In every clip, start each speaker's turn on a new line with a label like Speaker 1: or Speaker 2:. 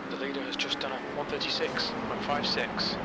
Speaker 1: The leader has just done a 136.56.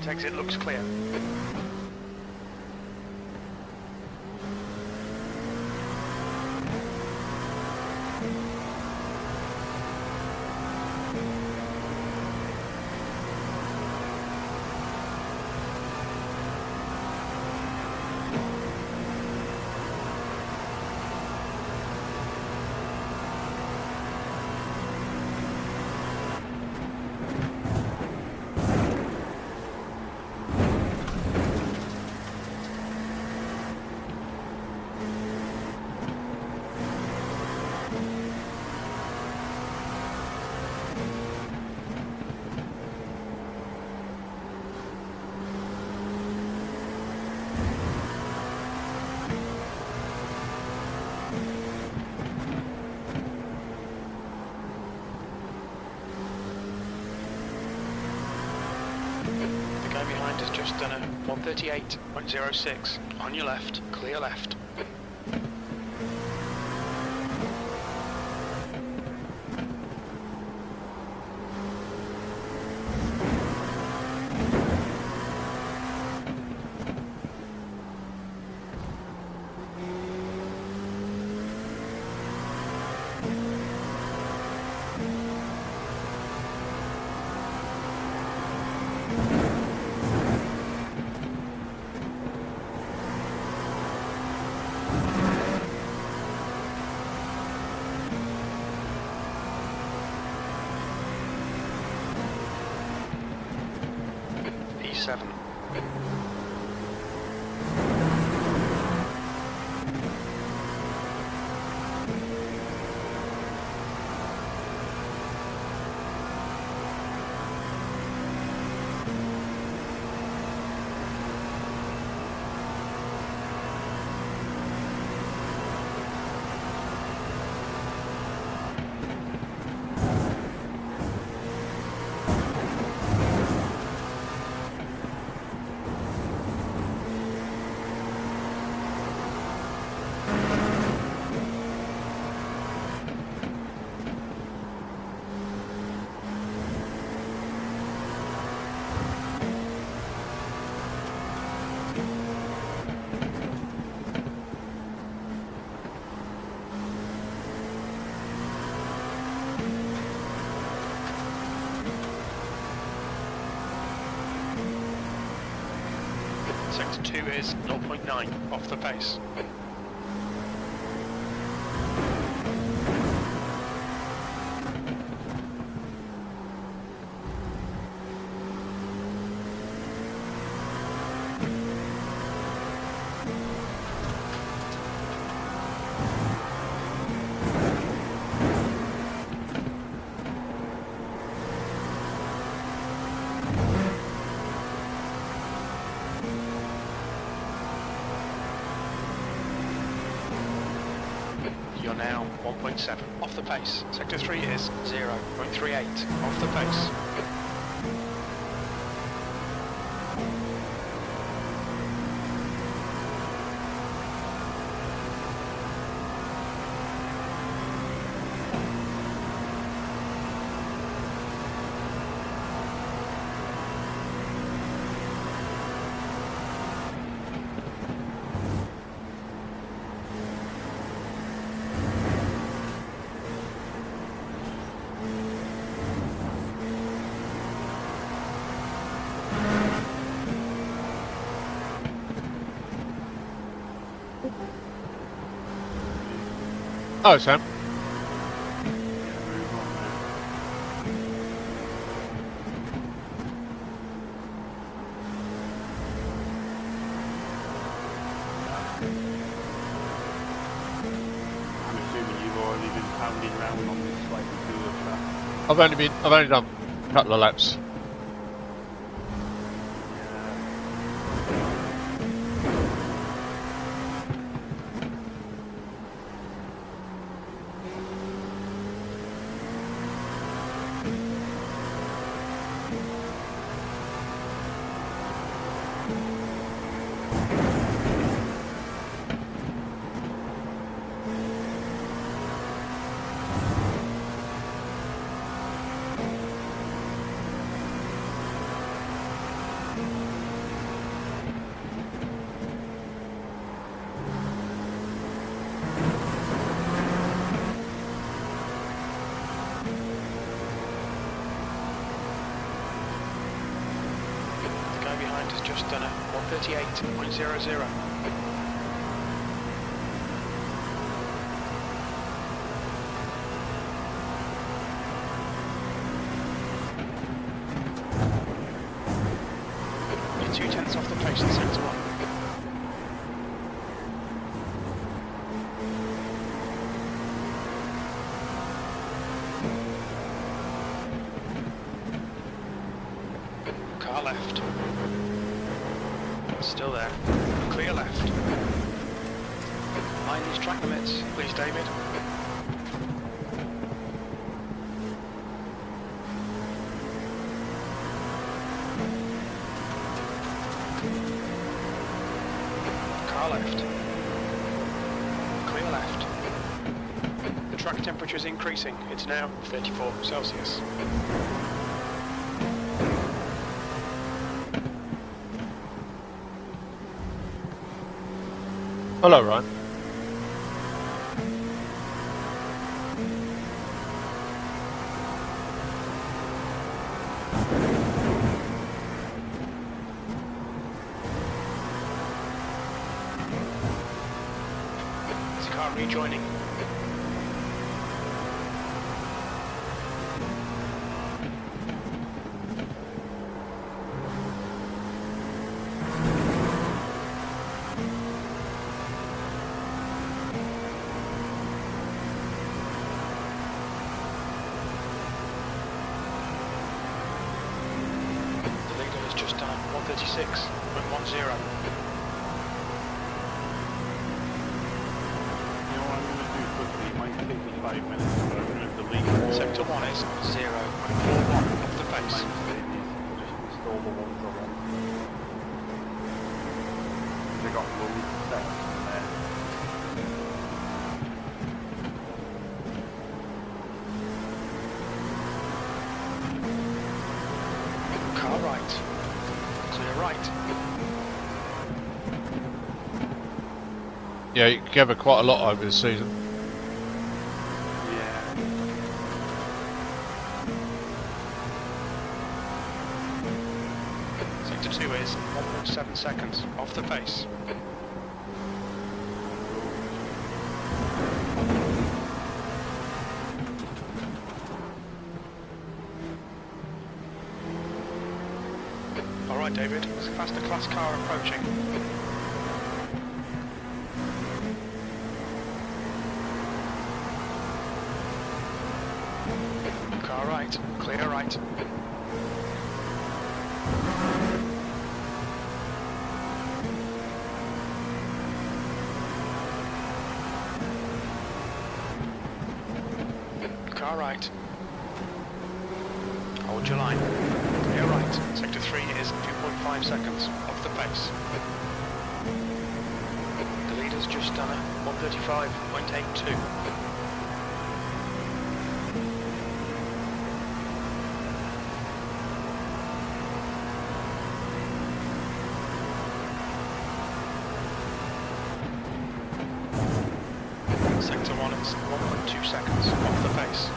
Speaker 1: Exit looks clear. The guy behind has just done a 138.06. On your left, clear left. E7. Sector 2 is 0.9 off the pace. You're now 1.7 off the pace. Sector 3 is 0.38 off the pace.
Speaker 2: Oh, Sam.
Speaker 3: I'm assuming you've already been pounding around on this slightly cooler track.
Speaker 2: I've only done a couple of laps.
Speaker 1: The guy behind has just done a 138.00. You're 2/10 off the pace in sector 1. Car left. Still there. Clear left. Mind these track limits, please, David. Car left. Clear left. The track temperature is increasing. It's now 34 Celsius.
Speaker 2: Hello, Ryan.
Speaker 1: Is the car rejoining? The leader has just done 136.10.
Speaker 3: You know what I'm going to do quickly? It might take me 5 minutes, but I'm going to delete
Speaker 1: Sector 1 is 0.41 off the pace.
Speaker 3: just install the ones I want. They got loads of steps in there.
Speaker 1: Car right. Clear right.
Speaker 2: Yeah, you cover quite a lot over the season.
Speaker 3: Yeah.
Speaker 1: Sector 2 is 1.7 seconds off the pace. Alright, David, there's a faster class car approaching. Car right, clear right. Car right. Hold your line. Clear right. Sector 3 is 2.5 seconds off the pace. The leader's just done a 135.82. Sector 1 is 1.2 seconds off the pace.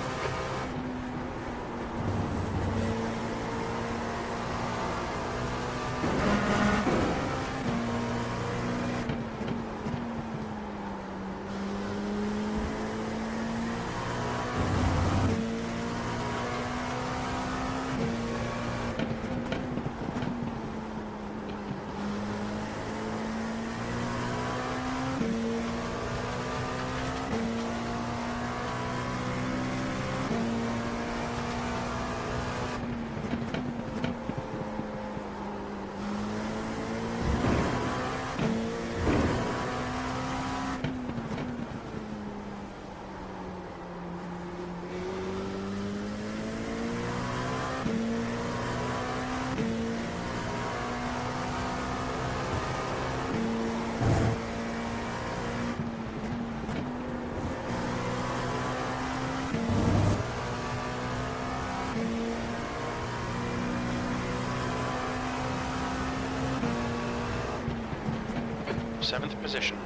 Speaker 1: 7th position.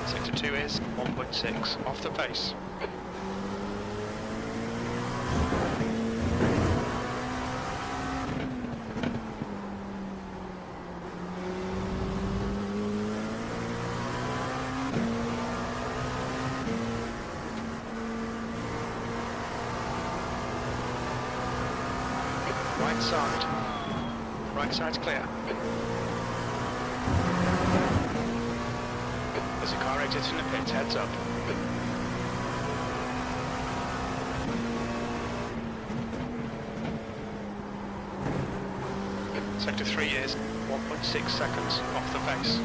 Speaker 1: Sector 2 is 1.6 off the pace. Right side. Right side's clear. There's a car exiting the pits, heads up. Sector 3 is 1.6 seconds off the pace.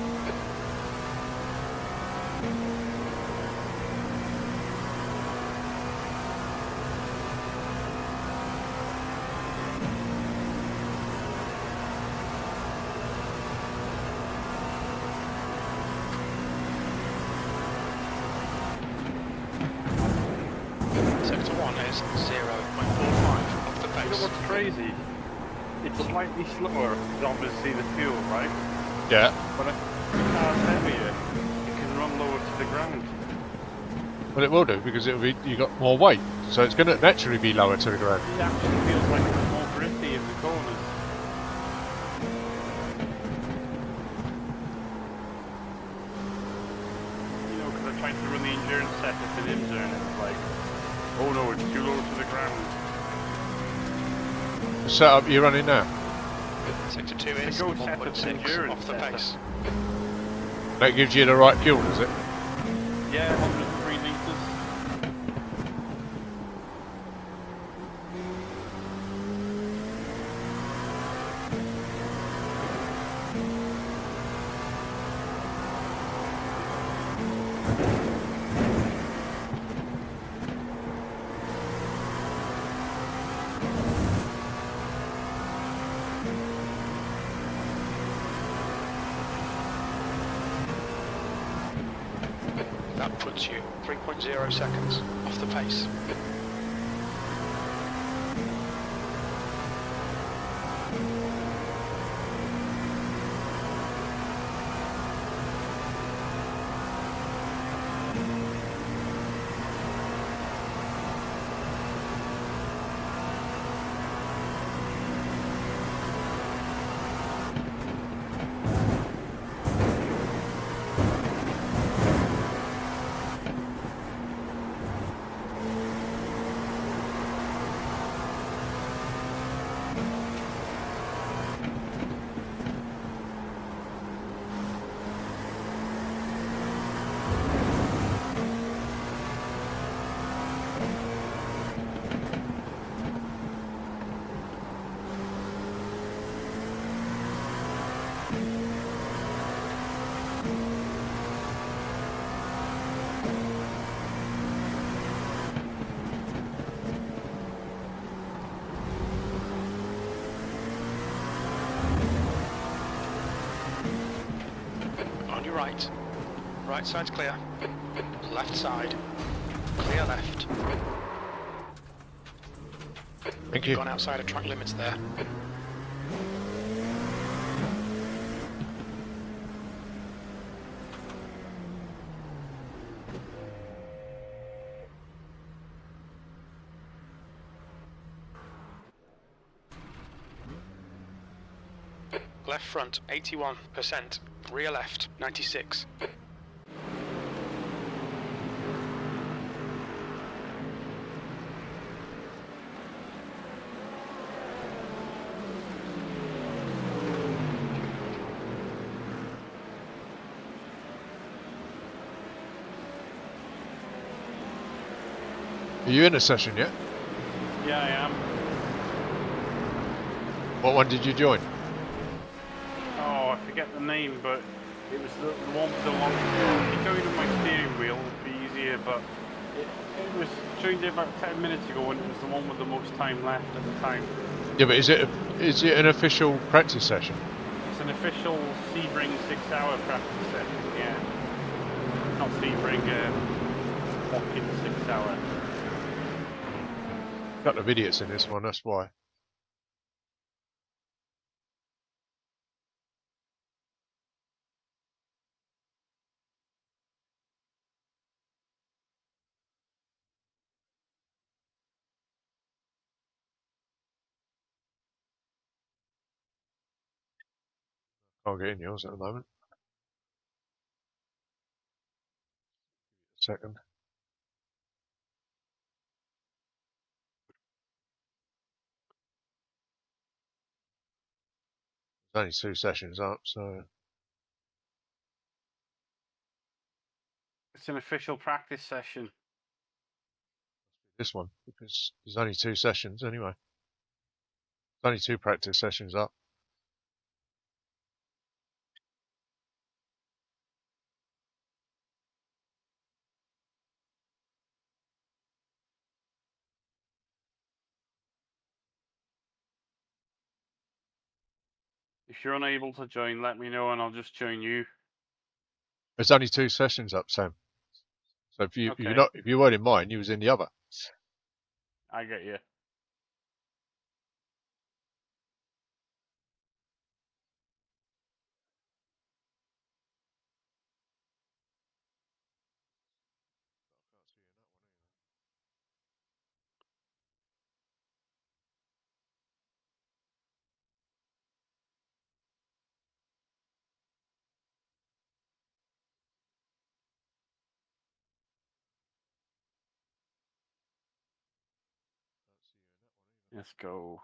Speaker 1: Sector 1 is 0.45 off the
Speaker 3: You know
Speaker 1: pace.
Speaker 3: what's crazy? It's slightly slower, because obviously the fuel, right?
Speaker 2: Yeah.
Speaker 3: But if the car's heavier, it can run lower to the ground.
Speaker 2: Well, it will do because it'll be you got more weight, so it's going to naturally be lower to the ground.
Speaker 3: It actually feels like it's more gritty in the corners. You know, because I'm trying to run the endurance setup in IMSA and it's like, oh no, it's too low to the ground.
Speaker 2: The setup you're running now,
Speaker 1: Sector 2 is
Speaker 3: go set up
Speaker 1: 1.6
Speaker 3: endurance
Speaker 1: off the
Speaker 3: setup.
Speaker 1: pace.
Speaker 2: that gives you the right fuel, does it?
Speaker 3: Yeah, 103 litres.
Speaker 1: That puts you 3.0 seconds off the pace. On your right. Right side's clear. Left side. Clear left.
Speaker 2: Thank
Speaker 1: You've
Speaker 2: you.
Speaker 1: gone outside of track limits there. Left front, 81%. Rear left, 96.
Speaker 2: Are you in a session yet?
Speaker 3: Yeah, I am.
Speaker 2: What one did you join?
Speaker 3: Oh, I forget the name, but it was the one with the long. If you going on my steering wheel, it'd be easier. But it was joined about 10 minutes ago, and it was the one with the most time left at the time.
Speaker 2: Yeah, but is it an official practice session?
Speaker 3: It's an official Sebring 6-hour practice session. Yeah, not Sebring. Watkins 6-hour.
Speaker 2: Couple of idiots in this one, that's why. Can't get in yours at the moment. Second. There's only 2 sessions up, so
Speaker 3: It's an official practice session.
Speaker 2: this one, because there's only 2 sessions anyway. There's only 2 practice sessions up.
Speaker 3: If you're unable to join, let me know and I'll just join you.
Speaker 2: There's only 2 sessions up, Sam. So if
Speaker 3: Okay.
Speaker 2: if you weren't in mine, you was in the other.
Speaker 3: I get you. Let's go.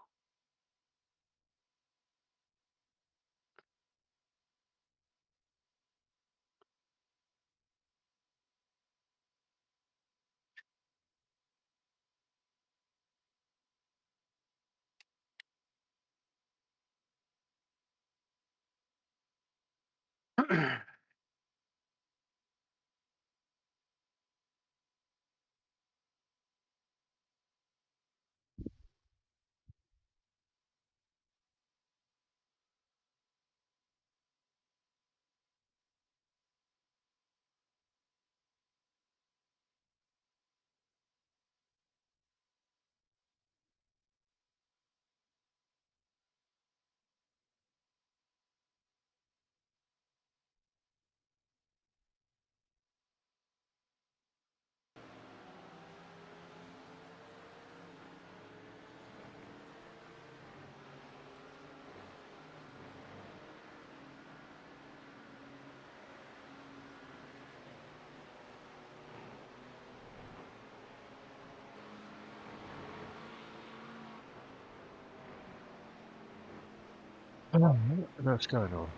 Speaker 2: What's going on?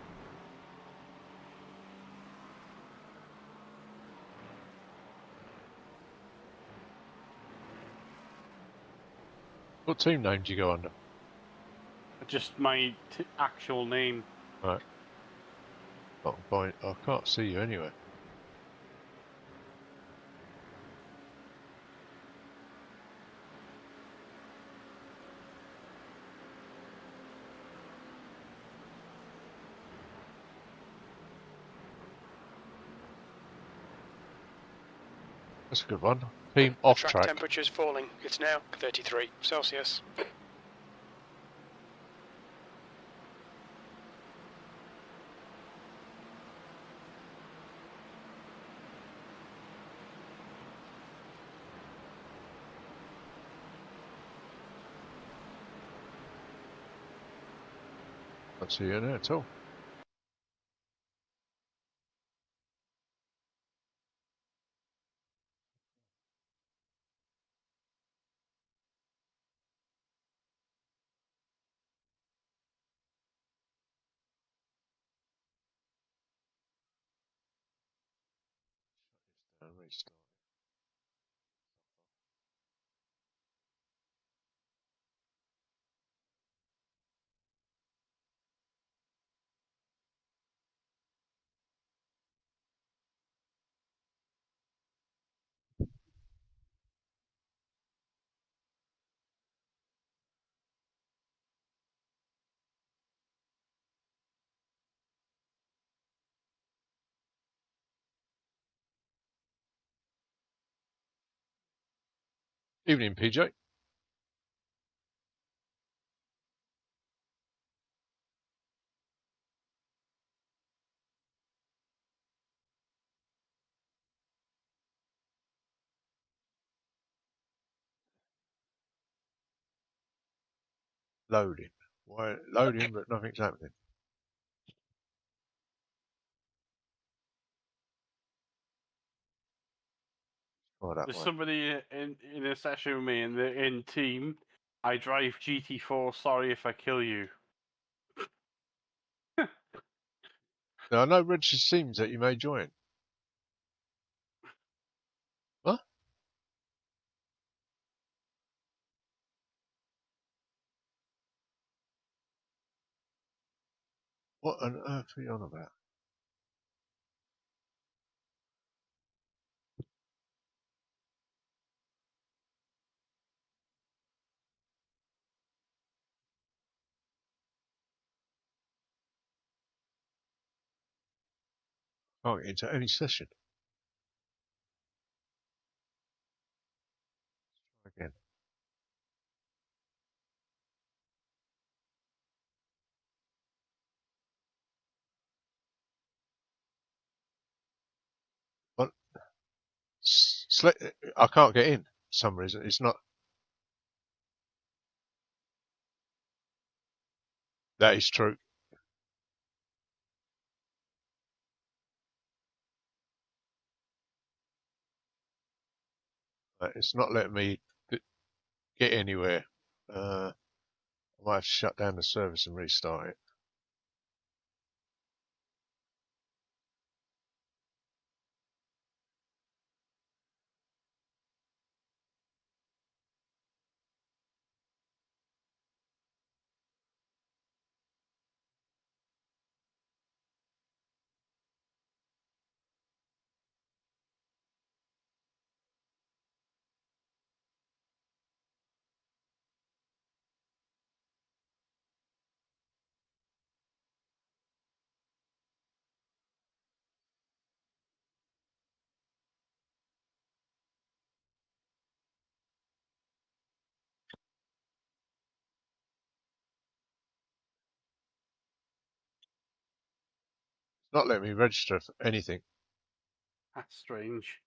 Speaker 2: What team name do you go under?
Speaker 3: Just my actual name.
Speaker 2: Right. I can't see you anyway. That's a good one. Team
Speaker 1: The
Speaker 2: off
Speaker 1: track
Speaker 2: track.
Speaker 1: temperature's falling. It's now 33 Celsius.
Speaker 2: Can't see you in there at all. Restart. Evening, PJ. Loading. Why loading, but nothing's happening. Oh, that
Speaker 3: There's
Speaker 2: way.
Speaker 3: somebody in a session with me in team. I drive GT4. Sorry if I kill you.
Speaker 2: Now, I know registered seems that you may join. Huh? What on earth are you on about? Can't get into any session. Again. What? I can't get in for some reason. It's not. That is true. It's not letting me get anywhere. I might have to shut down the service and restart it. It's not letting me register for anything.
Speaker 3: That's strange.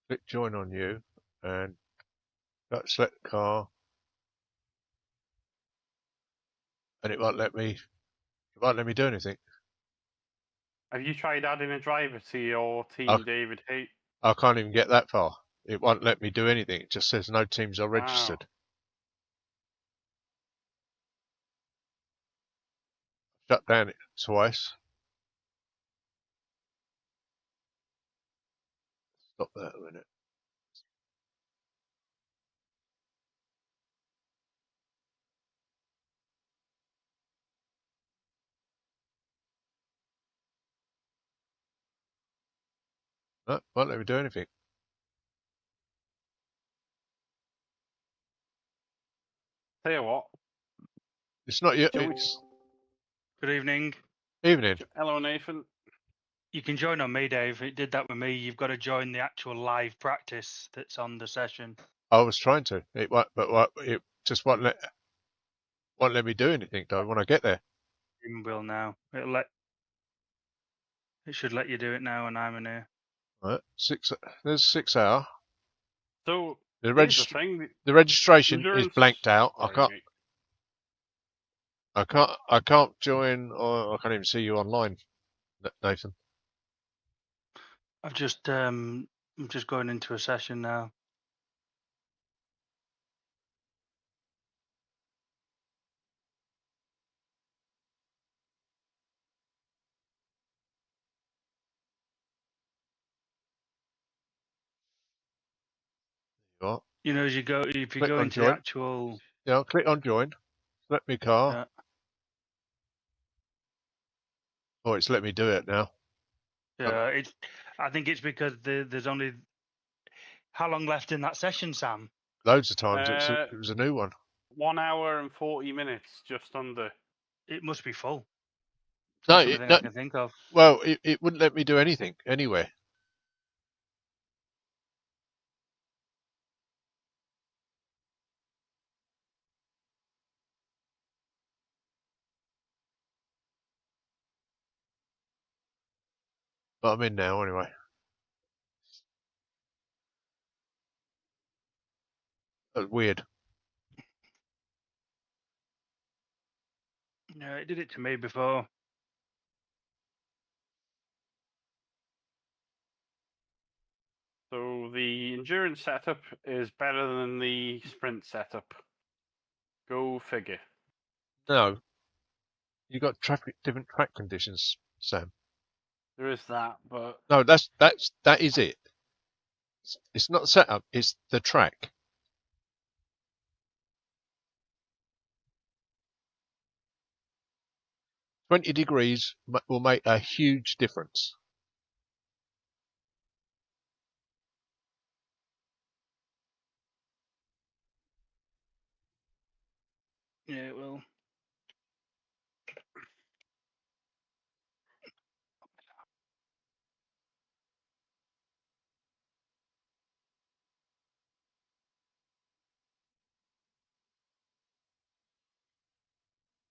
Speaker 2: Click join on you and select the car, and it won't let me do anything.
Speaker 3: Have you tried adding a driver to your
Speaker 2: I,
Speaker 3: team, David? Hey,
Speaker 2: I can't even get that far. It won't let me do anything. It just says no teams are
Speaker 3: wow.
Speaker 2: registered. Shut down it twice. Stop that a minute. No, won't let me do anything.
Speaker 3: Tell you what.
Speaker 2: It's not yet.
Speaker 3: Joey.
Speaker 2: It's
Speaker 4: Good evening.
Speaker 2: evening.
Speaker 3: Hello, Nathan.
Speaker 4: You can join on me, Dave. It did that with me. You've got to join the actual live practice that's on the session.
Speaker 2: I was trying to. It won't, but it just won't let me do anything though when I get there.
Speaker 4: You will now. It'll let It should let you do it now, and I'm in here.
Speaker 2: Right, there's 6 hour.
Speaker 3: So
Speaker 2: The,
Speaker 3: here's the
Speaker 2: regist-
Speaker 3: thing.
Speaker 2: the registration is
Speaker 3: Endurance-
Speaker 2: blanked out.
Speaker 3: Sorry, mate.
Speaker 2: I can't join, or I can't even see you online, Nathan.
Speaker 4: I'm just going into a session now.
Speaker 2: You are.
Speaker 4: You know, as you go, if you
Speaker 2: Click
Speaker 4: go
Speaker 2: on
Speaker 4: into the
Speaker 2: join.
Speaker 4: actual,
Speaker 2: Yeah, I'll click on join. Let me car. Oh, it's let me do it now.
Speaker 4: I think it's because there's only how long left in that session, Sam?
Speaker 2: Loads of times it was a new one.
Speaker 3: 1 hour and 40 minutes, just under.
Speaker 4: It must be full.
Speaker 2: No,
Speaker 4: That's the only thing I can think of.
Speaker 2: well, it wouldn't let me do anything anywhere. But I'm in now anyway. That's weird.
Speaker 4: Yeah, it did it to me before.
Speaker 3: So the endurance setup is better than the sprint setup. Go figure.
Speaker 2: No. You got different track conditions, Sam.
Speaker 3: There is that, but
Speaker 2: No, that is it. It's not the setup, it's the track. $20 will make a huge difference.
Speaker 4: Yeah, it will.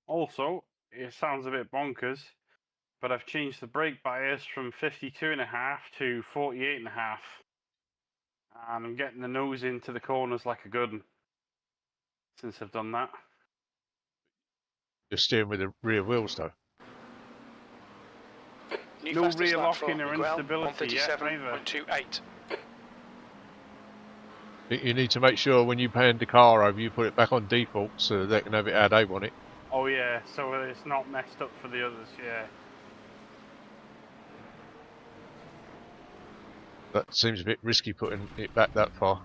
Speaker 3: also, it sounds a bit bonkers, but I've changed the brake bias from 52.5 to 48.5. And I'm getting the nose into the corners like a good one since I've done that.
Speaker 2: You're steering with the rear wheels though.
Speaker 1: New
Speaker 3: No
Speaker 1: fastest
Speaker 3: rear
Speaker 1: lap
Speaker 3: locking
Speaker 1: for
Speaker 3: or
Speaker 1: Miguel,
Speaker 3: instability yet either.
Speaker 1: 137.28.
Speaker 2: You need to make sure when you hand the car over, you put it back on default so they can have it how they want it.
Speaker 3: Oh yeah, so it's not messed up for the others, yeah.
Speaker 2: That seems a bit risky putting it back that far.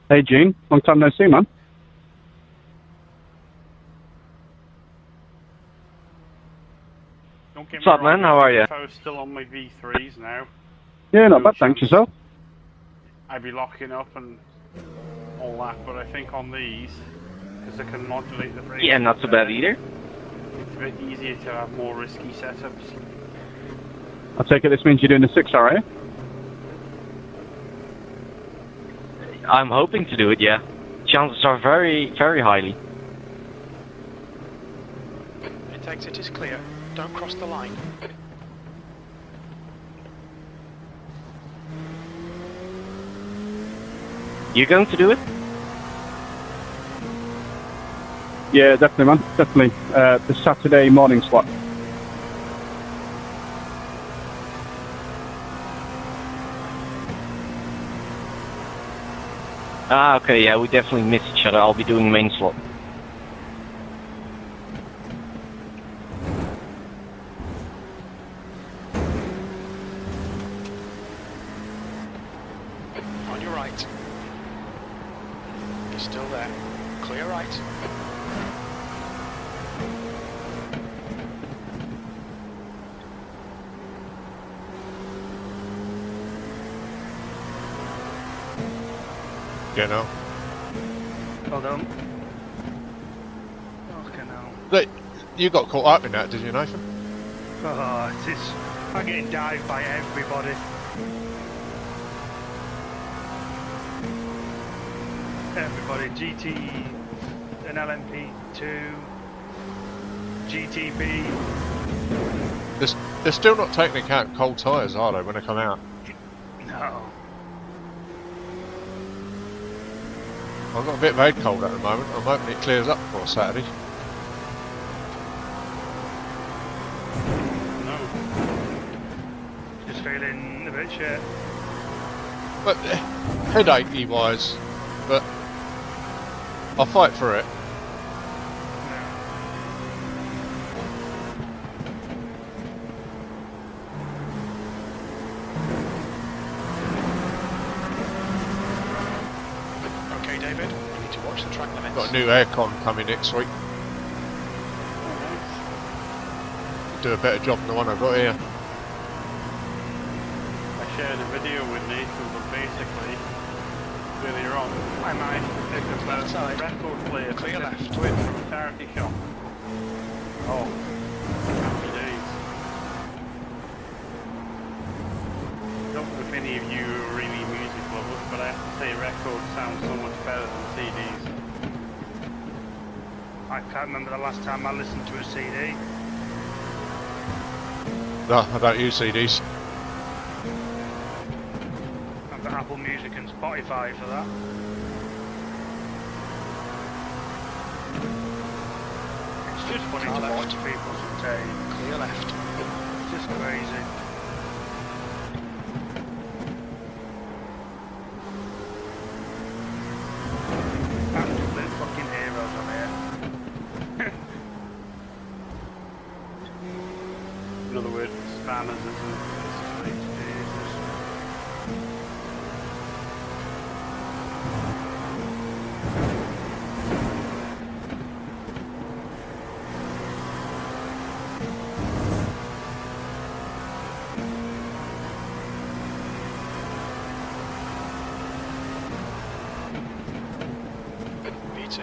Speaker 5: Hey Gene, long time no see, man.
Speaker 3: Don't get
Speaker 5: What's
Speaker 3: me
Speaker 5: up,
Speaker 3: wrong,
Speaker 5: man? How are you?
Speaker 3: If I was still on my V3s now,
Speaker 5: Yeah, not
Speaker 3: No
Speaker 5: bad, thanks.
Speaker 3: chance.
Speaker 5: Yourself?
Speaker 3: I'd be locking up and all that, but I think on these, because I can modulate the brakes.
Speaker 5: Yeah, not so bad either.
Speaker 3: It's a bit easier to have more risky setups.
Speaker 5: I take it this means you're doing the 6 hour, eh?
Speaker 6: I'm hoping to do it, yeah. Chances are very, very highly.
Speaker 1: It exit is clear. Don't cross the line.
Speaker 6: You going to do it?
Speaker 5: Yeah, definitely, man. Definitely. The Saturday morning slot.
Speaker 6: Ah, okay, yeah, we definitely miss each other. I'll be doing main slot.
Speaker 1: On your right. You're still there. Clear right.
Speaker 2: You know.
Speaker 4: Hold on. Okay, now.
Speaker 2: Look, you got caught up in that, did you, Nathan?
Speaker 4: Oh, I'm getting dived by everybody. Everybody, GT, an LMP2, GTB,
Speaker 2: They're still not taking account cold tyres, are they, when they come out?
Speaker 4: No.
Speaker 2: I've got a bit of head cold at the moment. I'm hoping it clears up for Saturday.
Speaker 3: No.
Speaker 4: Just feeling a bit shit.
Speaker 2: But headachy wise, but I'll fight for it.
Speaker 1: Okay, David, you need to watch the track limits.
Speaker 2: Got a new aircon coming next week. Do a better job than the one I've got here.
Speaker 3: I shared a video with Nathan, but basically, earlier on, I managed to pick up a record player for
Speaker 1: Clear left.
Speaker 3: £50 from a charity shop. Oh, happy days. Don't know if any of you are really music lovers, but I have to say records sound so much better than CDs.
Speaker 4: I can't remember the last time I listened to a CD.
Speaker 2: No, I don't use CDs.
Speaker 4: I've got Apple Music and Spotify for that. It's just funny to watch people sometimes.
Speaker 1: Clear left.
Speaker 4: It's just crazy. Absolute fucking heroes on here.
Speaker 3: In other words, spammers isn't Jesus.
Speaker 1: V2.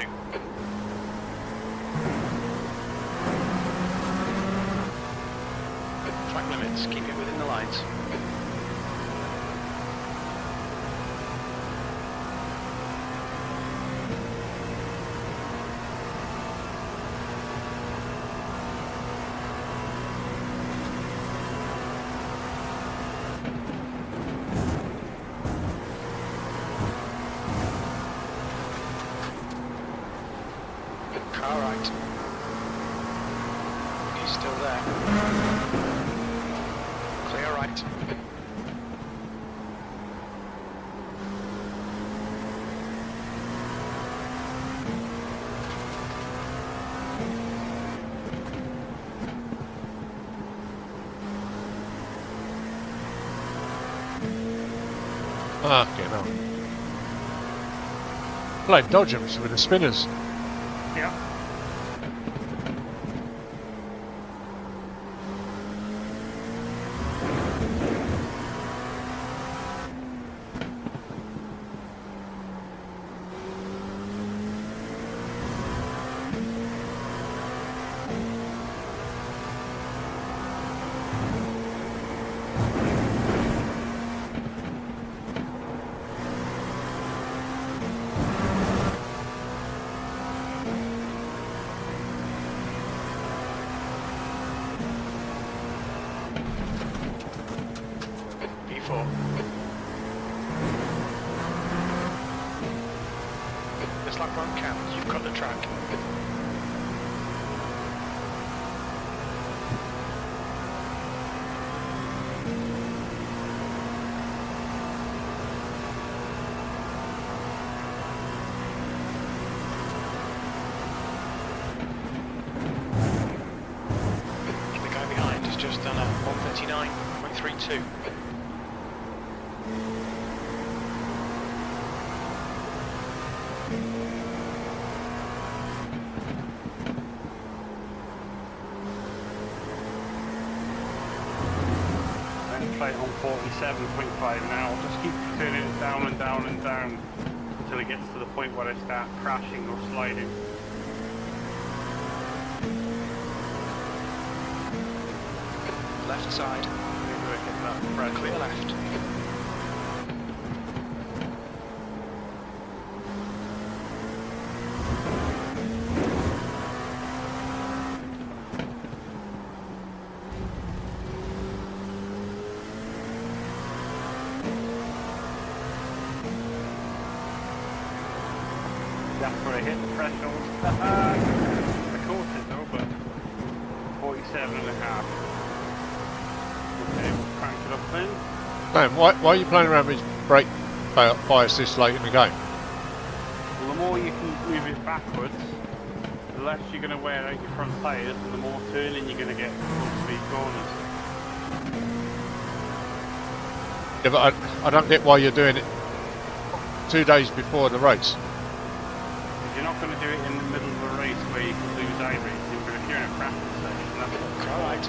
Speaker 1: Track limits, keep it within the lines. Car right. He's still there. Clear right.
Speaker 2: Okay, no. Like dodgems with the spinners.
Speaker 4: Yeah.
Speaker 1: V4. This lap won't count, you've got the track. The guy behind has just done a 139.32.
Speaker 3: Try it on 47.5 now. I'll just keep turning it down and down and down until it gets to the point where I start crashing or sliding.
Speaker 1: Left side.
Speaker 3: Maybe I get that pressure.
Speaker 1: Clear left.
Speaker 3: that's where I hit the threshold. I caught it though, but 47.5. Okay, we'll crank it up then.
Speaker 2: Man, why are you playing around with brake bias this late in the game?
Speaker 3: Well, the more you can move it backwards, the less you're going to wear out your front tyres, and the more turning you're going to get in full-speed corners.
Speaker 2: Yeah, but I don't get why you're doing it 2 days before the race.
Speaker 3: Because you're not going to do it in the middle of a race where you can lose iRacing, but if you're in a practice session, that's what
Speaker 1: All right.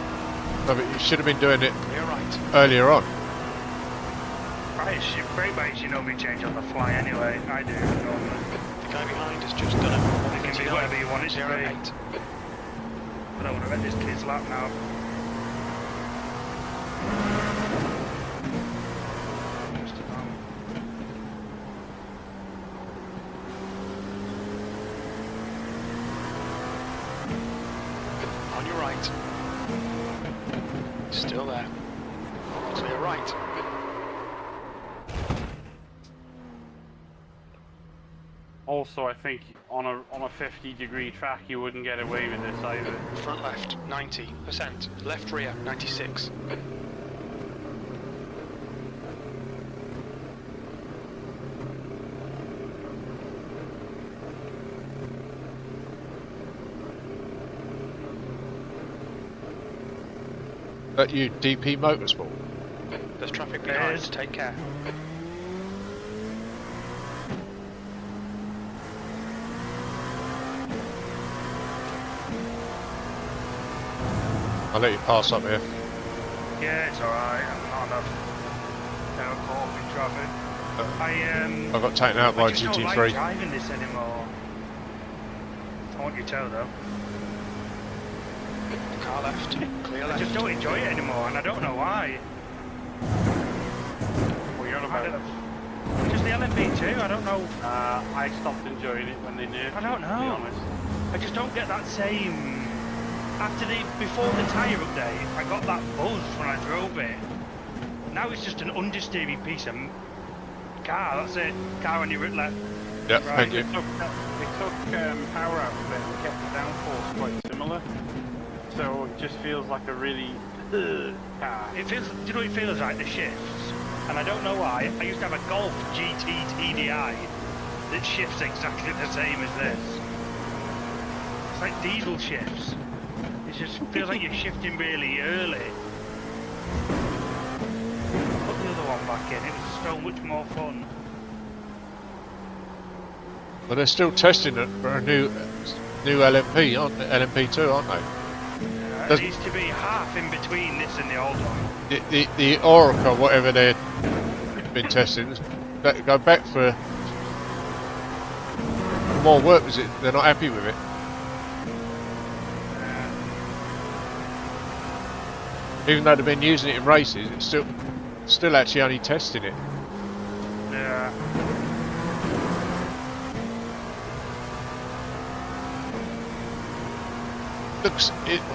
Speaker 2: No, but you should have been doing it
Speaker 1: You're right.
Speaker 2: earlier on.
Speaker 4: Brake bikes you normally change on the fly anyway. I do normally.
Speaker 1: The guy behind has just done
Speaker 4: It can be whatever you want it to be.
Speaker 1: 1:08.
Speaker 4: I don't want to let this kid's lap now. Just about.
Speaker 1: On your right. Still there. Clear right.
Speaker 3: Also, I think on a 50-degree track you wouldn't get away with this either.
Speaker 1: Front left, 90%. Left rear, 96.
Speaker 2: That you DP Motorsport.
Speaker 1: There's traffic behind.
Speaker 4: There's-
Speaker 1: Take care.
Speaker 2: I'll let you pass up here.
Speaker 4: Yeah, it's alright. I'm not enough. Now caught up in traffic.
Speaker 2: I got taken out by
Speaker 4: I just don't like
Speaker 2: GT3.
Speaker 4: driving this anymore. I want your toe though.
Speaker 1: Car left. Clear
Speaker 4: I
Speaker 1: left.
Speaker 4: just don't enjoy it anymore, and I don't know why.
Speaker 3: What you're on
Speaker 4: I
Speaker 3: about?
Speaker 4: don't, just the LMP2. I don't know.
Speaker 3: I stopped enjoying it when they nerfed
Speaker 4: I don't
Speaker 3: it, to
Speaker 4: know.
Speaker 3: be honest.
Speaker 4: I just don't get that same. Before the tyre update, I got that buzz when I drove it. Now it's just an understeery piece of car. That's it. Car on your left.
Speaker 2: Yeah,
Speaker 4: Right.
Speaker 2: thank you.
Speaker 3: They took power out of it and kept the downforce quite similar. So it just feels like a really car.
Speaker 4: It feels. Do you know what it feels like? The shifts. And I don't know why. I used to have a Golf GT TDI that shifts exactly the same as this. It's like diesel shifts. It just feels like you're shifting really early. Put the other one back in. It was so much more fun.
Speaker 2: But they're still testing it for a new LMP, aren't they? LMP2, aren't they?
Speaker 4: It
Speaker 2: Does-
Speaker 4: needs to be half in between this and the old one.
Speaker 2: The Oracle, whatever they've been testing, that go back for more work. Is it? They're not happy with it. Even though they've been using it in races, it's still actually only testing it.
Speaker 4: Yeah.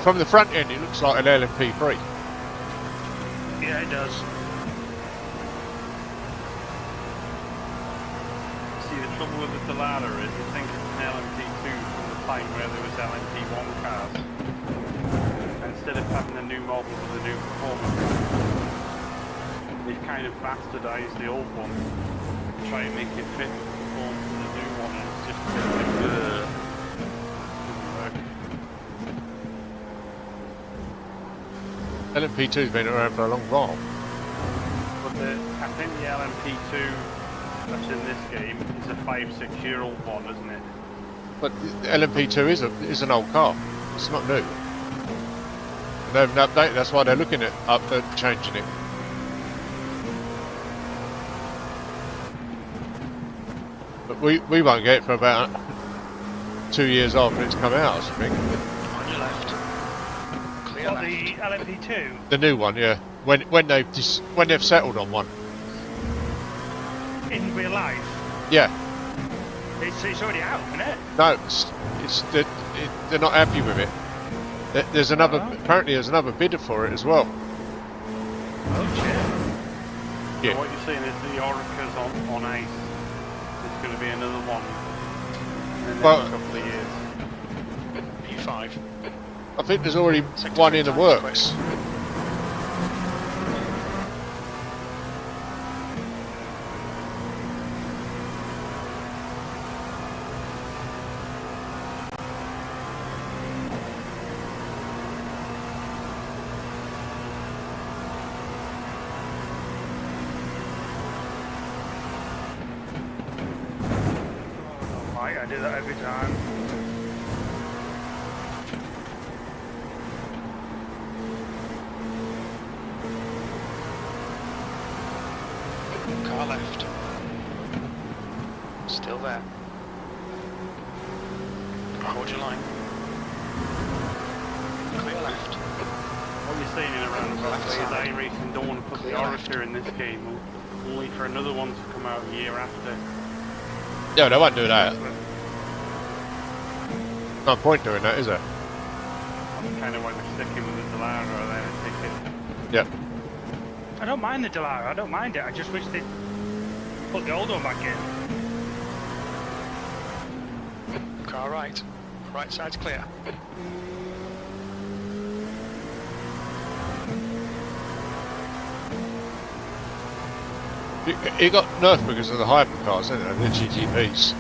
Speaker 2: From the front end, it looks like an LMP3.
Speaker 4: Yeah, it does.
Speaker 3: See, the trouble with the Dallara is I think it's an LMP2 from the time where there was LMP1 cars. Instead of having a new model with a new performance, they've kind of bastardized the old one to try and make it fit the performance of the new one, and it's just a bit like, doesn't work.
Speaker 2: LMP2's been around for a long while.
Speaker 3: But I think the LMP2 that's in this game is a 5-6-year-old one, isn't it?
Speaker 2: But the LMP2 is an old car. It's not new. And they haven't updated. That's why they're looking at changing it. But we won't get it for about 2 years after it's come out, I think.
Speaker 1: On your left. Clear
Speaker 4: What,
Speaker 1: left.
Speaker 4: the LMP2?
Speaker 2: The new one, yeah. When they've settled on one.
Speaker 4: In real life?
Speaker 2: Yeah.
Speaker 4: It's already out, isn't it?
Speaker 2: No, they're not happy with it. There's another.
Speaker 4: Oh.
Speaker 2: Apparently, there's another bidder for it as well.
Speaker 4: Oh shit.
Speaker 2: Yeah.
Speaker 3: So what you're saying is the Orica's on ice. There's going to be another one next
Speaker 2: Well-
Speaker 3: couple of years.
Speaker 1: P5.
Speaker 2: I think there's already
Speaker 1: Sector
Speaker 2: one
Speaker 1: 3
Speaker 2: in the
Speaker 1: times
Speaker 2: works.
Speaker 4: Oh, Mike, I do that every time.
Speaker 1: Car left. Still there. Hold your line. Clear left.
Speaker 3: What you're saying in a roundabout
Speaker 1: Left
Speaker 3: way is
Speaker 1: side.
Speaker 3: iRacing don't want to put
Speaker 1: Clear
Speaker 3: the
Speaker 1: left.
Speaker 3: Orator in this game, only for another one to come out a year after.
Speaker 2: Yeah, they won't do that. No point doing that, is there?
Speaker 3: That's kind of why they're sticking with the Dallara there, I take it.
Speaker 2: Yep.
Speaker 4: I don't mind the Dallara, I don't mind it. I just wish they'd put the old one back in.
Speaker 1: Car right. Right side's clear.
Speaker 2: It got nerfed because of the hypercars, didn't it? The GTPs.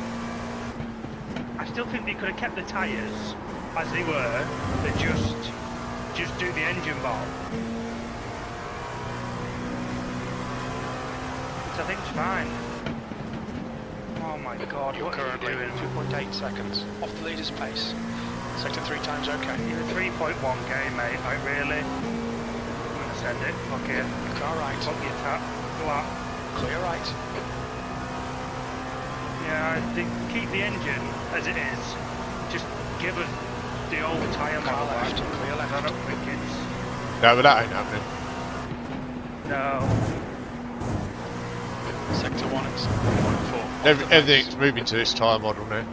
Speaker 4: I still think they could have kept the tyres as they were, but just do the engine bar. Which I think's fine. Oh my god,
Speaker 1: You're
Speaker 4: what are you
Speaker 1: currently
Speaker 4: doing?
Speaker 1: 2.8 seconds off the leader's pace. Sector 3 times okay.
Speaker 4: You're 3.1k, mate, like really? I'm gonna send it, fuck it.
Speaker 1: Car right.
Speaker 4: Fuck your tap, flat.
Speaker 1: Clear right.
Speaker 4: Yeah, they keep the engine as it is. Just give us the old tyre
Speaker 1: Car
Speaker 4: model
Speaker 1: left.
Speaker 4: back.
Speaker 1: Clear
Speaker 4: I
Speaker 1: left.
Speaker 4: don't think it's...
Speaker 2: No, but that ain't happening.
Speaker 4: No.
Speaker 1: Sector 1 and 7.4.
Speaker 2: Everything's moving to this tyre model now.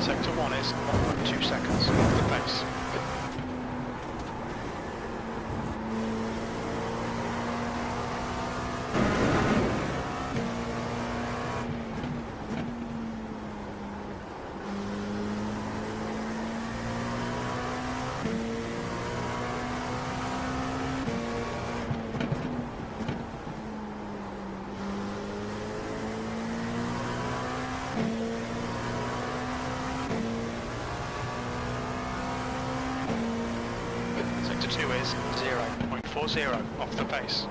Speaker 1: Sector 1 is 1.2 seconds off the pace. Sector 2 is 0.40 off the pace.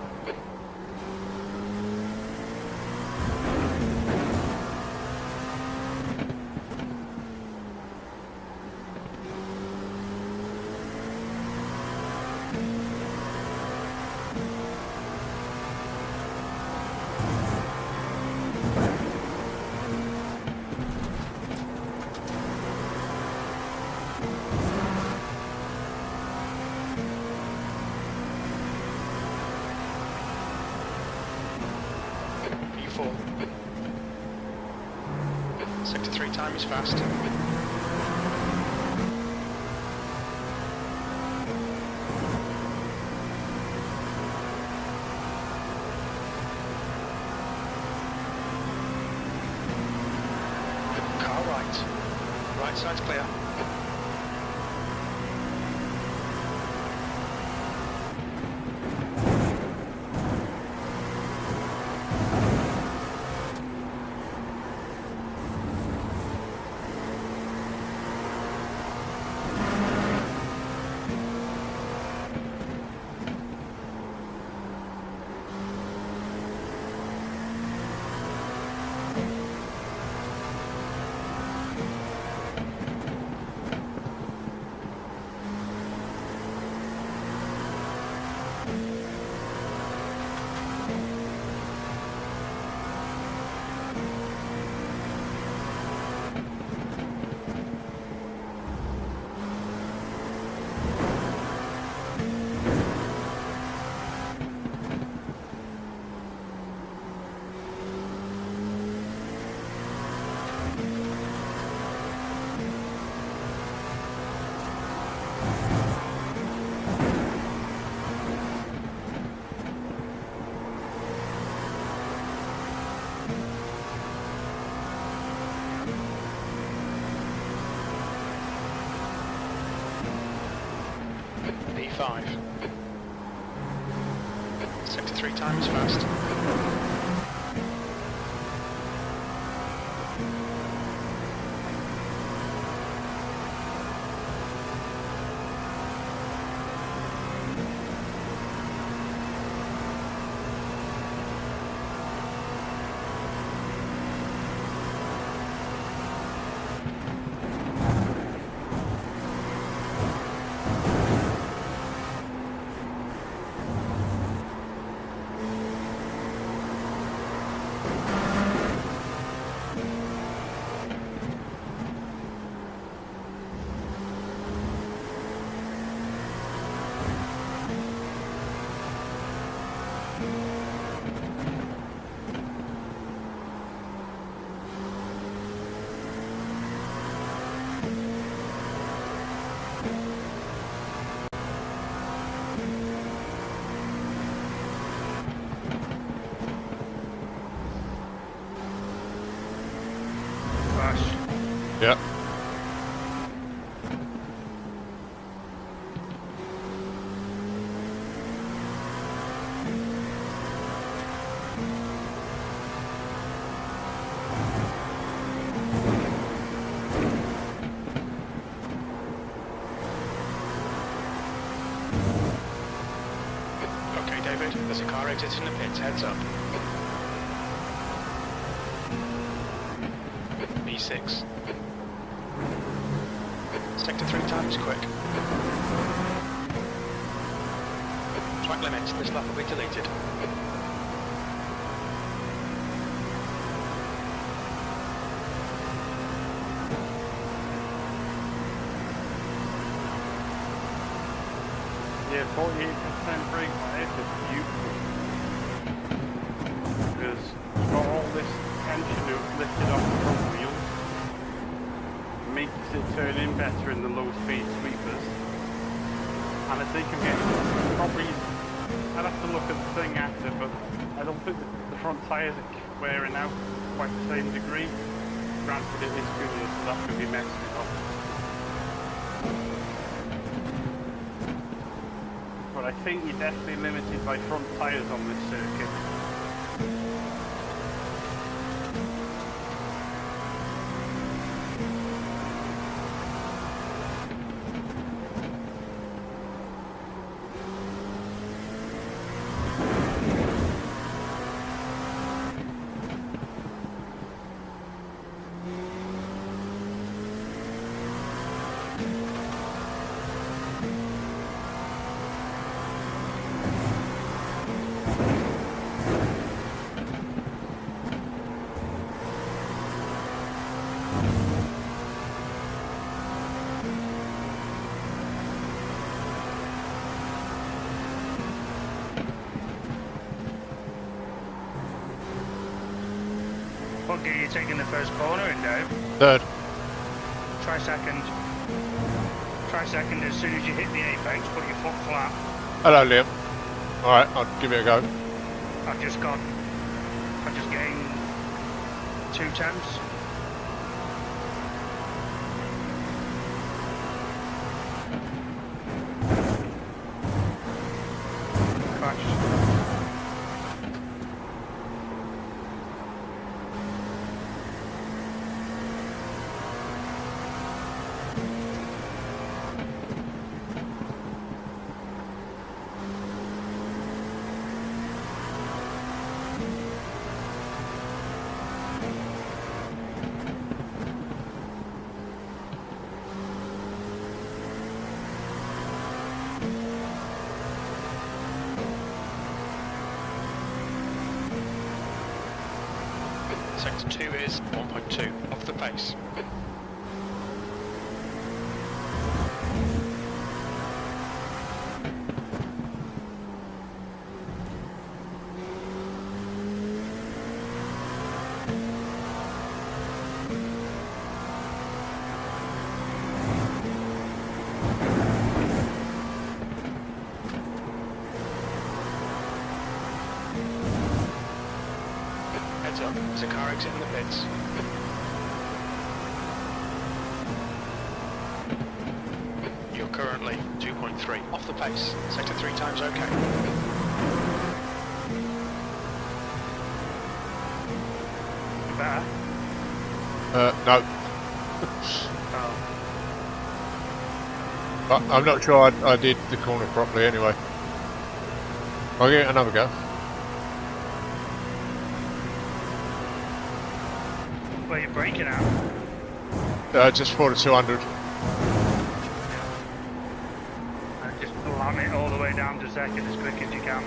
Speaker 1: Sector 3 time is fast. Car right. Right side's clear. B5. Sector 3 time is fast.
Speaker 2: Yeah.
Speaker 1: Okay, David, there's a car exiting the pits, heads up. B6. Sector 3 time is quick. Track limits, this lap will be deleted.
Speaker 3: Yeah, 48% brake life is beautiful. Because you've got all this tension lifted off the front wheels. Makes it turn in better in the low speed sweepers. And I think I'm getting probably, I'd have to look at the thing after, but I don't think that the front tyres are wearing out quite the same degree. Granted it is cooler, so that could be messing it up. But I think you're definitely limited by front tyres on this circuit.
Speaker 4: gear are you taking the first corner in, Dave?
Speaker 2: Third.
Speaker 4: Try second. Try second as soon as you hit the apex, put your foot flat.
Speaker 2: Hello, Liam. Alright, I'll give it a go.
Speaker 4: I've just gained 2 tenths. Crash.
Speaker 1: Sector 2 is 1.2, off the pace. Heads up, there's a car exiting the pits. You're currently 2.3, off the pace. Sector 3 times okay.
Speaker 4: Better?
Speaker 2: No.
Speaker 4: Oh.
Speaker 2: But I'm not sure I did the corner properly anyway. I'll give it another go.
Speaker 4: Where you're braking out?
Speaker 2: Just for the 200.
Speaker 4: And just slam it all the way down to second as quick as you can.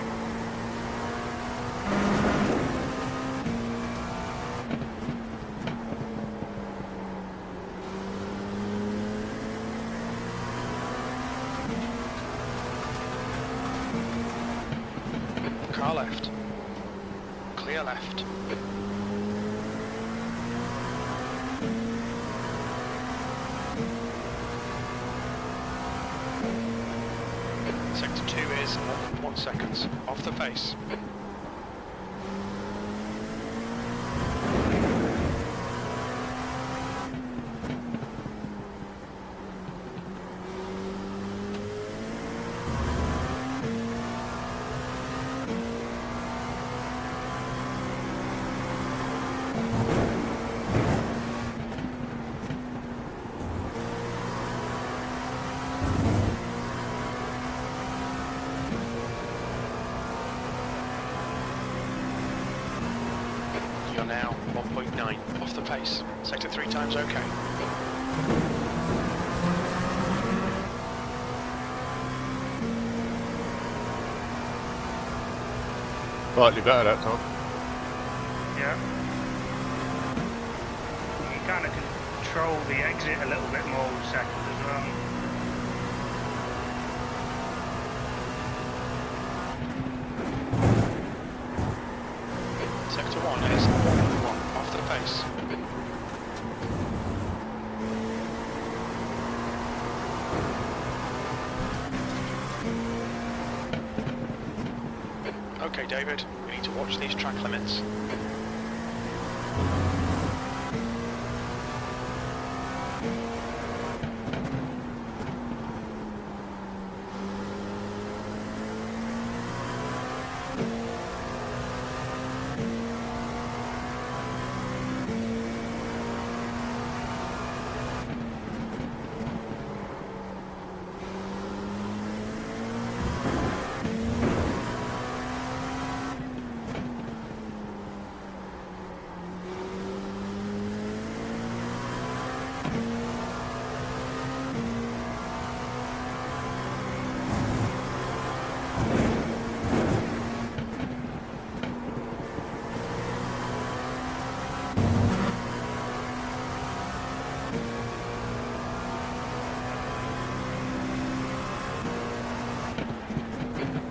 Speaker 1: Car left. Clear left. Sector 2 is 1 seconds, off the pace. You're now 1.9, off the pace. Sector 3 times okay.
Speaker 2: Slightly better that time.
Speaker 4: Yeah. You kind of control the exit a little bit more with second as well.
Speaker 1: Sector 1 is 1.1, off the pace. Okay, David, we need to watch these track limits.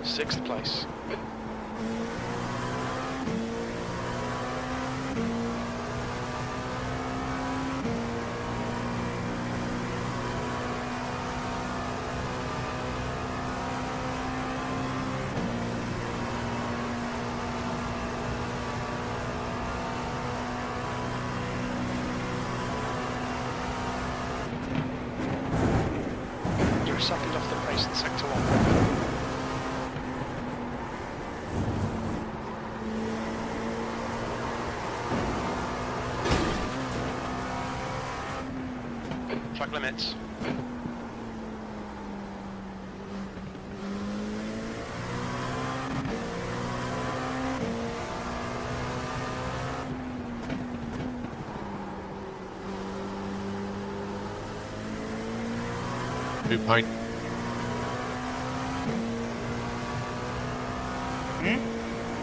Speaker 1: Sixth place. is sector 1. Track limits.
Speaker 2: New paint.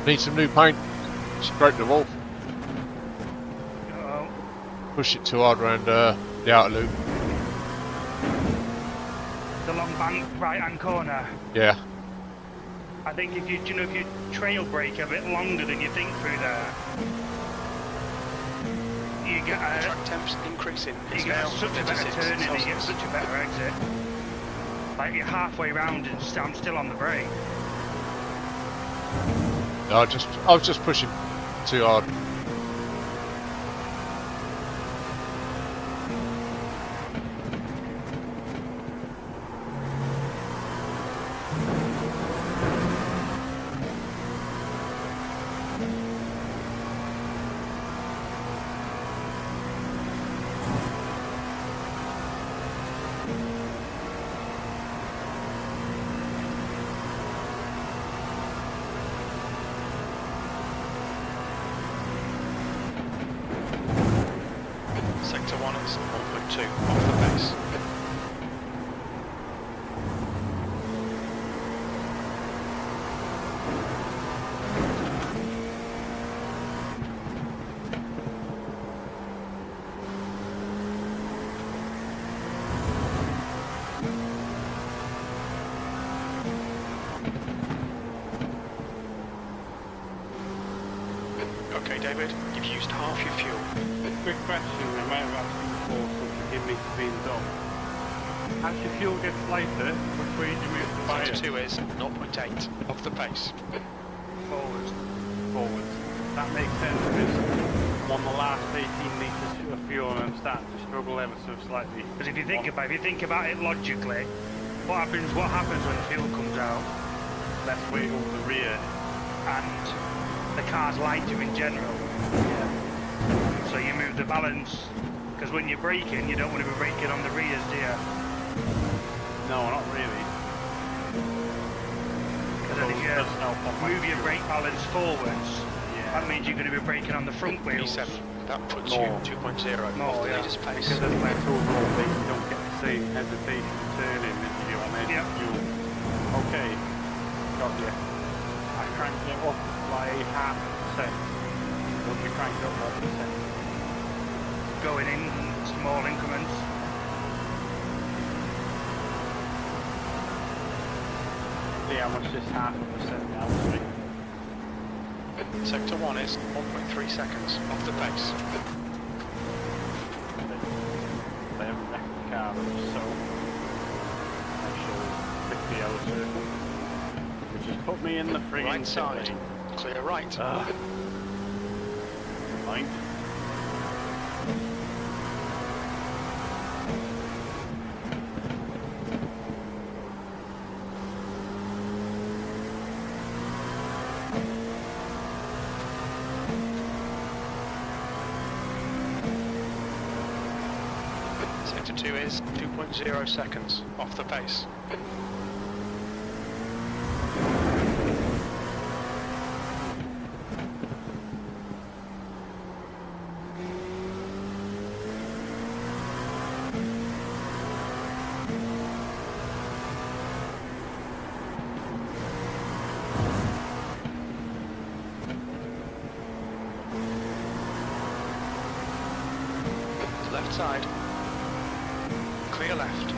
Speaker 2: Need some new paint. Scrape the wall.
Speaker 4: Oh,
Speaker 2: Push it too hard around the outer loop.
Speaker 4: the long bank right hand corner.
Speaker 2: Yeah.
Speaker 4: I think if you if you trail brake a bit longer than you think through there, you get
Speaker 1: Track temps increasing.
Speaker 4: you
Speaker 1: It's
Speaker 4: get
Speaker 1: now
Speaker 4: such a better
Speaker 1: 56
Speaker 4: turn and you get
Speaker 1: Celsius.
Speaker 4: such a better exit. Like you're halfway round and I'm still on the brake.
Speaker 2: No, I was just pushing too hard.
Speaker 1: Sector 1 is 1.2 off the base. Okay, David, you've used half your fuel.
Speaker 3: Quick question, I might have asked you before, so forgive me for being dumb. As your fuel gets lighter, which way do you move the fire?
Speaker 1: Sector 2 is 0.8 off the pace.
Speaker 4: Forward.
Speaker 3: Forwards. That makes sense because I'm on the last 18 litres of fuel and I'm starting to struggle ever so slightly.
Speaker 4: Because if you think about it logically, what happens when fuel comes out
Speaker 3: Less weight over the rear.
Speaker 4: and the car's lighter in general? So you move the balance, because when you're braking, you don't want to be braking on the rears, do you?
Speaker 3: No, not really.
Speaker 4: Because then if you
Speaker 3: Doesn't help on my
Speaker 4: move your
Speaker 3: fuel.
Speaker 4: brake balance forwards,
Speaker 3: Yeah.
Speaker 4: that means you're going to be braking on the front wheels.
Speaker 1: B7, that puts
Speaker 3: No.
Speaker 1: you 2.0
Speaker 4: No,
Speaker 1: off the
Speaker 4: yeah.
Speaker 1: leader's pace.
Speaker 3: Because of less overall weight, you don't get the same hesitation of turning that you do on engine
Speaker 4: Yeah.
Speaker 3: fuel. Okay, got you. I cranked it up by 0.5%. When you crank it up 1%.
Speaker 4: Going in small increments.
Speaker 3: See how much this 0.5% helps me.
Speaker 1: Sector 1 is 1.3 seconds off the pace.
Speaker 3: They haven't wrecked the car, so actual 50 hour circle. Which has put me in the frigging
Speaker 1: Right
Speaker 3: pit
Speaker 1: side,
Speaker 3: lane.
Speaker 1: clear right.
Speaker 3: Mind.
Speaker 1: Sector 2 is 2.0 seconds off the pace. Left side. Clear left.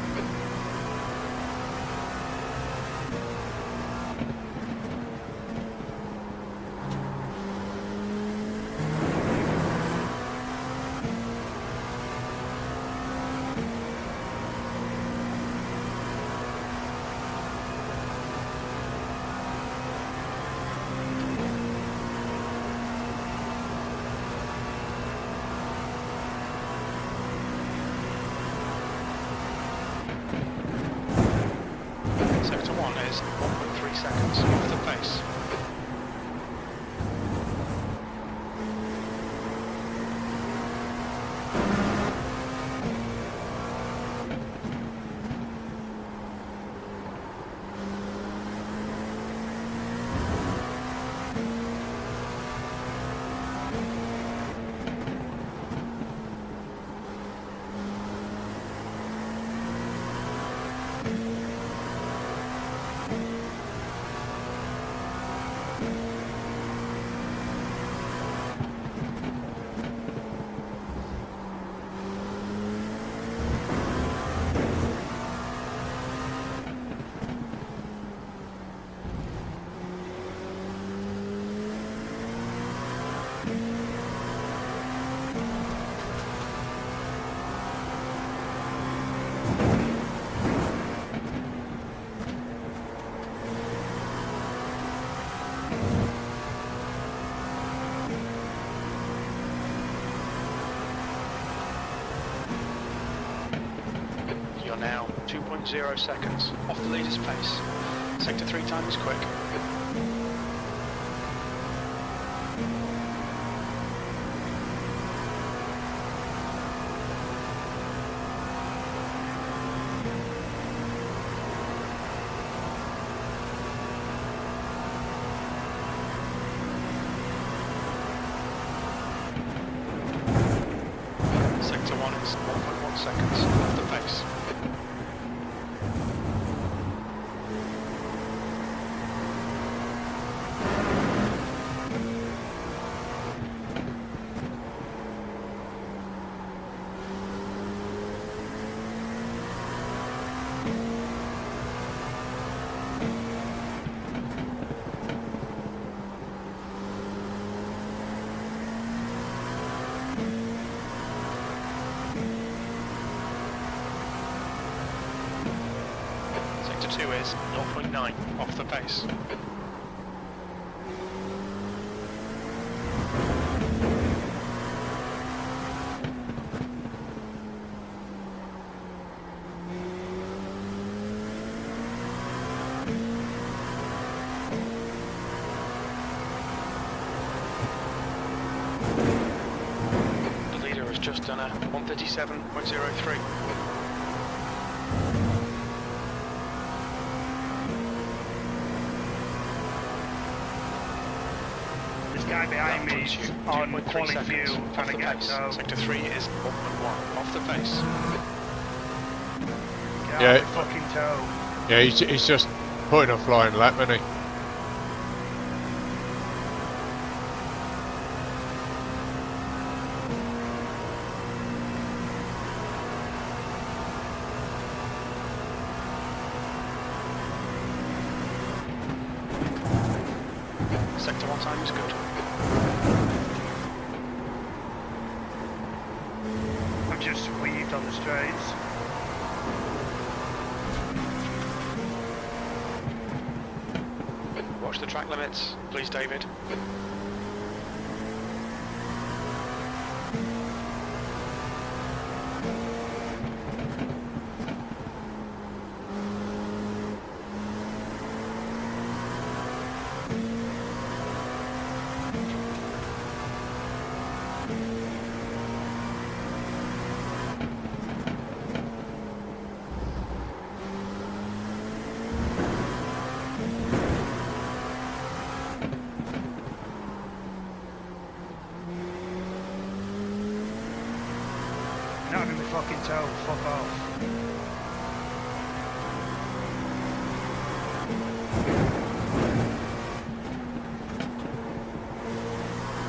Speaker 1: is 1.3 seconds off the pace. You're now 2.0 seconds off the leader's pace. Sector 3 time is quick. Sector 1 is 1.1 seconds off the pace. Sector 2 is 0.9 off the pace. The leader has just done a 137.03.
Speaker 4: Guy behind me is on
Speaker 1: 2.3
Speaker 4: quality
Speaker 1: seconds
Speaker 4: view
Speaker 1: off
Speaker 4: trying
Speaker 1: the
Speaker 4: to get
Speaker 1: pace.
Speaker 4: so
Speaker 1: Sector 3 is 1.1 off the pace.
Speaker 4: get
Speaker 2: Yeah.
Speaker 4: out the fucking toe.
Speaker 2: Yeah, he's just putting a flying lap, isn't he?
Speaker 1: Sector 1 time is good.
Speaker 4: I've just weaved on the straights.
Speaker 1: Watch the track limits, please, David.
Speaker 4: Not having my fucking toe, fuck off.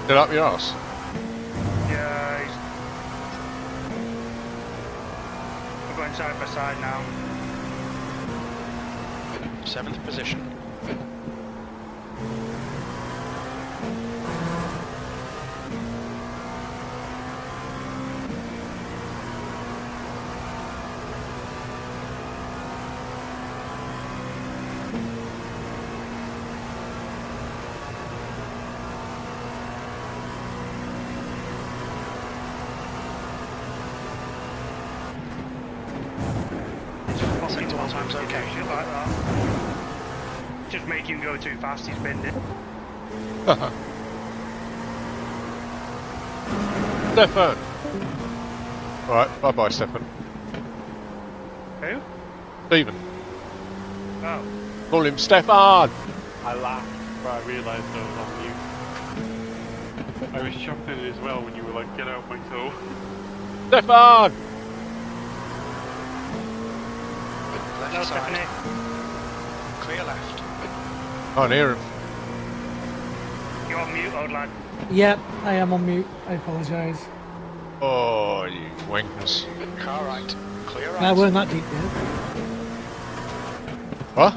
Speaker 2: Get up your ass.
Speaker 4: Yeah, we're going side by side now.
Speaker 1: 7th position. Sector 1 time's okay.
Speaker 4: Shit like that. Just make him go too fast, he's binned it.
Speaker 2: Stefan! Alright, bye bye, Stefan.
Speaker 4: Who?
Speaker 2: Stephen.
Speaker 4: Oh.
Speaker 2: Call him Stefan!
Speaker 3: I laughed, but I realised I was on mute. I was chuckling as well when you were like, get out my toe.
Speaker 2: Stefan!
Speaker 1: Left
Speaker 4: No,
Speaker 1: side.
Speaker 4: Stephanie.
Speaker 1: Clear left.
Speaker 2: Can't hear him.
Speaker 4: You're on mute, old lad.
Speaker 7: Yep, I am on mute. I apologise.
Speaker 2: Oh, you wankers.
Speaker 1: Car right. Clear right.
Speaker 7: I weren't that deep yet.
Speaker 2: What?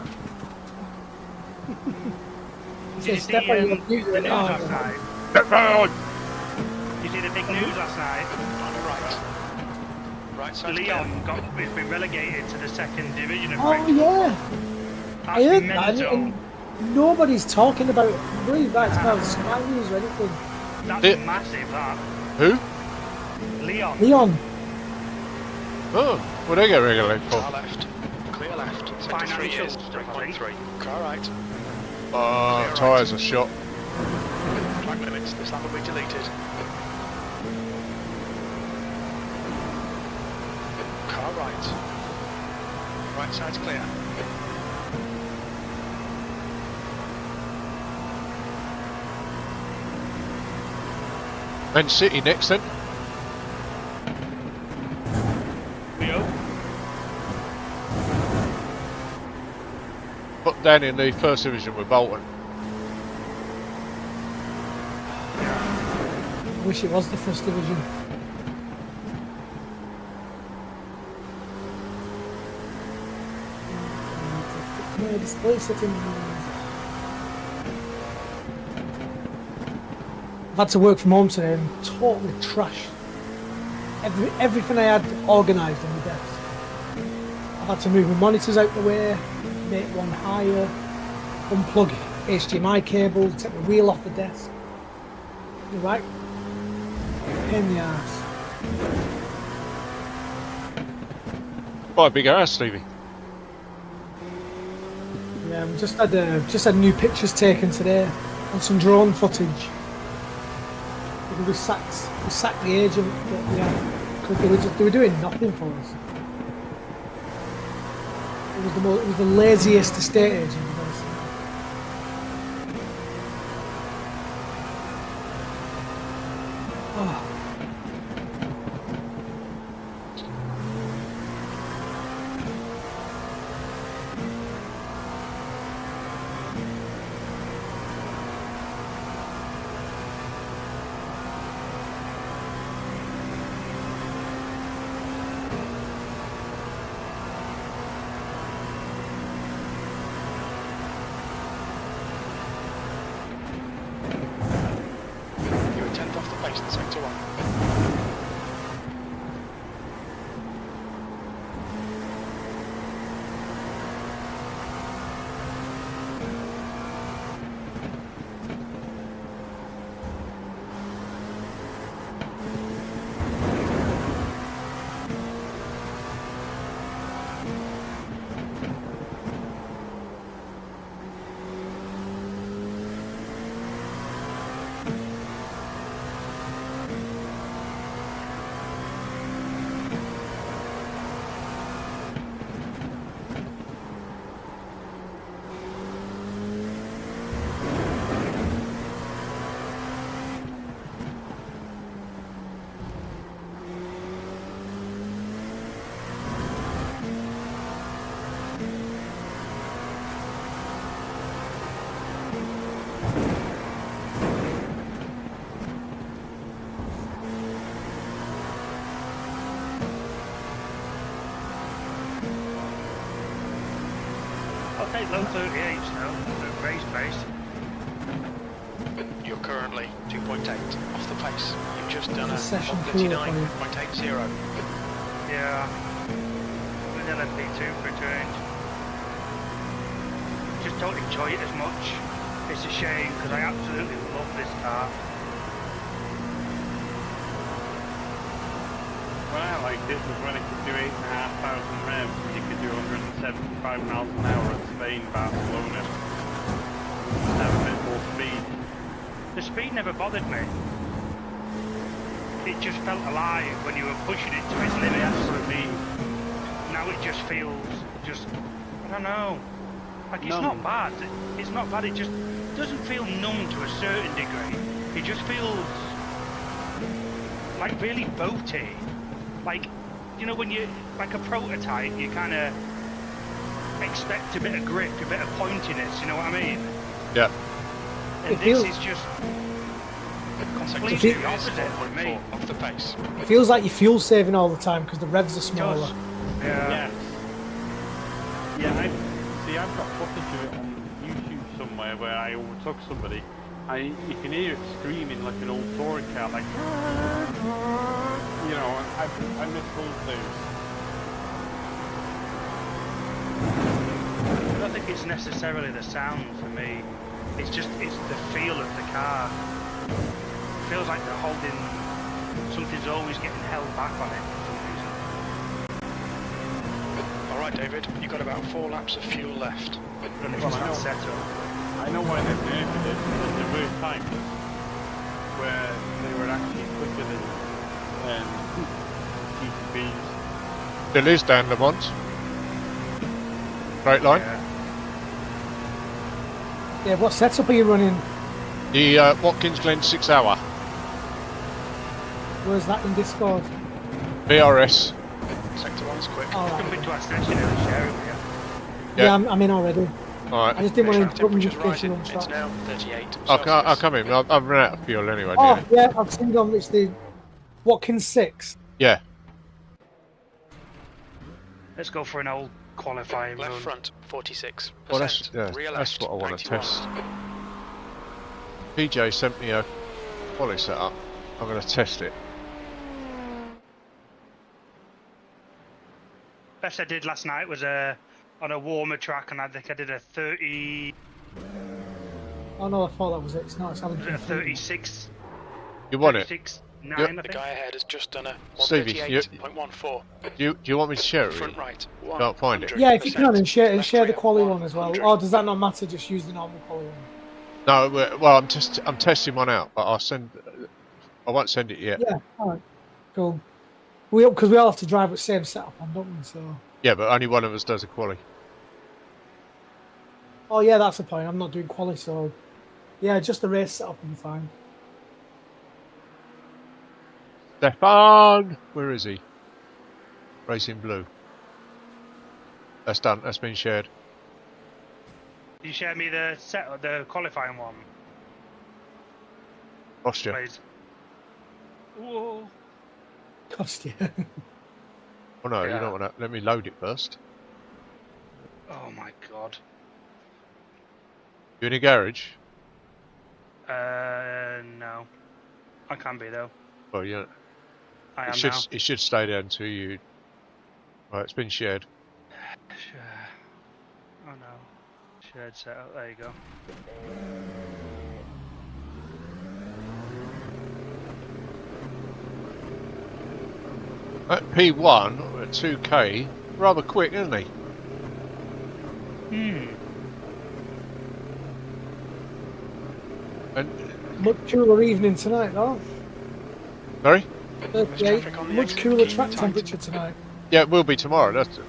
Speaker 7: He
Speaker 4: Did you
Speaker 7: said,
Speaker 4: see
Speaker 7: step on your
Speaker 4: the
Speaker 7: mute.
Speaker 4: news
Speaker 7: Oh,
Speaker 4: last night?
Speaker 2: Stefan!
Speaker 4: You see the big news last night?
Speaker 1: On your right. Right side
Speaker 4: Leon has been relegated to the second division of
Speaker 7: Oh,
Speaker 4: Brixton.
Speaker 7: yeah.
Speaker 4: That's
Speaker 7: I heard
Speaker 4: mental.
Speaker 7: that. And nobody's talking about it. I believe that's about Sky News or anything.
Speaker 4: That's
Speaker 2: It-
Speaker 4: massive, that.
Speaker 2: Who?
Speaker 4: Leon.
Speaker 7: Leon.
Speaker 2: Oh, what they get regulated for?
Speaker 1: Car left. Clear left. Sector 3
Speaker 4: Financial
Speaker 1: is
Speaker 4: stuff, I think.
Speaker 1: 3.3. Car right.
Speaker 2: Oh, tyres are shot.
Speaker 1: Track limits. This lap will be deleted. Car right. Right side's clear.
Speaker 2: Man City next then.
Speaker 4: Leo.
Speaker 2: Put down in the first division with Bolton.
Speaker 7: I wish it was the first division. No, display settings. I've had to work from home today and totally trashed everything I had organised on the desk. I've had to move my monitors out the way, make one higher, unplug HDMI cable, take the wheel off the desk. You're right. Pain in the arse.
Speaker 2: Quite a big ass, Stevie.
Speaker 7: Yeah, we just had new pictures taken today on some drone footage. We sacked the agent, but yeah, because they were doing nothing for us. It was the laziest estate agent I've ever seen. Oh.
Speaker 1: You were 10th off the pace in sector 1.
Speaker 4: I'll take low 38s now, the race pace.
Speaker 1: You're currently 2.8 off the pace. You've just done a
Speaker 7: It's a session cooler for you.
Speaker 1: 1:39.80.
Speaker 4: Yeah. With LMP2 for a change. Just don't enjoy it as much. It's a shame because I absolutely love this car.
Speaker 3: What I liked it was when it could do 8,500 revs and you could do 175 miles an hour at Spain, Barcelona. Have a bit more speed.
Speaker 4: The speed never bothered me. It just felt alive when you were pushing it to its limit.
Speaker 3: That's what I mean.
Speaker 4: Now it just feels just, I don't know. Like, it's
Speaker 3: Numb.
Speaker 4: not bad. It's not bad. It just doesn't feel numb to a certain degree. It just feels like really boaty. Like, you know, when you, like a prototype, you kind of expect a bit of grip, a bit of pointiness, you know what I mean?
Speaker 2: Yeah.
Speaker 4: And
Speaker 7: It
Speaker 4: this
Speaker 7: feels-
Speaker 4: is just
Speaker 1: Contact
Speaker 4: completely
Speaker 1: is
Speaker 4: opposite for me.
Speaker 1: 4.4 off the pace.
Speaker 7: It feels like you're fuel saving all the time because the revs are smaller.
Speaker 4: Yeah.
Speaker 3: Yes. Yeah, I've got footage of it on YouTube somewhere where I overtook somebody. You can hear it screaming like an old touring car, like, you know, I miss those days.
Speaker 4: I don't think it's necessarily the sound for me. It's the feel of the car. It feels like they're holding, something's always getting held back on it for some reason.
Speaker 1: All right, David, you've got about 4 laps of fuel left.
Speaker 4: And it's
Speaker 3: Well,
Speaker 4: just
Speaker 3: I
Speaker 4: not
Speaker 3: know.
Speaker 4: set up.
Speaker 3: I know why they've nerfed it, because there were times where they were actually quicker than GTBs.
Speaker 2: Still is down Lamont. Straight line.
Speaker 4: Yeah.
Speaker 7: Yeah, what setup are you running?
Speaker 2: The Watkins Glen 6 hour.
Speaker 7: Where's that in Discord?
Speaker 2: BRS.
Speaker 1: Sector 1's quick.
Speaker 7: Oh,
Speaker 4: Come
Speaker 7: right.
Speaker 4: into our station and share it with you.
Speaker 7: Yeah, I'm in already.
Speaker 2: Alright.
Speaker 7: I just didn't want to
Speaker 1: Extract
Speaker 7: interrupt you
Speaker 1: temperature's
Speaker 7: in case you
Speaker 1: rising.
Speaker 7: run
Speaker 1: It's
Speaker 7: shot.
Speaker 1: now 38
Speaker 2: I'll
Speaker 1: Celsius.
Speaker 2: come in. I've run out of fuel anyway.
Speaker 7: Oh,
Speaker 2: nearly.
Speaker 7: yeah, I've seen them. It's the Watkins 6.
Speaker 2: Yeah.
Speaker 4: Let's go for an old qualifying
Speaker 1: Left
Speaker 4: run.
Speaker 1: front, 46%.
Speaker 2: Well, that's
Speaker 1: Rear
Speaker 2: that's
Speaker 1: left,
Speaker 2: what I want to
Speaker 1: 91.
Speaker 2: test. PJ sent me a quali setup. I'm going to test it.
Speaker 4: Best I did last night was on a warmer track, and I think I did a 30,
Speaker 7: Oh no, I thought that was it. It's not. It's
Speaker 4: was it a
Speaker 7: LMP2.
Speaker 4: 36,
Speaker 2: You want it?
Speaker 4: 36, 9,
Speaker 2: Yeah.
Speaker 4: I
Speaker 1: The
Speaker 4: think.
Speaker 1: guy ahead has just done a
Speaker 2: Stevie,
Speaker 1: 138.14.
Speaker 2: Do you want me to share it?
Speaker 1: Front
Speaker 2: with you?
Speaker 1: right.
Speaker 2: Can't find it.
Speaker 7: Yeah, if you can, and share
Speaker 1: Left
Speaker 7: the
Speaker 1: rear,
Speaker 7: quali one as well.
Speaker 1: 100.
Speaker 7: Or does that not matter? Just use the normal quali one.
Speaker 2: No, well, I'm testing one out, but I won't send it yet.
Speaker 7: Yeah, alright. Cool. Because we all have to drive with the same setup on, don't we? So.
Speaker 2: Yeah, but only one of us does a quali.
Speaker 7: Oh yeah, that's the point. I'm not doing quali, so yeah, just the race setup will be fine.
Speaker 2: Stefan, where is he? Racing blue. That's done. That's been shared.
Speaker 4: Can you share me the qualifying one,
Speaker 2: Lost you.
Speaker 4: please? Whoa.
Speaker 7: Cost you.
Speaker 2: Oh no,
Speaker 4: Yeah.
Speaker 2: you don't want to. Let me load it first.
Speaker 4: Oh my god.
Speaker 2: You in a garage?
Speaker 4: No. I can be though.
Speaker 2: Well, yeah.
Speaker 4: I am
Speaker 2: It should
Speaker 4: now.
Speaker 2: it should stay there until you. Right, it's been shared.
Speaker 4: Share. Oh no. Shared setup. There you go.
Speaker 2: At P1 at 2K, rather quick, isn't he? And
Speaker 7: Much cooler evening tonight, though.
Speaker 2: sorry?
Speaker 7: 38.
Speaker 1: traffic on the
Speaker 7: Much
Speaker 1: exit,
Speaker 7: cooler
Speaker 1: keep
Speaker 7: track
Speaker 1: it tight.
Speaker 7: temperature tonight.
Speaker 2: Yeah, it will be tomorrow. That's it.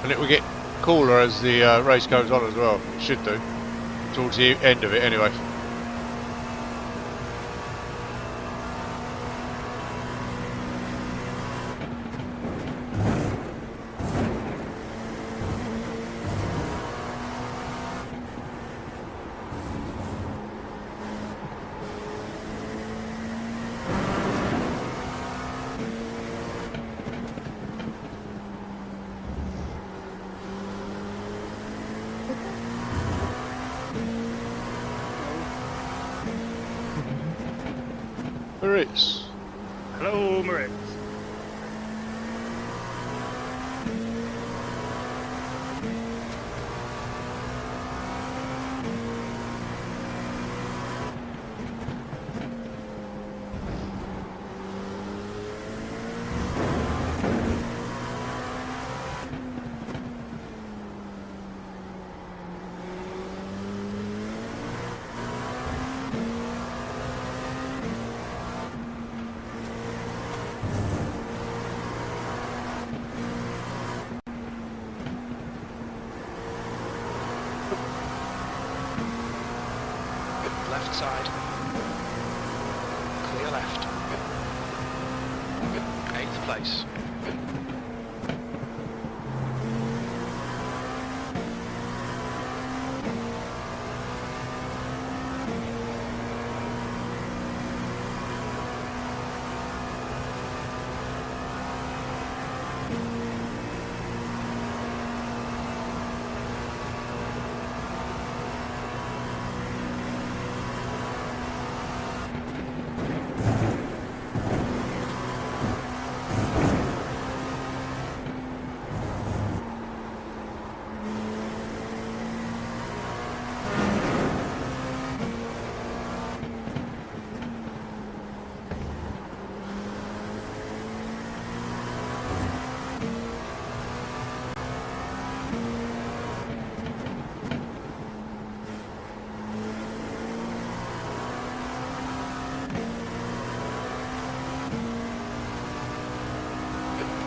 Speaker 2: And it will get cooler as the race goes on as well. It should do. Towards the end of it, anyway. There is.
Speaker 4: Hello, Moritz.
Speaker 1: right side. Clear left. 8th place.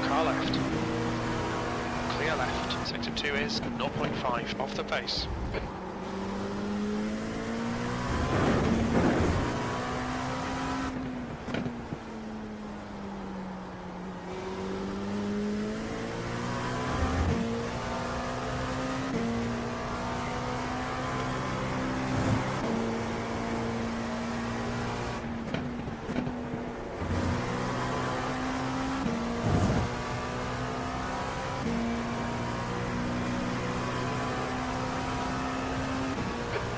Speaker 1: Car left. Clear left. Sector 2 is 0.5 off the pace.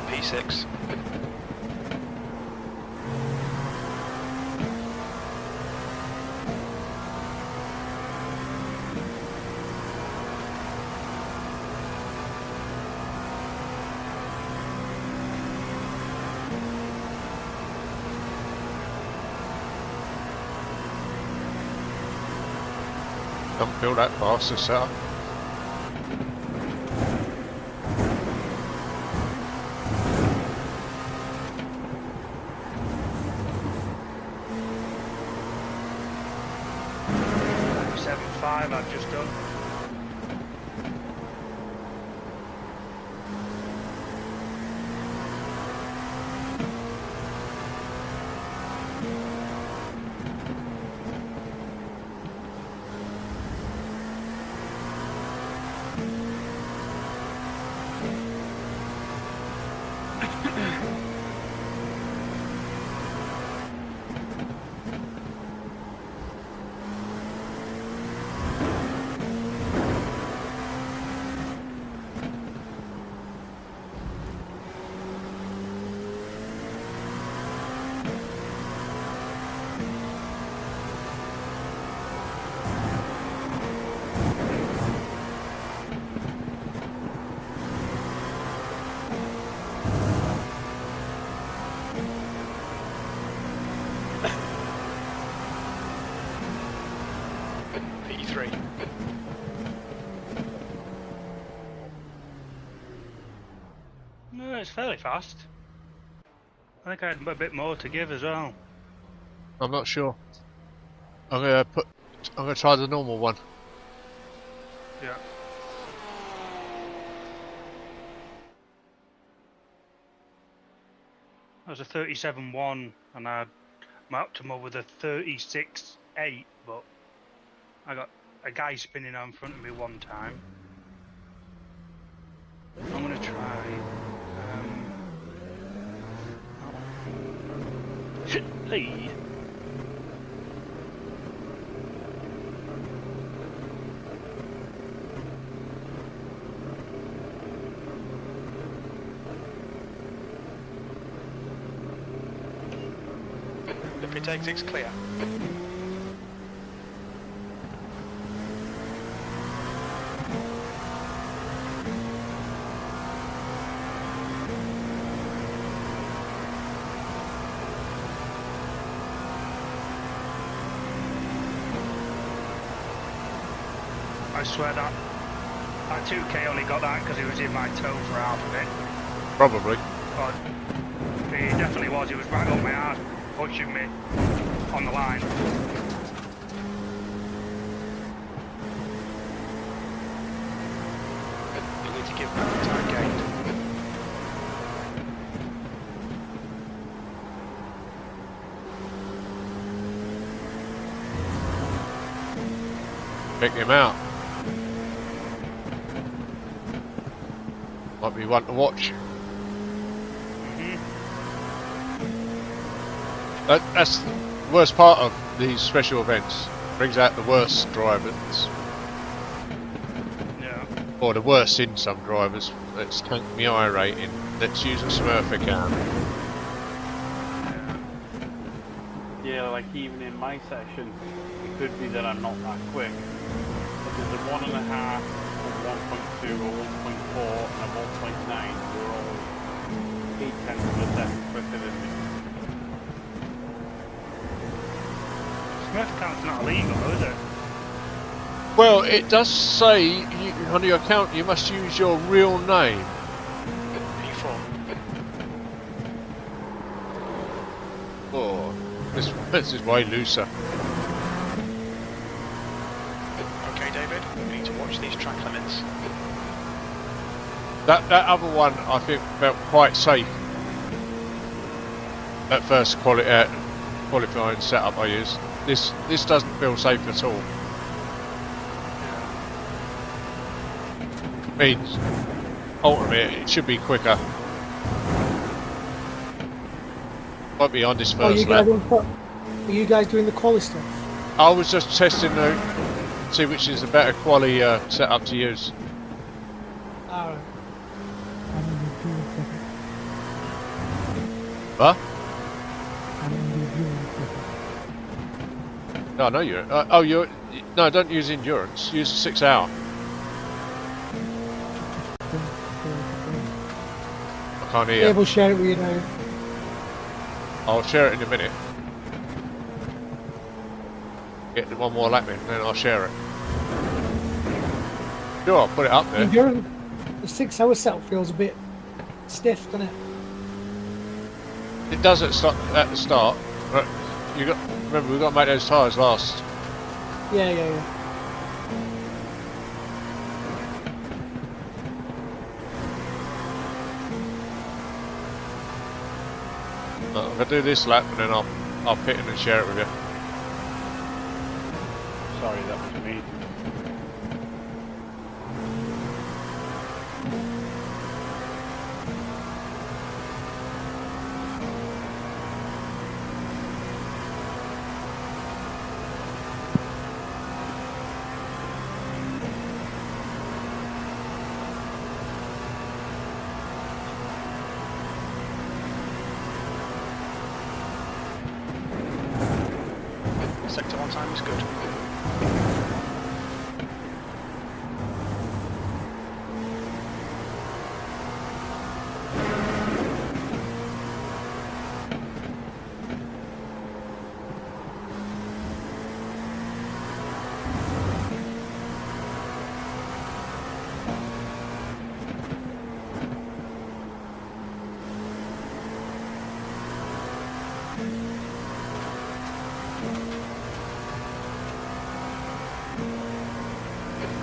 Speaker 1: P6.
Speaker 2: Don't feel that fast, this setup.
Speaker 4: I've just done.
Speaker 1: P3.
Speaker 4: No, it's fairly fast. I think I had a bit more to give as well.
Speaker 2: I'm not sure. I'm gonna try the normal one.
Speaker 4: Yeah. That was a 37.1 and I had my optimal with a 36.8, but I got a guy spinning out in front of me one time. I'm gonna try Lee.
Speaker 1: The pit exit's clear.
Speaker 4: I swear that 2K only got that because he was in my toe for half of it.
Speaker 2: Probably.
Speaker 4: But he definitely was. He was right on my ass, pushing me on the line.
Speaker 1: You need to give back the time gained.
Speaker 2: Pick him out. Might be one to watch. That's the worst part of these special events. Brings out the worst drivers.
Speaker 4: Yeah.
Speaker 2: Or the worst in some drivers. Let's tank my I rating. Let's use a Smurf account.
Speaker 3: Yeah, like even in my session, it could be that I'm not that quick. But there's a 1.5, a 1.2, a 1.4, and a 1.9. We're all 0.8 of a second quicker than me.
Speaker 4: Smurf account's not illegal, though, is it?
Speaker 2: Well, it does say on your account you must use your real name.
Speaker 1: E4.
Speaker 2: Oh, this is way looser.
Speaker 1: Okay, David, we need to watch these track limits.
Speaker 2: That other one I think felt quite safe. That first qualifying setup I used. This doesn't feel safe at all. Means ultimately it should be quicker. Might be on this first lap.
Speaker 7: Are you guys doing the quali stuff?
Speaker 2: I was just testing to see which is the better quality setup to use.
Speaker 7: Alright.
Speaker 2: Huh? No, I know you're. No, don't use endurance. Use a 6 hour. I can't hear.
Speaker 7: Yeah, we'll share it with you now.
Speaker 2: I'll share it in a minute. Get one more lap in, then I'll share it. Sure, I'll put it up there.
Speaker 7: The 6 hour setup feels a bit stiff, doesn't it?
Speaker 2: It does at the start. But remember, we've got to make those tyres last.
Speaker 7: Yeah.
Speaker 2: I'm gonna do this lap and then I'll pit in and share it with you.
Speaker 3: Sorry, that was me.
Speaker 1: Sector 1 time is good.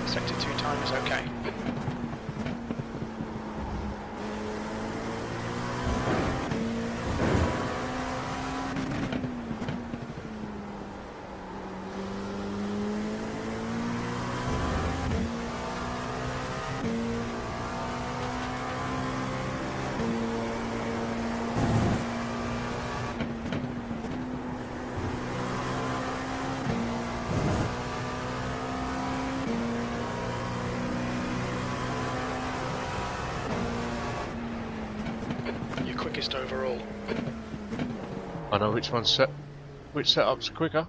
Speaker 1: Sector 2 time is okay. Quickest overall.
Speaker 2: I know which setup's quicker.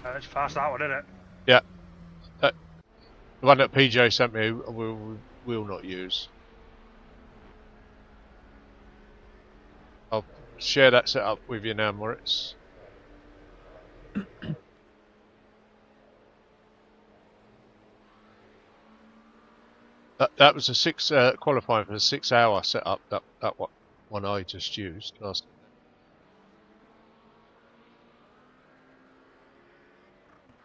Speaker 4: It's fast that one, isn't it?
Speaker 2: Yeah. The one that PJ sent me will not use. I'll share that setup with you now, Moritz. That was a qualifying for a 6 hour setup. That one I just used last.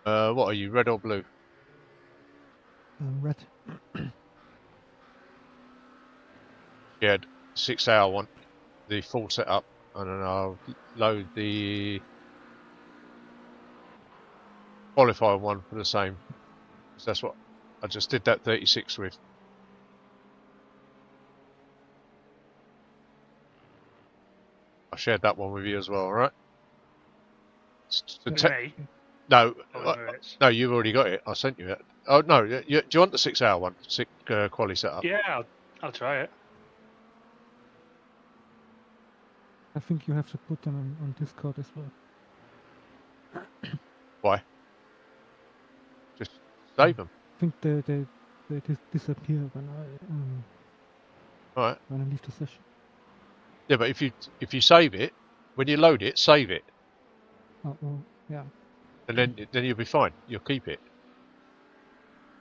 Speaker 2: What are you, red or blue?
Speaker 8: Red.
Speaker 2: Yeah, 6 hour one, the full setup, and then I'll load the qualifying one for the same. 'Cause that's what I just did that 36 with. I shared that one with you as well, right?
Speaker 4: Me?
Speaker 2: No,
Speaker 4: Oh, Emirates.
Speaker 2: no, you've already got it. I sent you it. Oh no, do you want the 6-hour one? Quali setup.
Speaker 4: Yeah, I'll try it.
Speaker 8: I think you have to put them on Discord as well.
Speaker 2: Why? Just save them.
Speaker 8: I think they disappear
Speaker 2: Right.
Speaker 8: when I leave the session.
Speaker 2: Yeah, but if you save it, when you load it, save it,
Speaker 8: Oh, well, yeah.
Speaker 2: and then you'll be fine. You'll keep it.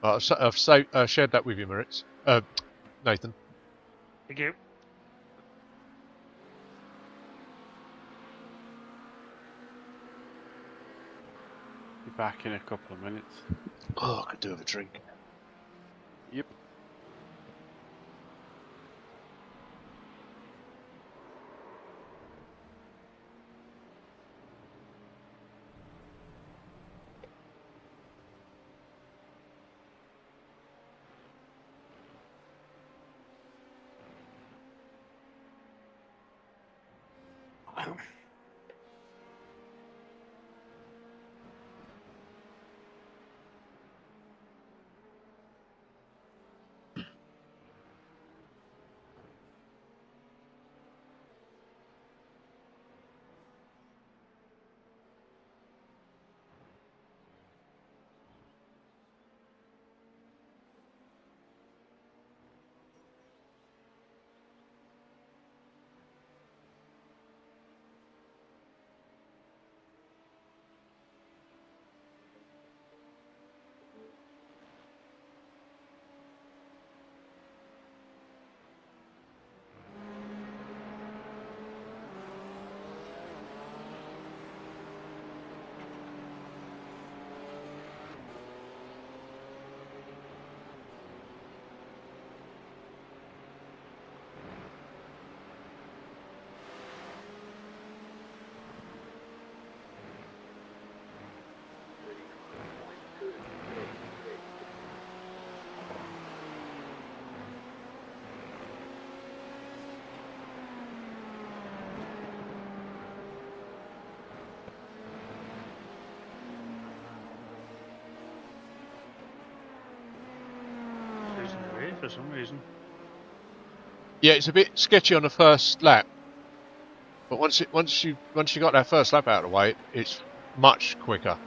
Speaker 2: I've shared that with you, Moritz. Nathan.
Speaker 4: Thank you.
Speaker 3: Be back in a couple of minutes.
Speaker 2: Oh, I could do with a drink.
Speaker 3: Yep.
Speaker 4: Losing the way for some reason.
Speaker 2: Yeah, it's a bit sketchy on the first lap, but once you got that first lap out of the way, it's much quicker.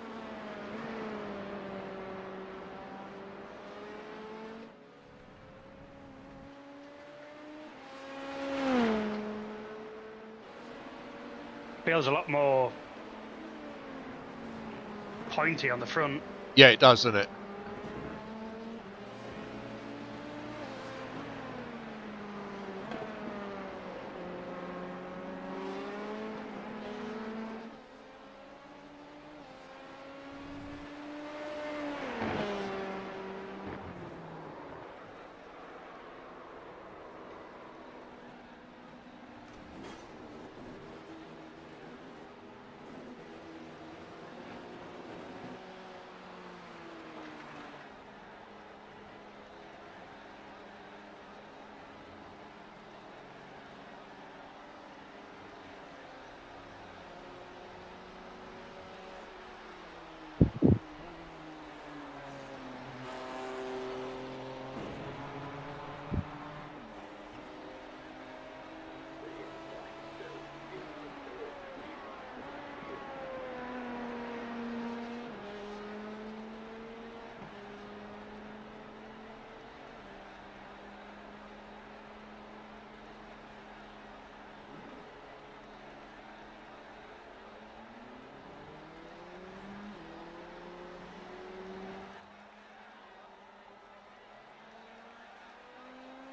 Speaker 4: Feels a lot more pointy on the front.
Speaker 2: Yeah, it does, doesn't it?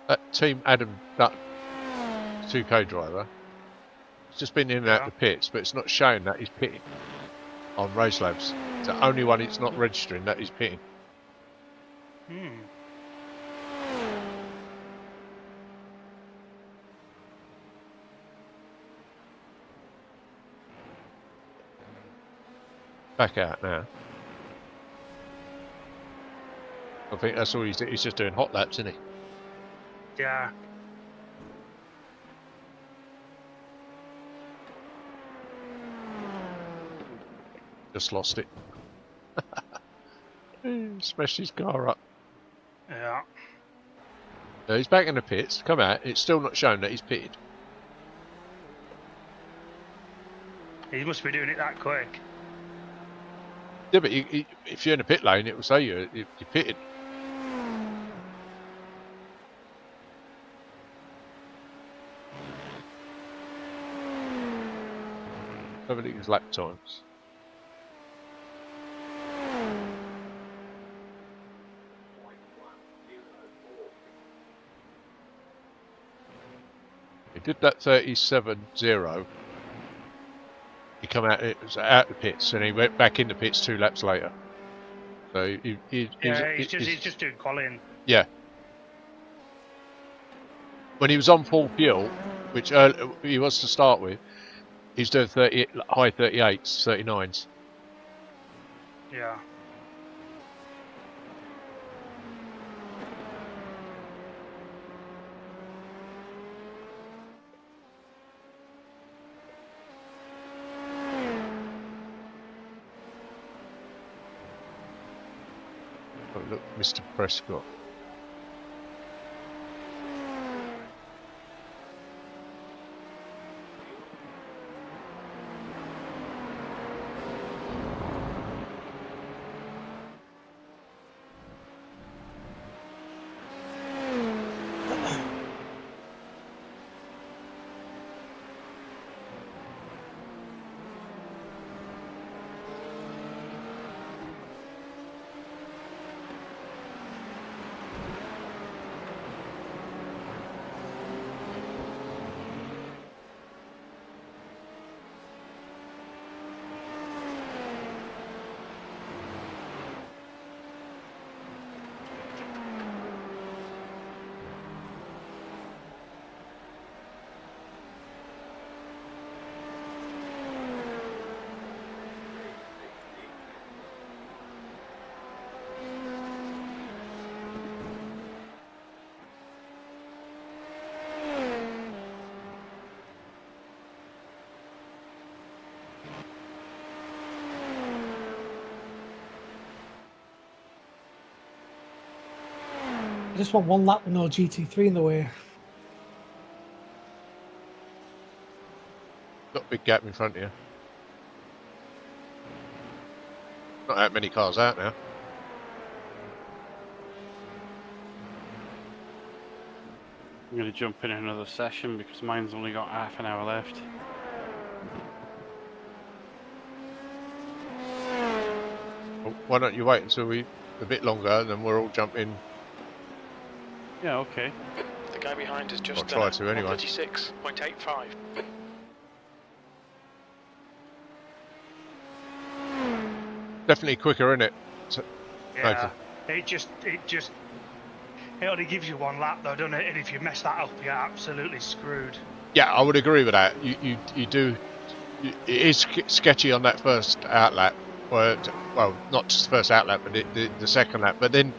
Speaker 2: That Team Adam Dutt 2K driver, he's just been in and out the pits, but it's not showing that he's pitting on Race Labs. It's the only one it's not registering that he's pitting. Back out now. I think that's all he's just doing hot laps, isn't he?
Speaker 4: Yeah.
Speaker 2: Just lost it. Smashed his car up.
Speaker 4: Yeah.
Speaker 2: No, he's back in the pits. Come out. It's still not shown that he's pitted.
Speaker 4: He must be doing it that quick.
Speaker 2: Yeah, but if you're in the pit lane, it will say you're pitted. Have a look at his lap times. He did that 37.0. He come out. It was out the pits, and he went back in the pits 2 laps later. So he's
Speaker 4: just doing qualifying.
Speaker 2: Yeah. When he was on full fuel, which he was to start with, he's doing high 38s, 39s.
Speaker 4: Yeah.
Speaker 2: Oh, look, Mr. Prescott.
Speaker 7: I just want one lap with no GT3 in the way.
Speaker 2: Got a big gap in front of you. Not that many cars out now.
Speaker 3: I'm going to jump in another session because mine's only got half an hour left.
Speaker 2: Well, why don't you wait until a bit longer, and then we'll all jump in.
Speaker 3: Yeah, okay.
Speaker 1: The guy behind has just
Speaker 2: I'll try
Speaker 1: done
Speaker 2: to anyway.
Speaker 1: 136.85.
Speaker 2: Definitely quicker, isn't it? So,
Speaker 4: Yeah. It only gives you 1 lap though, doesn't it? And if you mess that up, you're absolutely screwed.
Speaker 2: yeah, I would agree with that. You do. It is sketchy on that first outlap. Well, not just the first outlap, but the second lap. But then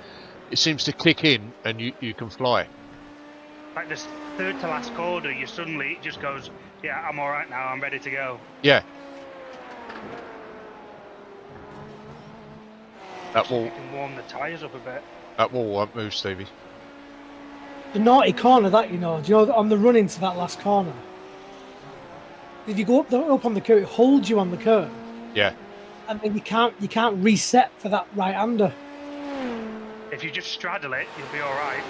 Speaker 2: it seems to click in, and you can fly.
Speaker 4: Like this third to last corner, it just goes, yeah, I'm all right now. I'm ready to go.
Speaker 2: Yeah. That wall.
Speaker 4: You can warm the tyres up a bit.
Speaker 2: That wall won't move, Stevie.
Speaker 7: The naughty corner that, do you know, on the run into that last corner, if you go up on the curve, it holds you on the curve.
Speaker 2: Yeah.
Speaker 7: And then you can't reset for that right-hander.
Speaker 4: If you just straddle it, you'll be all right.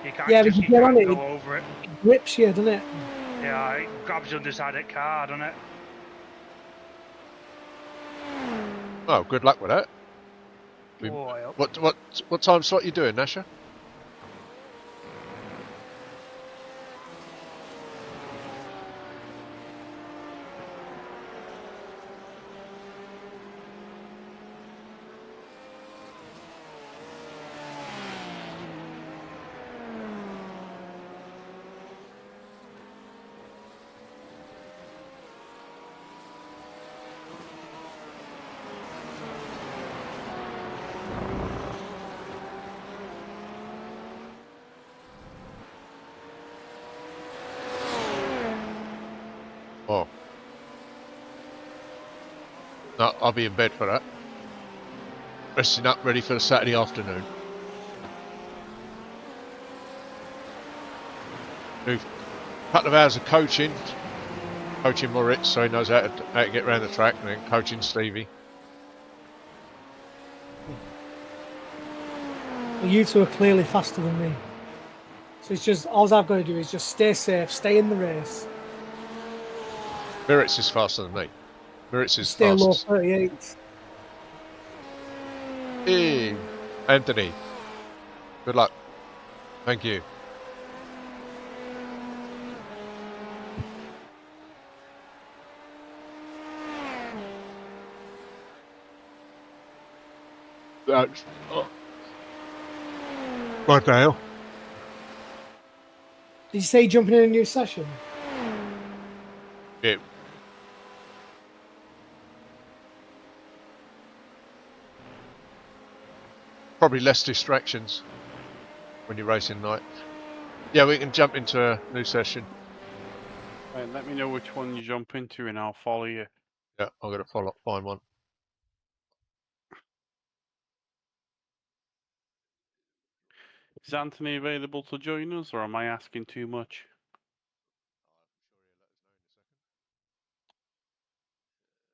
Speaker 4: You can't
Speaker 7: Yeah,
Speaker 4: just
Speaker 7: but you get on it,
Speaker 4: go over it.
Speaker 7: It grips you, doesn't it?
Speaker 4: Yeah, it grabs you underside of the car, doesn't it?
Speaker 2: Oh, good luck with that.
Speaker 4: Oh, I hope.
Speaker 2: What time slot you doing, Nasha? No, I'll be in bed for that. Resting up, ready for the Saturday afternoon. Do a couple of hours of coaching Moritz so he knows how to get around the track, and then coaching Stevie.
Speaker 7: Well, you two are clearly faster than me. So it's just, all I've got to do is just stay safe, stay in the race.
Speaker 2: Moritz is faster than me. Moritz is
Speaker 7: Stay low
Speaker 2: fastest.
Speaker 7: 38.
Speaker 2: Hey, Anthony. Good luck. Thank you. That's right, Dale.
Speaker 7: Did you say you're jumping in a new session?
Speaker 2: Yeah. Probably less distractions when you're racing night. Yeah, we can jump into a new session.
Speaker 3: Right, let me know which one you jump into and I'll follow you.
Speaker 2: Yeah, I'm going to find one.
Speaker 3: Is Anthony available to join us, or am I asking too much?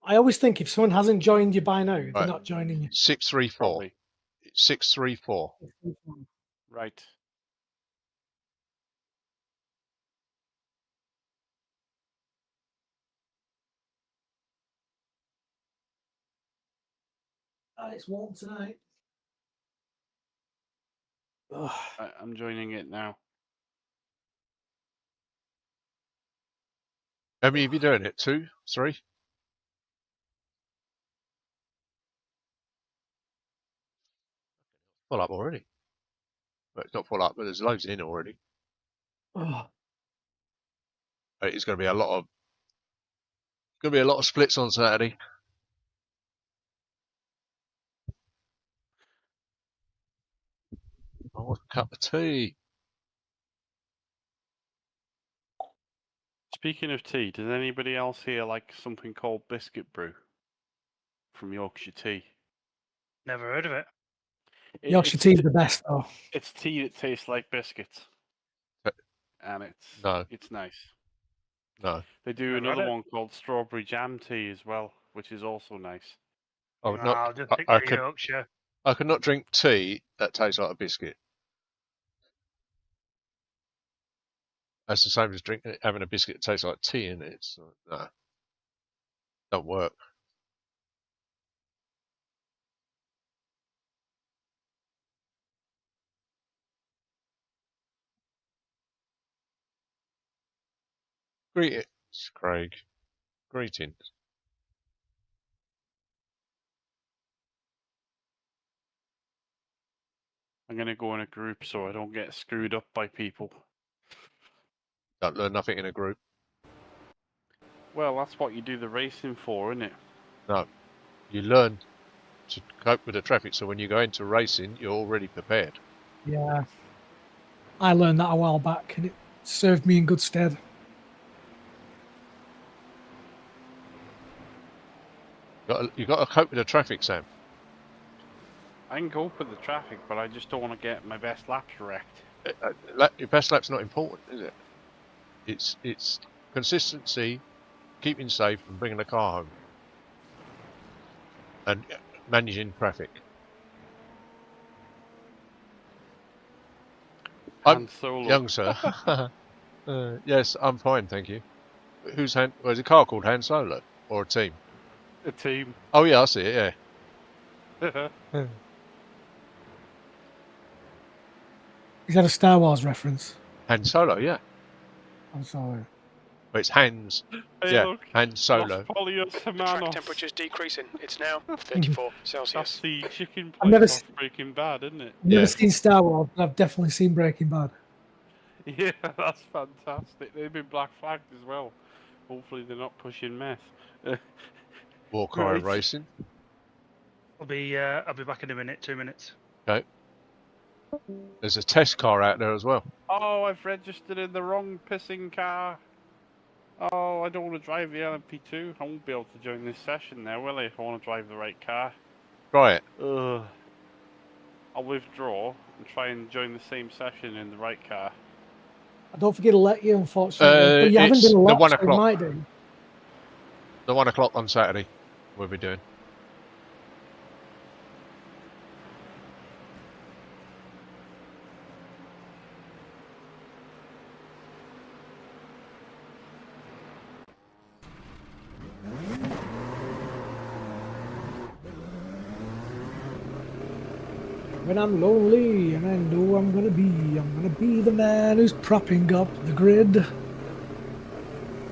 Speaker 7: I always think if someone hasn't joined you by now, they're
Speaker 2: Right.
Speaker 7: not joining you.
Speaker 2: 634.
Speaker 3: Probably.
Speaker 2: 634.
Speaker 3: Right.
Speaker 7: It's warm tonight. Ugh.
Speaker 3: I'm joining it now.
Speaker 2: How many of you doing it? 2? 3? Full up already. But it's not full up, but there's loads in already.
Speaker 7: Ugh.
Speaker 2: It's going to be a lot of splits on Saturday. Oh, a cup of tea.
Speaker 3: Speaking of tea, does anybody else here like something called biscuit brew from Yorkshire Tea?
Speaker 4: Never heard of it.
Speaker 7: Yorkshire tea's the best, though.
Speaker 3: It's tea that tastes like biscuits, and it's nice.
Speaker 2: No.
Speaker 3: They do
Speaker 4: Never had
Speaker 3: another
Speaker 4: it.
Speaker 3: one called strawberry jam tea as well, which is also nice.
Speaker 2: I would
Speaker 4: No,
Speaker 2: not.
Speaker 4: I'll just stick
Speaker 2: I
Speaker 4: with
Speaker 2: could.
Speaker 4: Yorkshire.
Speaker 2: I could not drink tea that tastes like a biscuit. That's the same as having a biscuit that tastes like tea in it. It's, no, don't work. Greetings, Craig. Greetings.
Speaker 3: I'm going to go in a group so I don't get screwed up by people.
Speaker 2: Don't learn nothing in a group.
Speaker 3: Well, that's what you do the racing for, isn't it?
Speaker 2: No, you learn to cope with the traffic. So when you go into racing, you're already prepared.
Speaker 7: Yeah. I learned that a while back, and it served me in good stead.
Speaker 2: You got to cope with the traffic, Sam.
Speaker 3: I can cope with the traffic, but I just don't want to get my best laps wrecked.
Speaker 2: Your best lap's not important, is it? It's consistency, keeping safe, and bringing the car home, and managing traffic.
Speaker 3: Han Solo.
Speaker 2: Young sir. Yes, I'm fine, thank you. Who's was a car called Han Solo or a team?
Speaker 3: A team.
Speaker 2: Oh yeah, I see it. Yeah.
Speaker 7: Is that a Star Wars reference?
Speaker 2: Han Solo, yeah.
Speaker 7: I'm sorry.
Speaker 2: But it's Hans.
Speaker 3: Hey,
Speaker 2: Yeah,
Speaker 3: look.
Speaker 2: Han Solo.
Speaker 3: Los Polios
Speaker 1: The track
Speaker 3: Hermanos.
Speaker 1: temperature's decreasing. It's now 34
Speaker 3: That's
Speaker 1: Celsius.
Speaker 3: the chicken
Speaker 7: I've never
Speaker 3: place off Breaking Bad, isn't it?
Speaker 7: I've never
Speaker 2: Yeah.
Speaker 7: seen Star Wars, but I've definitely seen Breaking Bad.
Speaker 3: Yeah, that's fantastic. They've been black flagged as well. Hopefully they're not pushing meth.
Speaker 2: Walker
Speaker 3: Right.
Speaker 2: Racing.
Speaker 4: I'll be back in a minute, 2 minutes.
Speaker 2: Okay. There's a test car out there as well.
Speaker 3: Oh, I've registered in the wrong pissing car. Oh, I don't want to drive the LMP2. I won't be able to join this session now, will I, if I want to drive the right car?
Speaker 2: Try it.
Speaker 3: Ugh. I'll withdraw and try and join the same session in the right car.
Speaker 7: I don't think it'll let you, unfortunately. But you haven't
Speaker 2: It's
Speaker 7: done a
Speaker 2: the
Speaker 7: lot,
Speaker 2: 1
Speaker 7: so it
Speaker 2: o'clock.
Speaker 7: might do.
Speaker 2: The 1 o'clock on Saturday we'll be doing.
Speaker 7: When I'm lonely and I know I'm gonna be the man who's propping up the grid.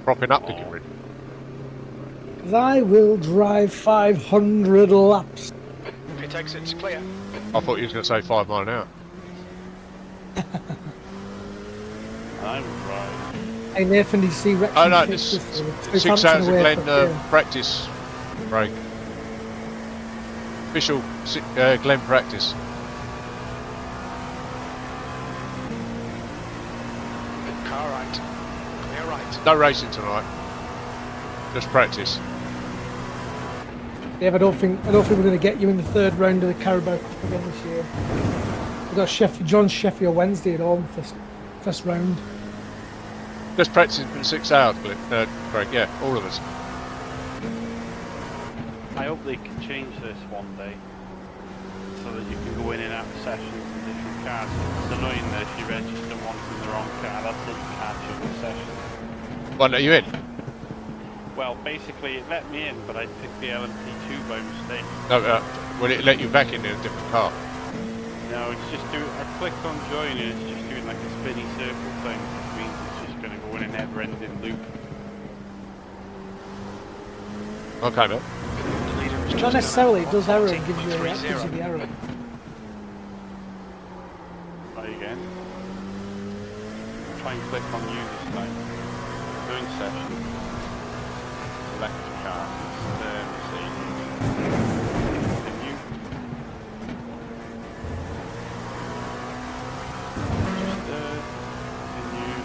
Speaker 2: Propping up the grid.
Speaker 7: 'Cause I will drive 500 laps.
Speaker 1: Pit exit's clear.
Speaker 2: I thought you was going to say 5 mile an hour.
Speaker 3: I will drive.
Speaker 7: Hey Nathan, do you see Rex?
Speaker 2: Oh no,
Speaker 7: and
Speaker 2: this
Speaker 7: Fitz with
Speaker 2: 6
Speaker 7: Southampton
Speaker 2: hours of
Speaker 7: away
Speaker 2: Glen
Speaker 7: from here?
Speaker 2: practice break. Official Glen practice.
Speaker 1: Car right. Clear right.
Speaker 2: No racing tonight. Just practice.
Speaker 7: Dave, I don't think we're going to get you in the third round of the Carabao Cup again this year. We've got John's Sheffield Wednesday at home first round.
Speaker 2: Just practicing for 6 hours, Greg. Yeah, all of us.
Speaker 3: I hope they can change this one day so that you can go in and out of sessions in different cars. It's annoying that if you register once in the wrong car, that's it, you can't join the session.
Speaker 2: One, are you in?
Speaker 3: Well, basically it let me in, but I picked the LMP2 by mistake.
Speaker 2: No, will it let you back in a different car?
Speaker 3: No, it's just I clicked on join and it's just doing like a spinny circle thing, which means it's just going to go in a never-ending loop.
Speaker 2: Okay, mate.
Speaker 1: The leader is
Speaker 7: Not
Speaker 1: just
Speaker 7: necessarily,
Speaker 1: done
Speaker 7: it does error and gives you
Speaker 1: 114.30.
Speaker 7: the error.
Speaker 3: Try again. Try and click on new this time. Join session. Select car. Mercedes. Continue. Continue.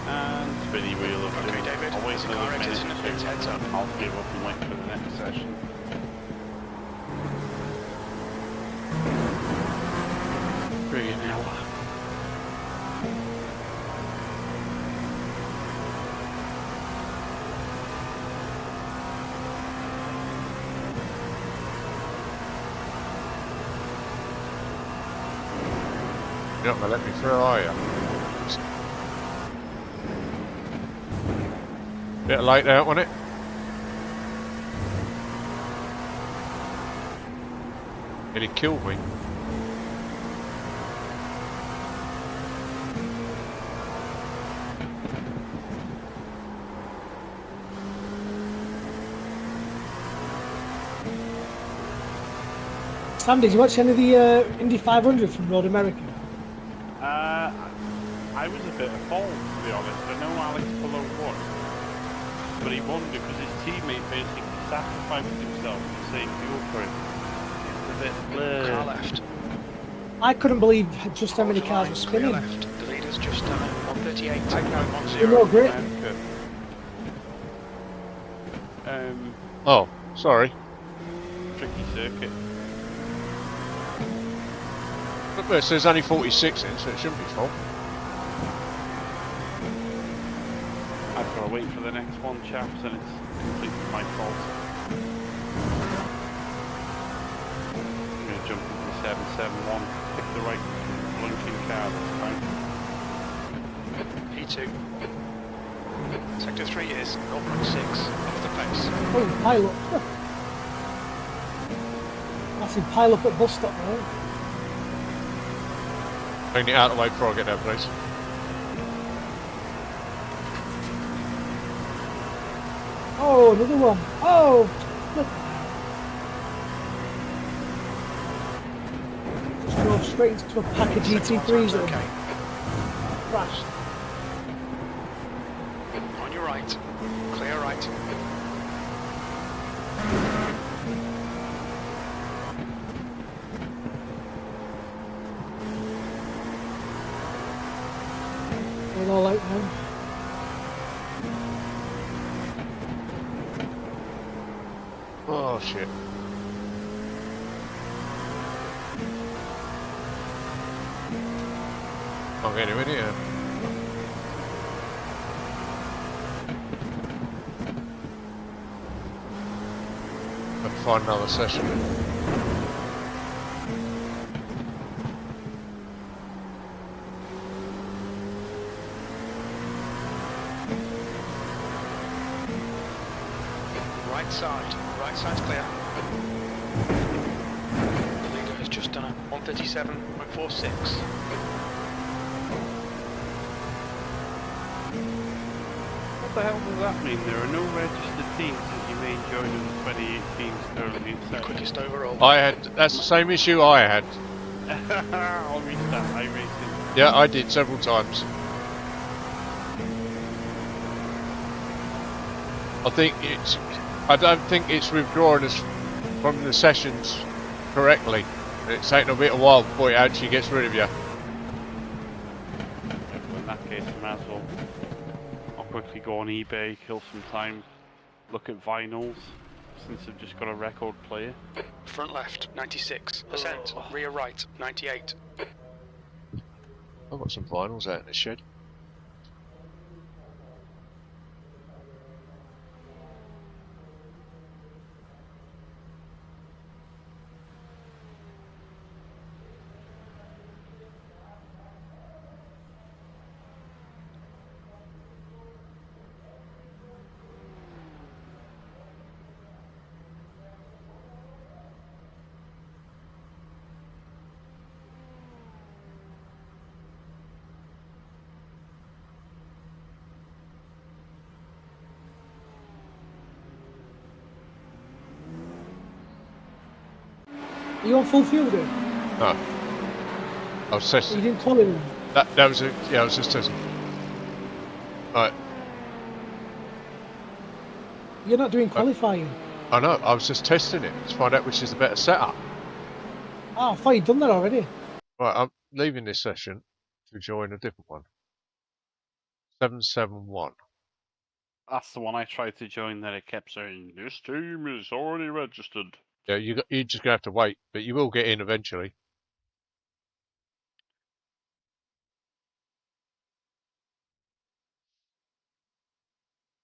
Speaker 3: And spinny wheel of
Speaker 1: Okay,
Speaker 3: doom.
Speaker 1: David,
Speaker 3: I'll wait
Speaker 1: as the
Speaker 3: another
Speaker 1: car exits
Speaker 3: minute
Speaker 1: in
Speaker 3: or
Speaker 1: the pits,
Speaker 3: two.
Speaker 1: heads up.
Speaker 3: I'll give up and wait for the next session. Brilliant hour.
Speaker 2: You're not going to let me through, are you? Bit late out on it. Nearly killed me.
Speaker 7: Sam, did you watch any of the Indy 500 from Road America?
Speaker 3: I was a bit of fault, to be honest. I know Alex Pillow won, but he won because his teammate basically sacrificed himself to save fuel for him. It's a bit blurred.
Speaker 1: Car left.
Speaker 7: I couldn't believe just how many cars were
Speaker 1: Clear
Speaker 7: spinning.
Speaker 1: left. The leader's just done it. 138.
Speaker 7: You're no great.
Speaker 2: Oh, sorry.
Speaker 3: Tricky circuit.
Speaker 2: Look, it says only 46 in, so it shouldn't be full.
Speaker 3: I've got to wait for the next one, chaps, and it's completely my fault. I'm going to jump into the 771, pick the right lunking car this time.
Speaker 1: P2. Sector 3 is 0.6 off the pace.
Speaker 7: Oh, pile up. Massive pile up at bus stop there.
Speaker 2: Bring it out of the way before I get there, please.
Speaker 7: Oh, another one. Oh, just drove straight into a pack of GT3s that
Speaker 1: Okay.
Speaker 7: crashed.
Speaker 1: On your right. Clear right.
Speaker 7: Going all out now.
Speaker 2: Oh shit. Can't get him in here. Have to find another session.
Speaker 1: Right side's clear. The leader has just done a 137.46.
Speaker 3: What the hell does that mean? There are no registered teams that you may join in the 2018 Sterling set.
Speaker 1: Quickest overall.
Speaker 2: That's the same issue I had.
Speaker 3: I'll restart iRacing.
Speaker 2: Yeah, I did several times. I don't think it's withdrawing us from the sessions correctly. It's taking a bit of while before it actually gets rid of you.
Speaker 3: Well, in that case, I might as well. I'll quickly go on eBay, kill some time, look at vinyls, since I've just got a record player.
Speaker 1: Front left, 96%. Rear right, 98.
Speaker 2: I've got some vinyls out in the shed.
Speaker 7: Are you on full fuel then?
Speaker 2: No. I was testing.
Speaker 7: You didn't call him.
Speaker 2: That was I was just testing. Right.
Speaker 7: You're not doing qualifying.
Speaker 2: I know, I was just testing it to find out which is the better setup.
Speaker 7: Oh, I thought you'd done that already.
Speaker 2: Right, I'm leaving this session to join a different one. 771.
Speaker 3: That's the one I tried to join that it kept saying, this team is already registered.
Speaker 2: Yeah, you're just gonna have to wait, but you will get in eventually.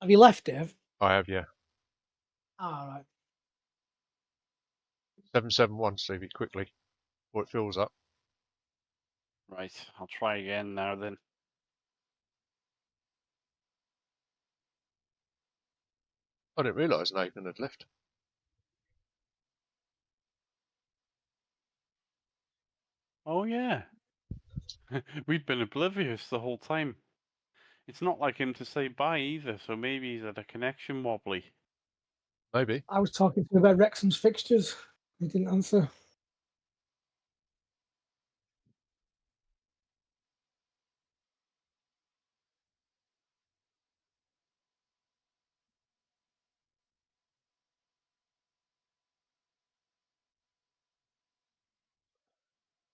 Speaker 7: Have you left, Dave?
Speaker 2: I have, yeah.
Speaker 7: All right.
Speaker 2: 771, Stevie, quickly, before it fills up.
Speaker 3: Right, I'll try again now then.
Speaker 2: I didn't realise Nathan had left.
Speaker 3: Oh yeah. We've been oblivious the whole time. It's not like him to say bye either, so maybe he's had a connection wobbly.
Speaker 2: Maybe.
Speaker 7: I was talking to him about Wrexham's fixtures. He didn't answer.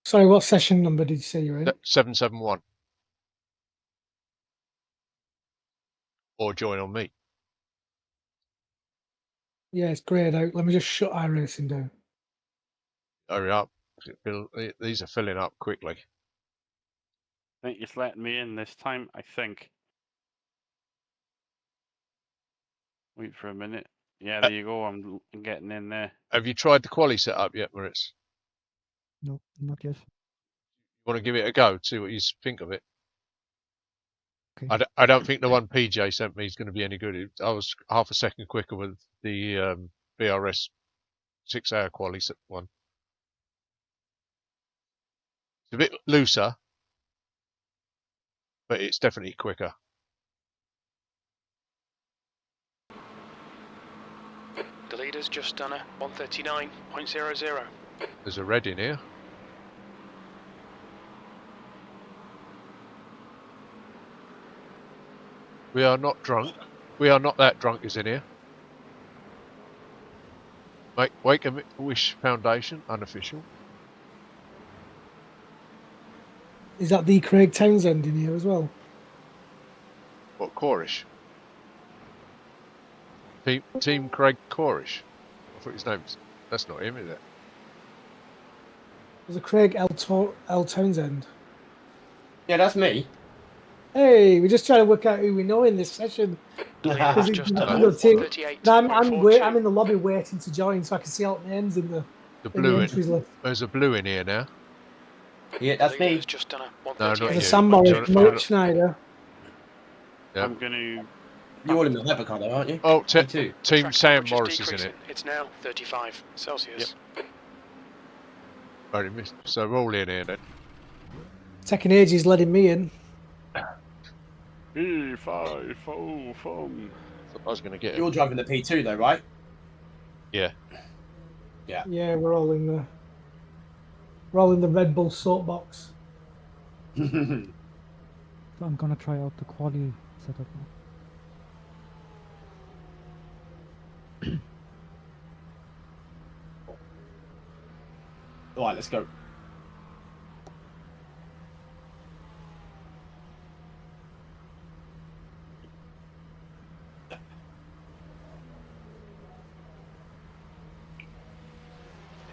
Speaker 7: Sorry, what session number did you say you're in?
Speaker 2: 771. Or join on me.
Speaker 7: Yeah, it's greyed out. Let me just shut iRacing down.
Speaker 2: Hurry up. These are filling up quickly.
Speaker 3: I think it's letting me in this time, I think. Wait for a minute. Yeah, there you go. I'm getting in there.
Speaker 2: Have you tried the quali setup yet, Moritz?
Speaker 8: No, not yet.
Speaker 2: You want to give it a go, see what you think of it?
Speaker 8: Okay.
Speaker 2: I don't think the one PJ sent me is going to be any good. I was half a second quicker with the BRS 6-hour quali one. It's a bit looser, but it's definitely quicker.
Speaker 1: The leader's just done a 139.00.
Speaker 2: There's a red in here. We are not drunk. We are not that drunk is in here. Wake a Wish Foundation, unofficial.
Speaker 7: Is that the Craig Townsend in here as well?
Speaker 2: What, Corish? Team Craig Corish. I thought his name's... That's not him, is it?
Speaker 7: There's a Craig L. Townsend.
Speaker 9: Yeah, that's me.
Speaker 7: Hey, we're just trying to work out who we know in this session.
Speaker 1: The leader
Speaker 7: Because
Speaker 1: has
Speaker 7: it's
Speaker 1: just
Speaker 7: the
Speaker 1: done a
Speaker 7: other team.
Speaker 1: 138.42.
Speaker 7: I'm in the lobby waiting to join so I can see all the names in the entries list.
Speaker 2: There's a blue in here now.
Speaker 9: Yeah,
Speaker 1: The
Speaker 9: that's
Speaker 1: leader
Speaker 9: me.
Speaker 1: has just done a
Speaker 2: No, not
Speaker 7: There's a
Speaker 2: you.
Speaker 1: 138.
Speaker 7: Sam
Speaker 2: I'm
Speaker 7: Morris,
Speaker 2: doing it.
Speaker 7: Mark Schneider.
Speaker 2: Yep.
Speaker 3: I'm going to...
Speaker 9: You're all in the Weber car though, aren't you?
Speaker 2: Oh,
Speaker 9: Me too.
Speaker 2: Team
Speaker 1: Track
Speaker 2: Sam
Speaker 1: temperature
Speaker 2: Morris is in
Speaker 1: decreasing.
Speaker 2: it.
Speaker 1: It's now 35 Celsius.
Speaker 2: Very missed. So we're all in here then.
Speaker 7: Taking ages letting me in.
Speaker 3: E5, oh, fun.
Speaker 2: I was going to get him.
Speaker 9: You're driving the P2 though, right?
Speaker 2: Yeah.
Speaker 7: Yeah, we're all in the Red Bull soapbox.
Speaker 8: So I'm gonna try out the quali setup now.
Speaker 9: All right, let's go.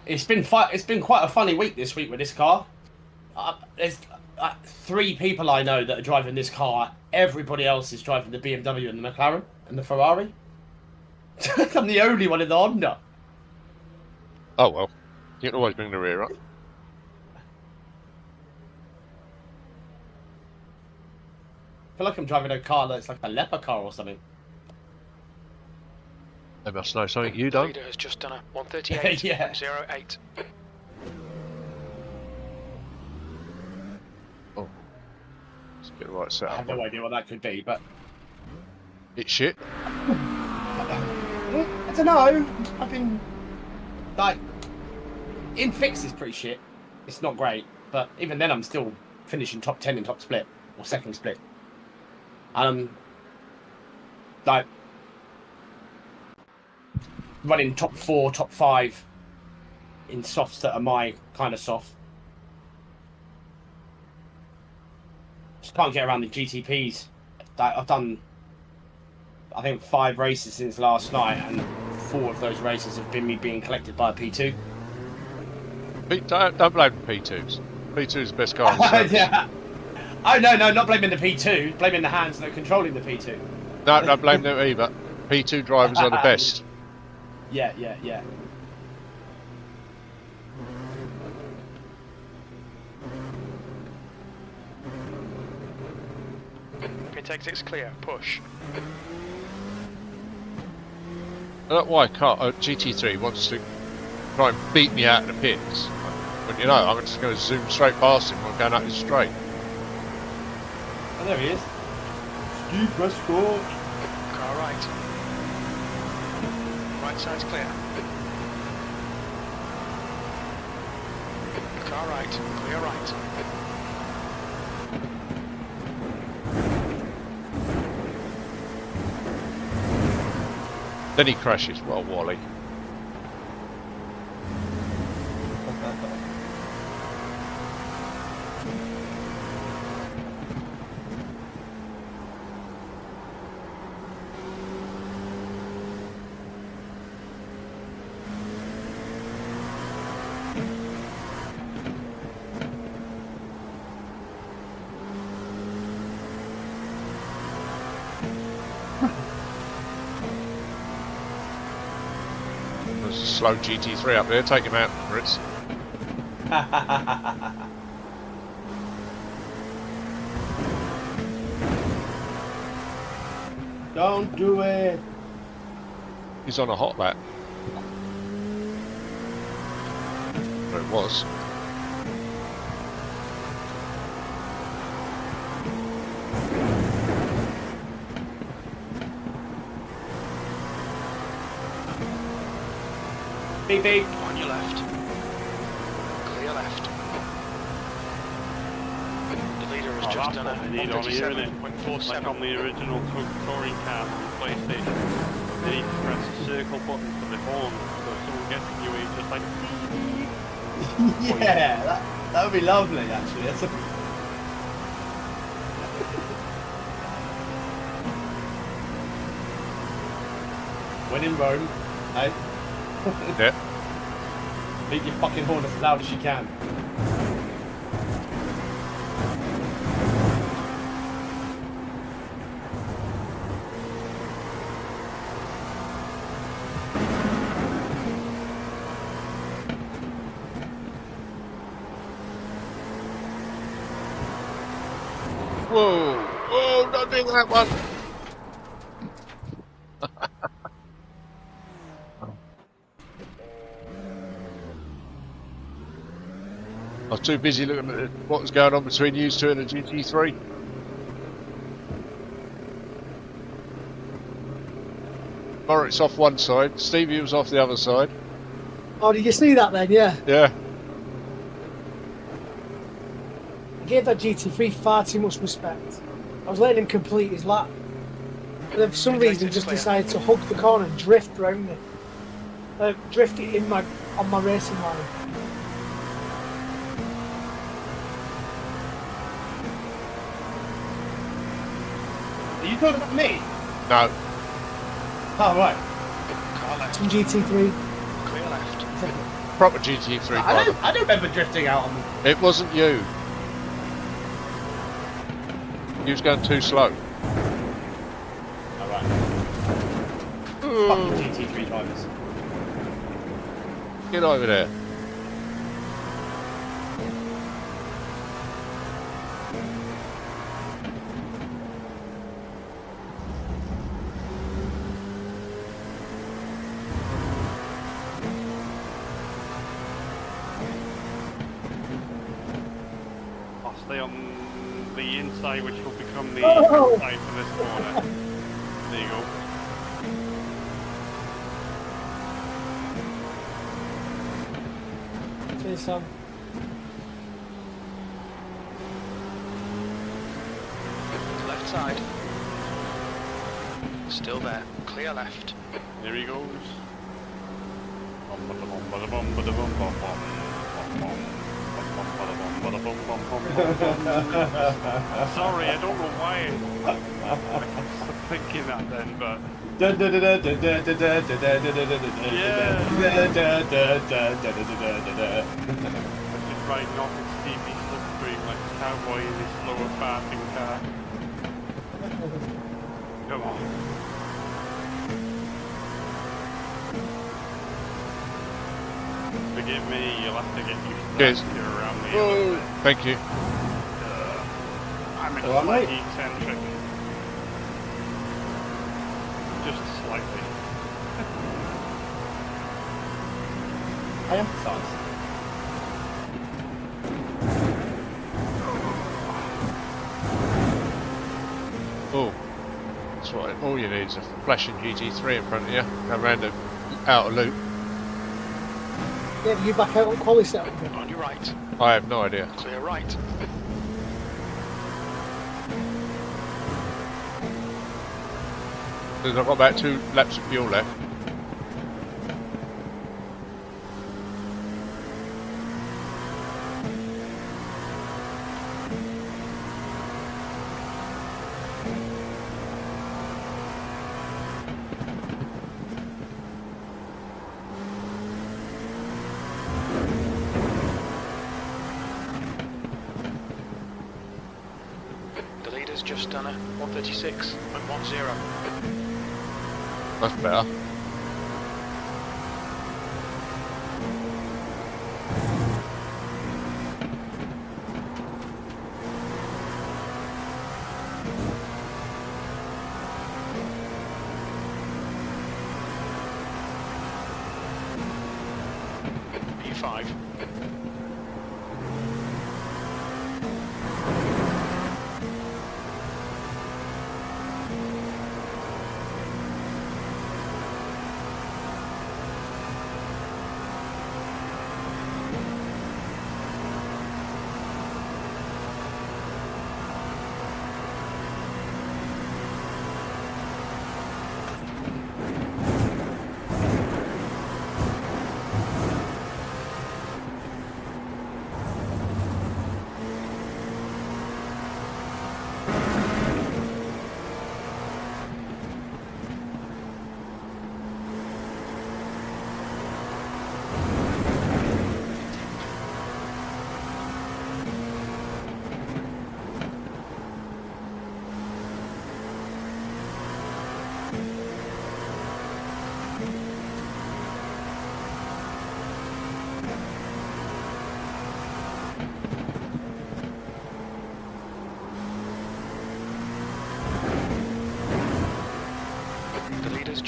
Speaker 9: It's been quite a funny week this week with this car. There's 3 people I know that are driving this car. Everybody else is driving the BMW and the McLaren and the Ferrari. I'm the only one in the Honda.
Speaker 2: Oh well. You can always bring the rear up.
Speaker 9: I feel like I'm driving a car that's like a leopard car or something.
Speaker 2: They must know something you
Speaker 1: The
Speaker 2: don't.
Speaker 1: leader has just done a 138.08.
Speaker 9: Yeah.
Speaker 2: Let's get the right
Speaker 9: I
Speaker 2: setup.
Speaker 9: have no idea what that could be, but
Speaker 2: It's shit.
Speaker 9: I don't know. I've been like in fix is pretty shit. It's not great, but even then I'm still finishing top 10 in top split or second split. Like running top 4, top 5 in softs that are my kind of soft. Just can't get around the GTPs. Like, I've done, I think, 5 races since last night, and 4 of those races have been me being collected by a P2.
Speaker 2: Don't blame the P2s. P2's the best car in the service.
Speaker 9: Yeah. Oh no, not blaming the P2, blaming the hands that are controlling the P2.
Speaker 2: No, don't blame them either. P2 drivers are the best.
Speaker 9: Yeah.
Speaker 1: Pit exit's clear. Push.
Speaker 2: I don't know why GT3 wants to try and beat me out of the pits. But you know, I'm just going to zoom straight past him when going up his straight.
Speaker 9: Oh, there he is. Steve Westcourt.
Speaker 1: Car right. Right side's clear. Car right. Clear right.
Speaker 2: Then he crashes. Well, Wally. There's a slow GT3 up there. Take him out, Fritz.
Speaker 9: Don't do it.
Speaker 2: He's on a hot lap. Or it was.
Speaker 9: Beep beep.
Speaker 1: On your left. Clear left. The leader has just done a
Speaker 3: What they need on here, innit? Like
Speaker 1: 137.47.
Speaker 3: on the original touring car from PlayStation. They need to press the circle button for the horn, so if someone gets in you, it's just like...
Speaker 9: Yeah, that would be lovely actually. That's a... When in Rome, hey?
Speaker 2: Yeah.
Speaker 9: Beat your fucking horn as loud as you can.
Speaker 2: Whoa! Whoa! Not doing that one. I was too busy looking at what was going on between you two and the GT3. Moritz off one side, Stevie was off the other side.
Speaker 7: Oh, did you see that then? Yeah.
Speaker 2: Yeah.
Speaker 7: I gave that GT3 far too much respect. I was letting him complete his lap. But then for some reason he just decided to hug the corner and drift round it. Drift it on my racing line.
Speaker 9: Are you talking about me?
Speaker 2: No.
Speaker 9: Oh, right.
Speaker 1: Car left.
Speaker 7: Some GT3.
Speaker 1: Clear left.
Speaker 2: Proper GT3
Speaker 9: I don't remember drifting out on them.
Speaker 2: It wasn't you. You was going too slow.
Speaker 9: Alright. Fucking GT3 drivers.
Speaker 2: Get over there.
Speaker 3: I'll stay on the inside, which will become the
Speaker 7: Oh.
Speaker 3: outside for this corner. There you go.
Speaker 7: Cheers, Sam.
Speaker 1: Left side. Still there. Clear left.
Speaker 3: There he goes. Sorry, I don't know why I was thinking that then, but yeah. I should ride not in Stevie slipstream like a cowboy in his slower farting car. Come on. Forgive me, you'll have to get used to
Speaker 2: Cheers.
Speaker 3: that. You're around me a
Speaker 2: Whoa.
Speaker 3: little bit.
Speaker 2: Thank you.
Speaker 3: I'm
Speaker 9: All right,
Speaker 3: slightly
Speaker 9: mate.
Speaker 3: eccentric. Just slightly.
Speaker 9: I emphasise.
Speaker 2: Oh. That's right. All you need is a flashing GT3 in front of you. Go round the outer loop.
Speaker 7: Yeah, you back out on quali setup again.
Speaker 1: On your right.
Speaker 2: I have no idea.
Speaker 1: Clear right.
Speaker 2: Because I've got about 2 laps of fuel left.
Speaker 1: The leader's just done a 136.10.
Speaker 2: That's better.
Speaker 1: P5.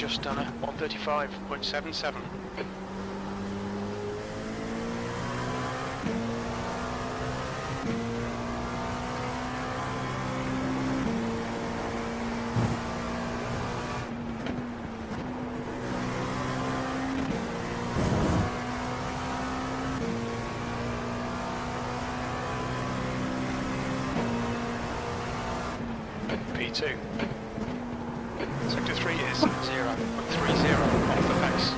Speaker 1: just done a 135.77. P2. Sector 3 is 0.30 off the pace.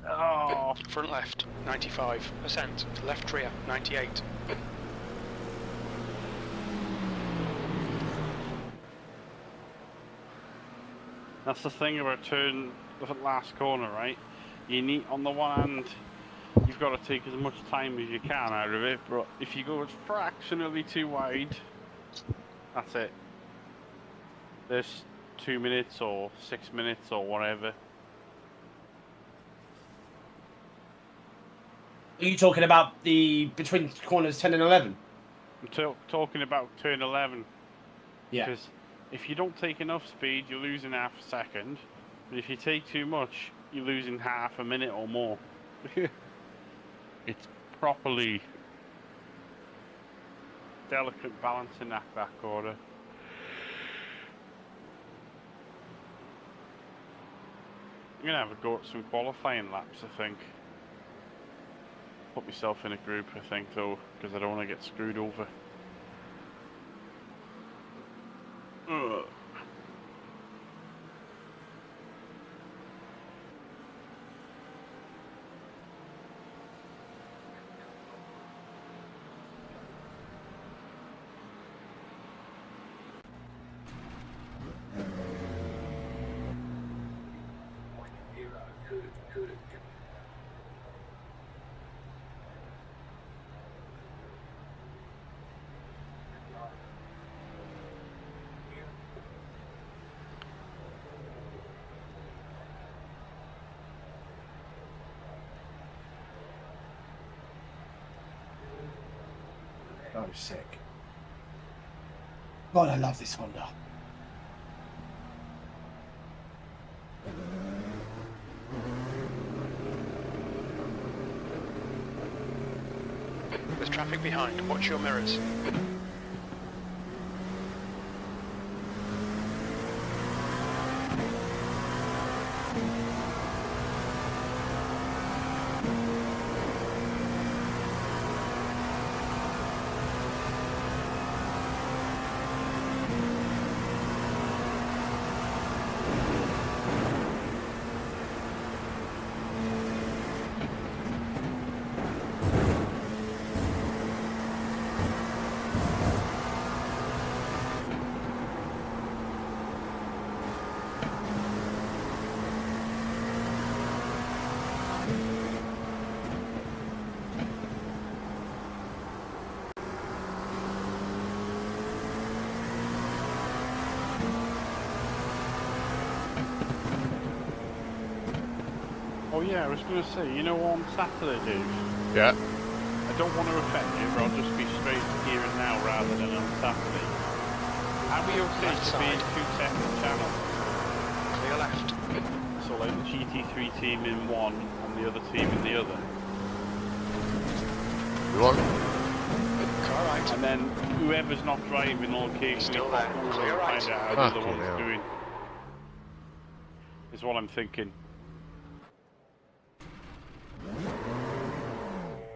Speaker 3: Oh,
Speaker 1: Front left, 95%. Left rear, 98.
Speaker 3: that's the thing about turn the last corner, right? You need, on the one hand, you've got to take as much time as you can out of it, but if you go fractionally too wide, that's it. There's 2 minutes or 6 minutes or whatever.
Speaker 9: Are you talking about the between corners 10 and 11?
Speaker 3: I'm talking about turn 11.
Speaker 9: Yeah.
Speaker 3: Because if you don't take enough speed, you're losing half a second. But if you take too much, you're losing half a minute or more. It's properly delicate balancing that back order. I'm going to have a go at some qualifying laps, I think. Put myself in a group, I think, though, because I don't want to get screwed over. Ugh.
Speaker 9: Oh, sick. God, I love this Honda.
Speaker 1: There's traffic behind. Watch your mirrors.
Speaker 3: Oh yeah, I was going to say, you know, on Saturday, Dave,
Speaker 2: Yeah.
Speaker 3: I don't want to offend you, but I'll just be straight here and now rather than on Saturday. Are we okay
Speaker 1: Left
Speaker 3: to be in
Speaker 1: side.
Speaker 3: 2 separate channels?
Speaker 1: Clear left.
Speaker 3: So like the GT3 team in one and the other team in the other.
Speaker 2: You want?
Speaker 1: Car right.
Speaker 3: And then whoever's not driving will occasionally
Speaker 1: Still
Speaker 3: pop
Speaker 1: there.
Speaker 3: over
Speaker 1: Clear
Speaker 3: and
Speaker 1: right.
Speaker 3: find out how the other
Speaker 2: Fucking
Speaker 3: one's
Speaker 2: hell.
Speaker 3: doing. Is what I'm thinking.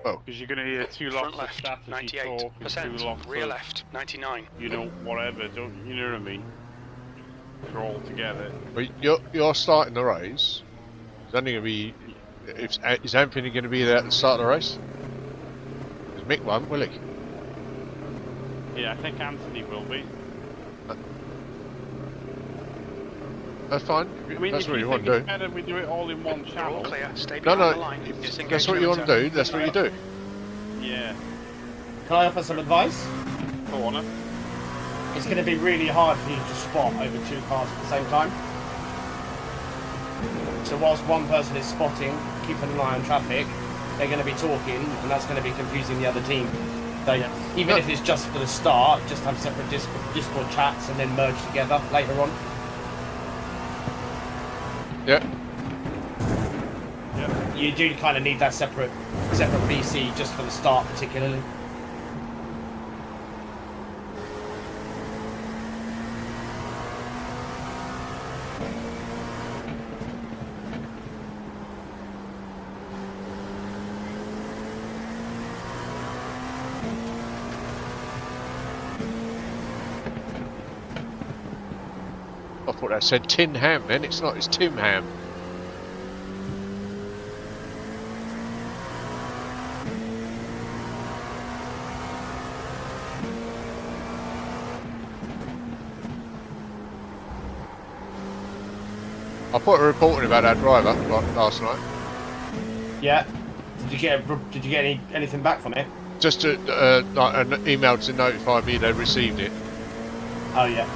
Speaker 2: Oh.
Speaker 3: Because you're going to hear two lots
Speaker 1: Front
Speaker 3: of
Speaker 1: left,
Speaker 3: strategy talk and
Speaker 1: 98%.
Speaker 3: two lots
Speaker 1: Rear
Speaker 3: of,
Speaker 1: left, 99.
Speaker 3: you know, whatever, don't you know what I mean? They're all together.
Speaker 2: But you're starting the race. It's only going to be. Is Anthony going to be there at the start of the race? Because Mick won't, will he?
Speaker 3: Yeah, I think Anthony will be.
Speaker 2: That's fine.
Speaker 3: I mean,
Speaker 2: That's
Speaker 3: if
Speaker 2: what
Speaker 3: you
Speaker 2: you want
Speaker 3: think
Speaker 2: to
Speaker 3: it's
Speaker 2: do.
Speaker 3: better we do it all in one
Speaker 1: They're all
Speaker 3: channel.
Speaker 1: clear. Stay
Speaker 2: No,
Speaker 1: behind
Speaker 2: no.
Speaker 1: the line.
Speaker 2: If
Speaker 1: Disengage
Speaker 2: that's what you want to
Speaker 1: motor.
Speaker 2: do. That's what you do.
Speaker 3: Yeah.
Speaker 9: Can I offer some advice?
Speaker 3: Go on it.
Speaker 9: It's going to be really hard for you to spot over 2 cars at the same time. So whilst one person is spotting, keeping an eye on traffic, they're going to be talking, and that's going to be confusing the other team. So even if it's just for the start, just have separate Discord chats and then merge together later on.
Speaker 2: Yeah.
Speaker 9: You do kind of need that separate PC just for the start, particularly.
Speaker 2: I thought that said Tin Ham then, it's not, it's Tim Ham. I put a report in about that driver last night.
Speaker 9: Yeah. Did you get anything back from it?
Speaker 2: Just like an email to notify me they received it.
Speaker 9: Oh yeah.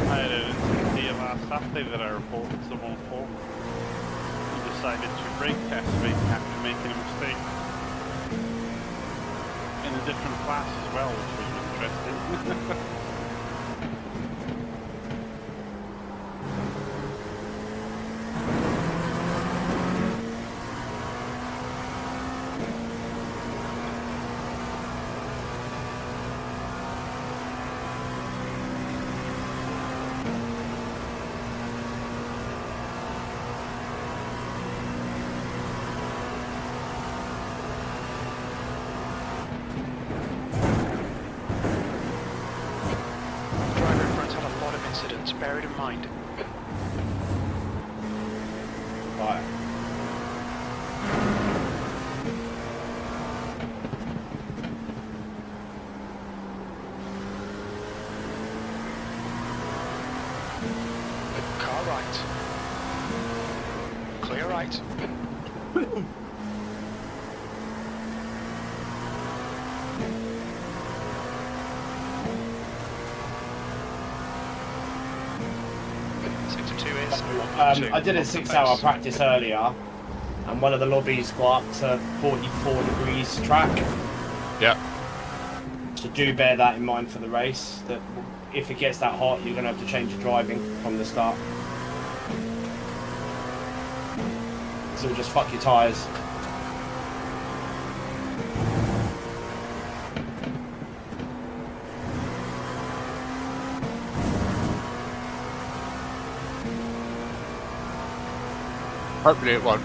Speaker 3: I had an incident here last Saturday that I reported someone for. He decided to brake test me after making a mistake. In a different class as well, which was interesting.
Speaker 1: Bear it in mind.
Speaker 9: Right.
Speaker 1: Car right. Clear right.
Speaker 9: I did a 6-hour practice earlier, and one of the lobbies got up to 44 degrees track.
Speaker 2: Yeah.
Speaker 9: So do bear that in mind for the race, that if it gets that hot, you're going to have to change your driving from the start. So it'll just fuck your tyres.
Speaker 2: Hopefully it won't.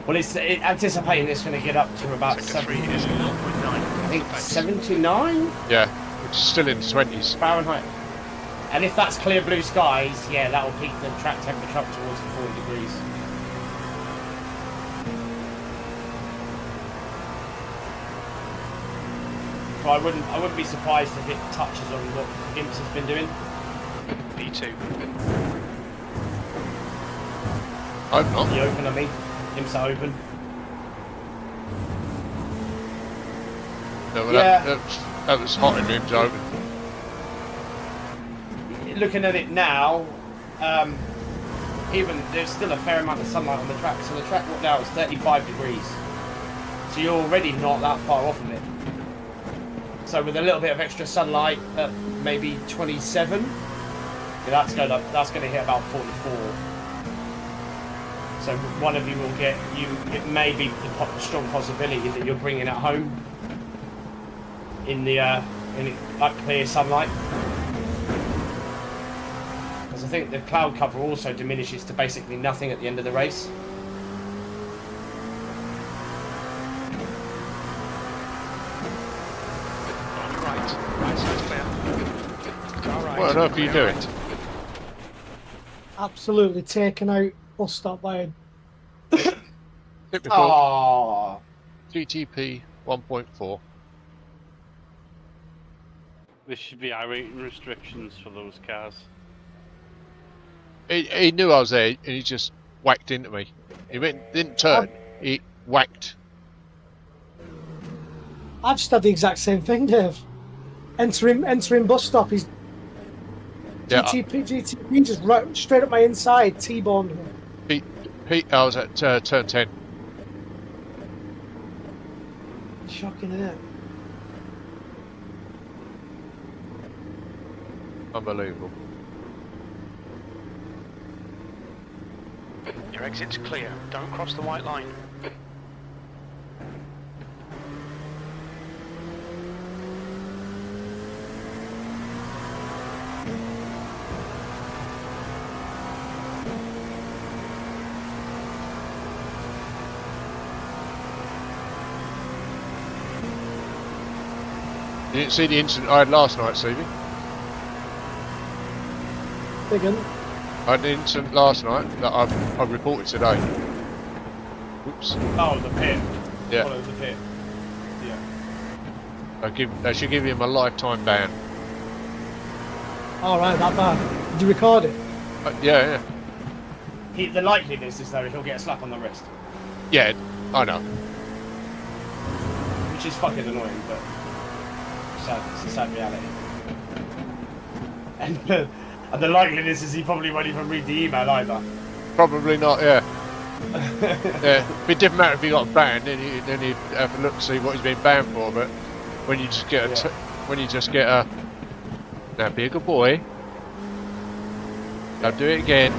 Speaker 9: Well, it's anticipating it's going to get up to about 70, I think 79
Speaker 2: Yeah, which is still in the 20s.
Speaker 9: Fahrenheit. And if that's clear blue skies, yeah, that will peak the track temperature up towards the 40 degrees. So I wouldn't be surprised if it touches on what Imps has been doing.
Speaker 1: P2.
Speaker 2: Hope not.
Speaker 9: The open, I mean. Imps are open.
Speaker 2: No, well,
Speaker 9: Yeah.
Speaker 2: that was hot in Imps open.
Speaker 9: Looking at it now, even there's still a fair amount of sunlight on the track. So the track right now is 35 degrees. So you're already not that far off of it. So with a little bit of extra sunlight at maybe 27, yeah, that's going to hit about 44. So one of you will get it may be the strong possibility that you're bringing it home in the clear sunlight. Because I think the cloud cover also diminishes to basically nothing at the end of the race.
Speaker 1: On your right. Right side's clear. Car right.
Speaker 2: What on earth are you
Speaker 1: clear
Speaker 2: doing?
Speaker 1: right.
Speaker 7: Absolutely taken out bus stop by a
Speaker 2: Typical
Speaker 9: Oh,
Speaker 2: GTP 1.4.
Speaker 3: There should be iRating restrictions for those cars.
Speaker 2: He knew I was there, and he just whacked into me. He didn't turn. He whacked.
Speaker 7: I've just had the exact same thing, Dave. Entering bus stop, he's
Speaker 2: Yeah,
Speaker 7: GTP just right straight up my inside, T-boned me.
Speaker 2: Pete, I was at turn 10.
Speaker 7: Shocking, isn't it?
Speaker 2: Unbelievable.
Speaker 1: Your exit's clear. Don't cross the white line.
Speaker 2: You didn't see the incident I had last night, Stevie?
Speaker 7: Big un.
Speaker 2: I had an incident last night that I've reported today. Oops.
Speaker 9: Oh, the pit.
Speaker 2: Yeah.
Speaker 9: Follow the pit. Yeah.
Speaker 2: They should give him a lifetime ban.
Speaker 7: All right, that bad. Did you record it?
Speaker 2: Yeah.
Speaker 9: The likeliness is though he'll get a slap on the wrist,
Speaker 2: Yeah, I know.
Speaker 9: which is fucking annoying, but it's a sad reality. And the likeliness is he probably won't even read the email either.
Speaker 2: Probably not, yeah. Yeah. It didn't matter if he got banned, then he'd have a look to see what he's been banned for, but when you just get a now be a good boy. Don't do it again.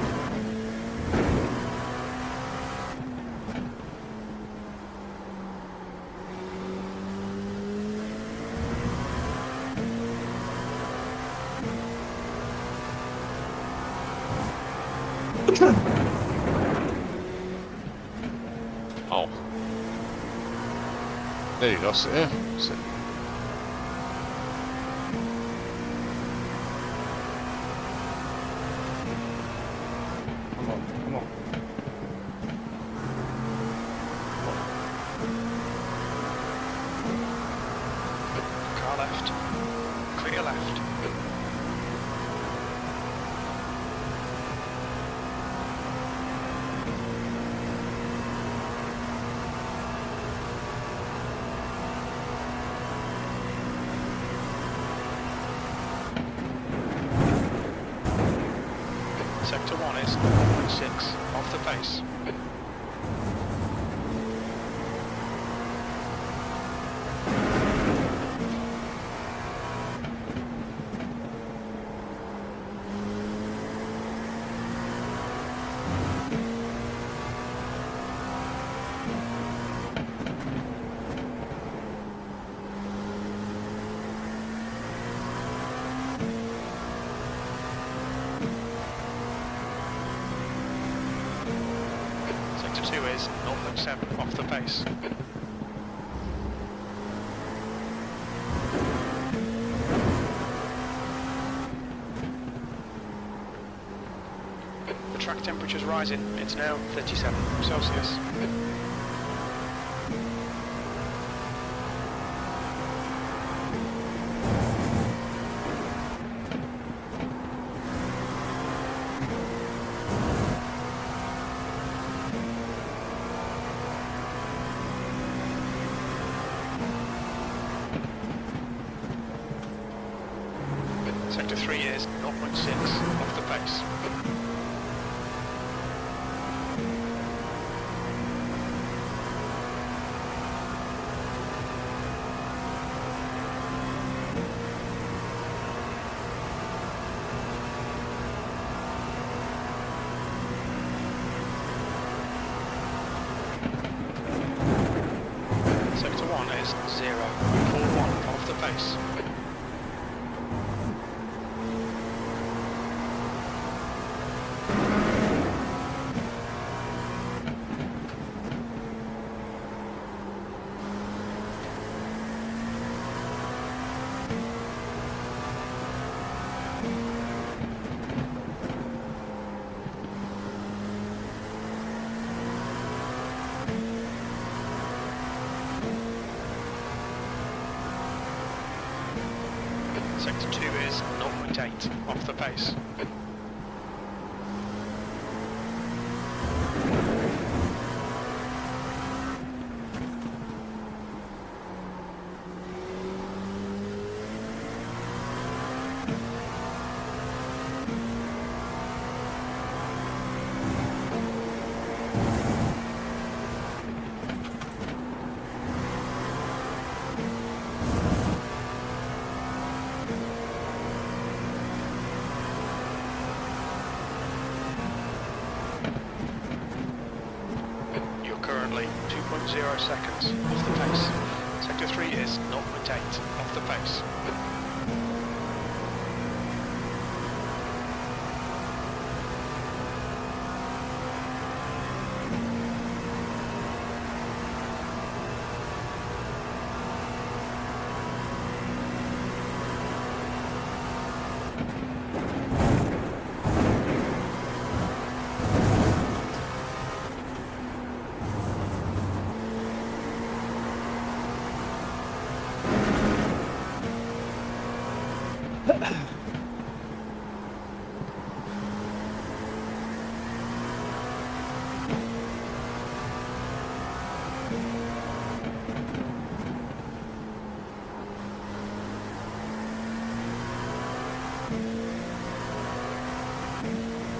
Speaker 2: Oh. There you lost it there.
Speaker 9: Come on.
Speaker 1: Car left. Clear left. Sector 1 is 0.6 off the pace. Sector 2 is 0.7 off the pace. The track temperature's rising. It's now 37 Celsius. Sector 3 is 0.6 off the pace. Sector 1 is 0.41 off the pace. Sector 2 is 0.8 off the pace. 3.0 seconds off the pace. Sector 3 is 0.8 off the pace.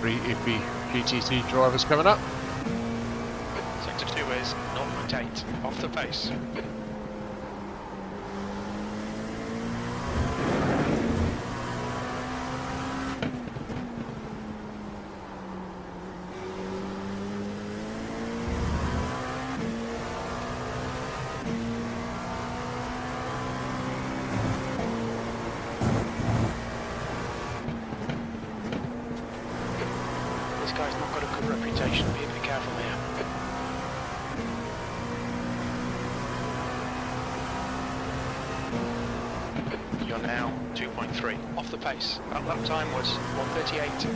Speaker 2: Three iffy GTT drivers coming up.
Speaker 1: Sector 2 is 0.8 off the pace. This guy's not got a good reputation, be a bit careful here. You're now 2.3 off the pace. That lap time was 1:38.02.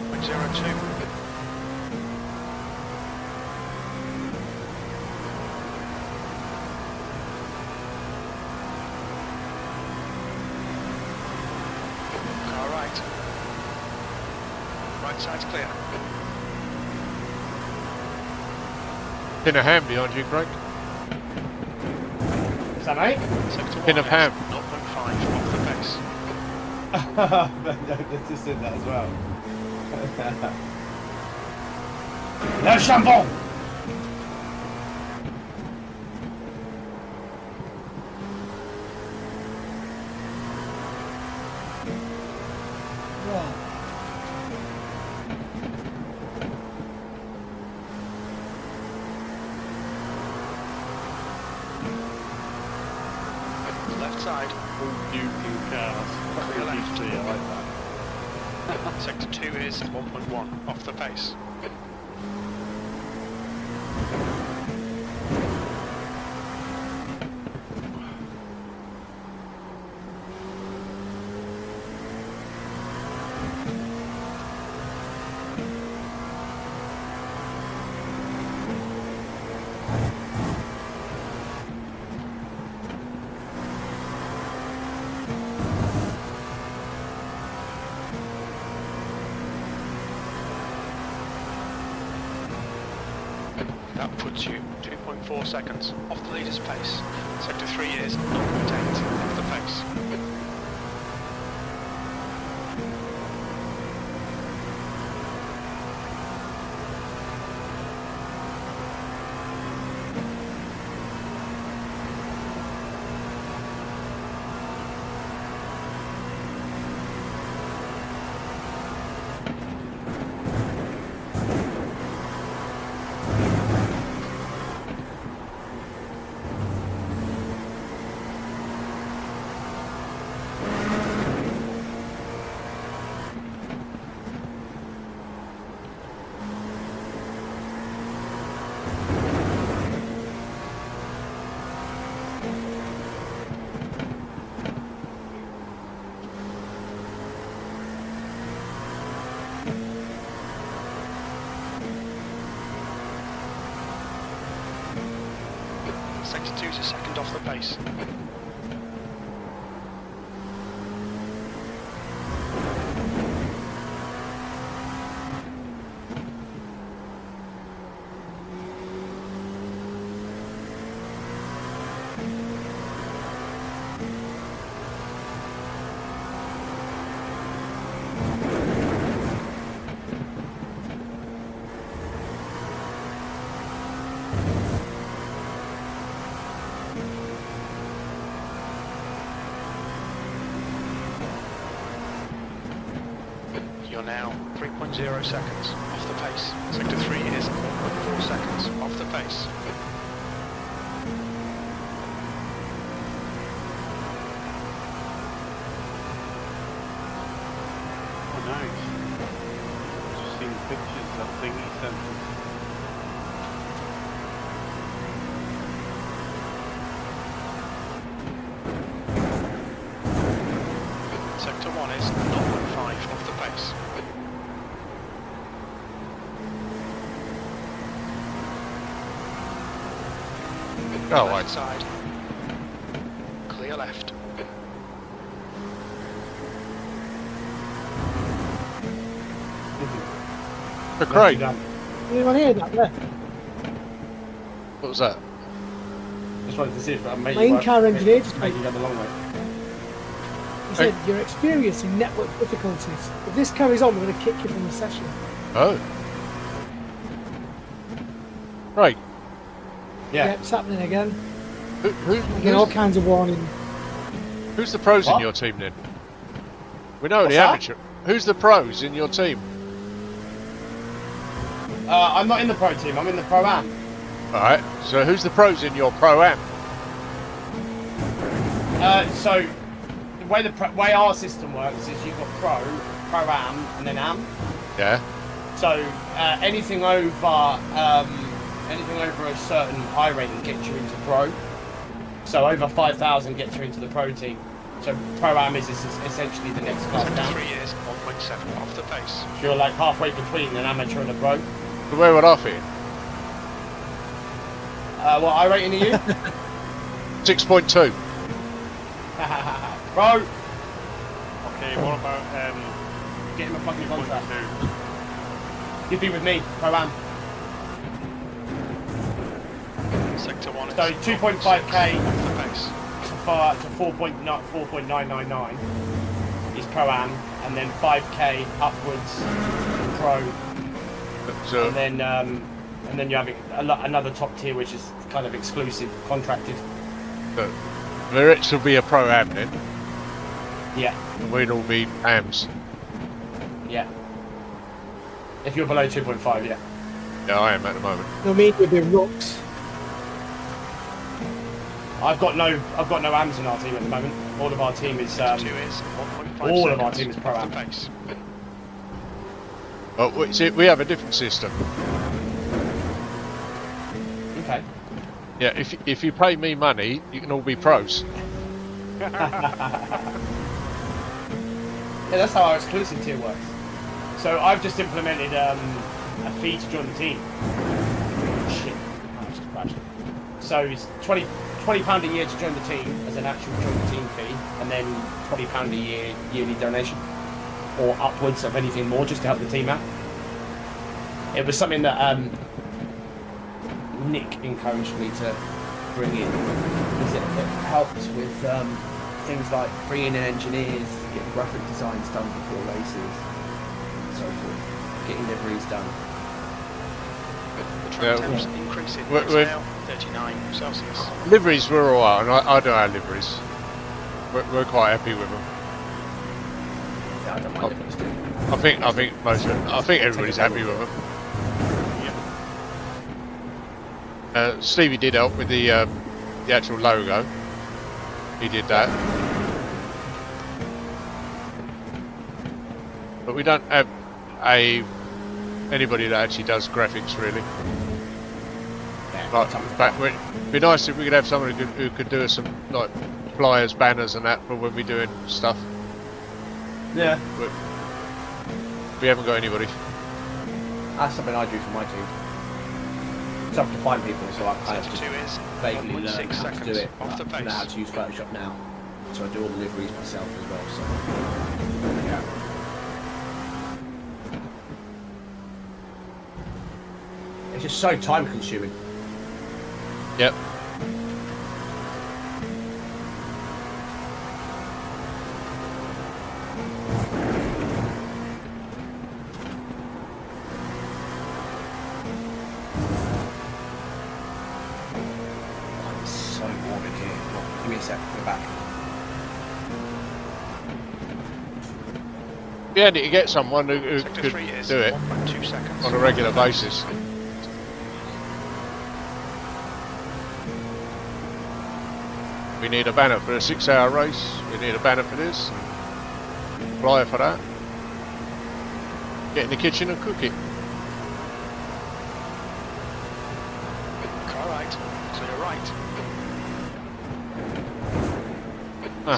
Speaker 1: Car right. Right side's clear.
Speaker 2: Pin a ham behind you, Greg.
Speaker 9: Is that right?
Speaker 1: Sector 1
Speaker 2: Pin of ham.
Speaker 1: 0.5 off the pace.
Speaker 9: Let's just did that as well. No shampoo!
Speaker 1: Left side.
Speaker 3: Duking cars.
Speaker 1: Clear left.
Speaker 3: I like that.
Speaker 1: Sector 2 is 1.1 off the pace. That puts you 2.4 seconds off the leader's pace. Sector 3 is 0.8 off the pace. Sector 2 is a second off the pace. You're now 3.0 seconds off the pace. Sector 3 is 1.4 seconds off the pace.
Speaker 3: nice. Just seen pictures of that thing he sent us.
Speaker 1: Sector 1 is 0.5 off the pace.
Speaker 2: Oh,
Speaker 1: Left
Speaker 2: right.
Speaker 1: side. Clear left.
Speaker 2: For Craig,
Speaker 7: Anyone hear that there?
Speaker 2: what was that?
Speaker 9: Just wanted to see if I made
Speaker 7: My in-car engineer just
Speaker 9: make you go the long way.
Speaker 7: He said, you're experiencing network difficulties. If this carries on, we're going to kick you from the session.
Speaker 2: Oh. Right.
Speaker 9: Yeah.
Speaker 7: Yep, it's happening again.
Speaker 2: Who's,
Speaker 7: All kinds of warning.
Speaker 2: who's the pros in
Speaker 9: What?
Speaker 2: your team then? We know
Speaker 9: What's
Speaker 2: the
Speaker 9: that?
Speaker 2: amateur. Who's the pros in your team?
Speaker 9: I'm not in the pro team. I'm in the pro am.
Speaker 2: Alright, so who's the pros in your pro-am?
Speaker 9: So the way our system works is you've got pro am, and then am.
Speaker 2: Yeah.
Speaker 9: So anything over a certain I rating gets you into pro. So over 5,000 gets you into the pro team. So pro am is essentially the next class
Speaker 1: Sector
Speaker 9: down.
Speaker 1: 3 is 1.7 off the pace.
Speaker 9: So you're like halfway between an amateur and a pro.
Speaker 2: So where would I fit in?
Speaker 9: What I rating are you?
Speaker 2: 6.2.
Speaker 9: Pro,
Speaker 3: Okay, what about
Speaker 9: get him a fucking contract.
Speaker 3: 2.2?
Speaker 9: You'd be with me, pro am.
Speaker 1: Sector 1 is
Speaker 9: So 2.5k
Speaker 1: off the pace.
Speaker 9: to 4.999 is pro am, and then 5k upwards pro,
Speaker 2: So,
Speaker 9: and then you have another top tier which is kind of exclusive contracted.
Speaker 2: Lyrics will be a pro-am then.
Speaker 9: Yeah,
Speaker 2: And we'd all be ams.
Speaker 9: yeah. If you're below 2.5, yeah.
Speaker 2: Yeah, I am at the moment.
Speaker 7: No, me would be rooks.
Speaker 9: I've got no ams in our team at the moment. All of our team is
Speaker 1: Sector 2 is 1.5
Speaker 9: all of our
Speaker 1: seconds
Speaker 9: team is pro
Speaker 1: off
Speaker 9: am.
Speaker 1: the pace.
Speaker 2: Oh, see, we have a different system.
Speaker 9: Okay.
Speaker 2: Yeah, if you pay me money, you can all be pros.
Speaker 9: Yeah, that's how our exclusive tier works. So I've just implemented a fee to join the team. Shit, I just crashed. So it's £20 a year to join the team as an actual join the team fee, and then £20 a year yearly donation, or upwards of anything more, just to help the team out. It was something that Nick encouraged me to bring in, because it helps with things like bringing in engineers, getting graphic designs done before races, and so forth, getting liveries done.
Speaker 1: The track temps increasing.
Speaker 2: We're-
Speaker 1: It's now 39 Celsius.
Speaker 2: Liveries were alright, and I do our liveries. We're quite happy with them.
Speaker 9: Yeah, I don't mind liveries too.
Speaker 2: I think everybody's happy with them. Stevie did help with the actual logo. He did that. But we don't have anybody that actually does graphics really. Like, in fact, it'd be nice if we could have someone who could do us some like flyers, banners, and that for when we're doing stuff.
Speaker 9: Yeah,
Speaker 2: But we haven't got anybody.
Speaker 9: that's something I do for my team. It's up to find people, so I kind of
Speaker 1: Sector
Speaker 9: just
Speaker 1: 2 is
Speaker 9: vaguely
Speaker 1: 1.6
Speaker 9: learn how to do
Speaker 1: seconds
Speaker 9: it.
Speaker 1: off the
Speaker 9: I know how
Speaker 1: pace.
Speaker 9: to use Photoshop now, so I do all the liveries myself as well. So yeah. It's just so time consuming.
Speaker 2: Yep.
Speaker 9: Oh, it's so warm in here. Give me a sec, we're back.
Speaker 2: Be handy to get someone who
Speaker 1: Sector
Speaker 2: could
Speaker 1: 3 is
Speaker 2: do it
Speaker 1: 1.2 seconds.
Speaker 2: on a regular basis. We need a banner for a 6-hour race. We need a banner for this. Flyer for that. Get in the kitchen and cook it.
Speaker 1: Car right. Clear right.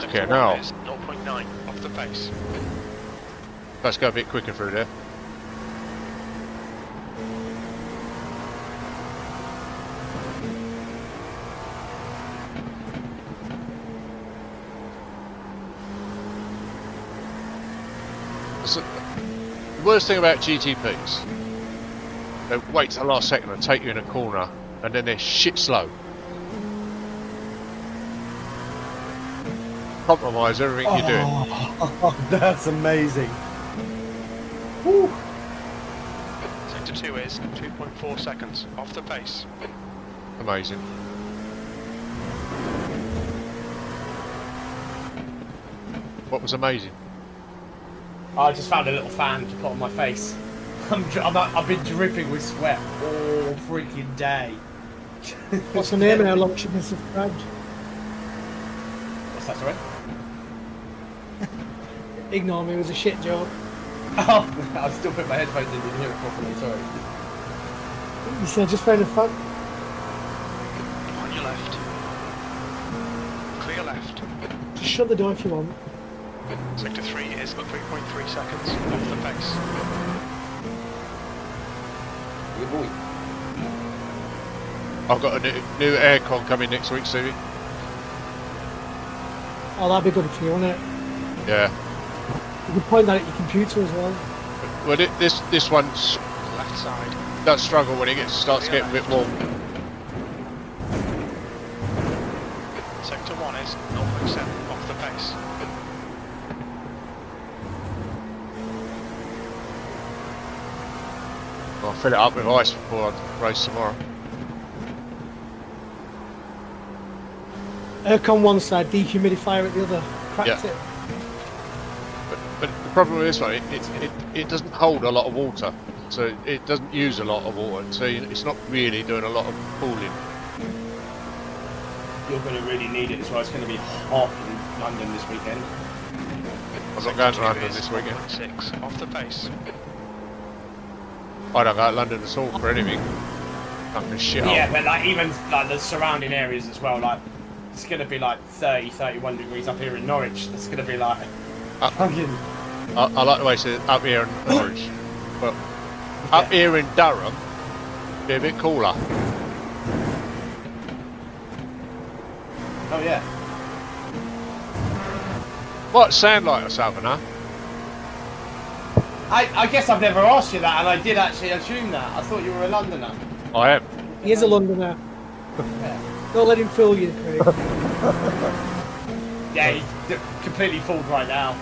Speaker 2: Okay,
Speaker 1: Sector
Speaker 2: now.
Speaker 1: one is 0.9 off the pace.
Speaker 2: Let's go a bit quicker through there. The worst thing about GTPs, they wait till the last second and take you in a corner, and then they're shit slow. Compromise everything you're doing.
Speaker 10: Oh, that's amazing. Woo.
Speaker 1: Sector 2 is 2.4 seconds off the pace.
Speaker 2: Amazing. What was amazing?
Speaker 9: I just found a little fan to put on my face. I've been dripping with sweat all freaking day.
Speaker 7: What's her name and how long she been subscribed?
Speaker 9: What's that, sorry?
Speaker 7: Ignore me, it was a shit joke.
Speaker 9: Oh, I still put my headphones in, didn't hear it properly, sorry.
Speaker 7: You said just found a fun.
Speaker 1: On your left. Clear left.
Speaker 7: Just shut the door if you want.
Speaker 1: Sector 3 is 3.3 seconds off the pace.
Speaker 9: Yeah, boy.
Speaker 2: I've got a new aircon coming next week, Stevie.
Speaker 7: Oh, that'd be good for you, wouldn't it?
Speaker 2: Yeah.
Speaker 7: You could point that at your computer as well.
Speaker 2: Well, this one's
Speaker 1: Left side.
Speaker 2: does struggle when it starts getting a bit warm.
Speaker 1: Sector 1 is 0.7 off the pace.
Speaker 2: I'll fill it up with ice before I race tomorrow.
Speaker 7: Aircon one side, dehumidifier at the other. Cracked it.
Speaker 2: But the problem with this one, it doesn't hold a lot of water, so it doesn't use a lot of water, so it's not really doing a lot of cooling.
Speaker 9: You're going to really need it as well. It's going to be hot in London this weekend.
Speaker 2: I'm not going to London this weekend.
Speaker 1: 6 off the pace.
Speaker 2: I don't go to London at all for anything. Fucking shit.
Speaker 9: Yeah, but like even like the surrounding areas as well, like it's going to be like 30, 31 degrees up here in Norwich. It's going to be like fucking...
Speaker 2: I like the way it's up here in Norwich, but up here in Durham, be a bit cooler.
Speaker 9: Oh yeah.
Speaker 2: What, sound like a southerner?
Speaker 9: I guess I've never asked you that, and I did actually assume that. I thought you were a Londoner.
Speaker 2: I am.
Speaker 7: He is a Londoner.
Speaker 9: Yeah,
Speaker 7: Don't let him fool you, Craig.
Speaker 9: yeah he's completely fooled right now.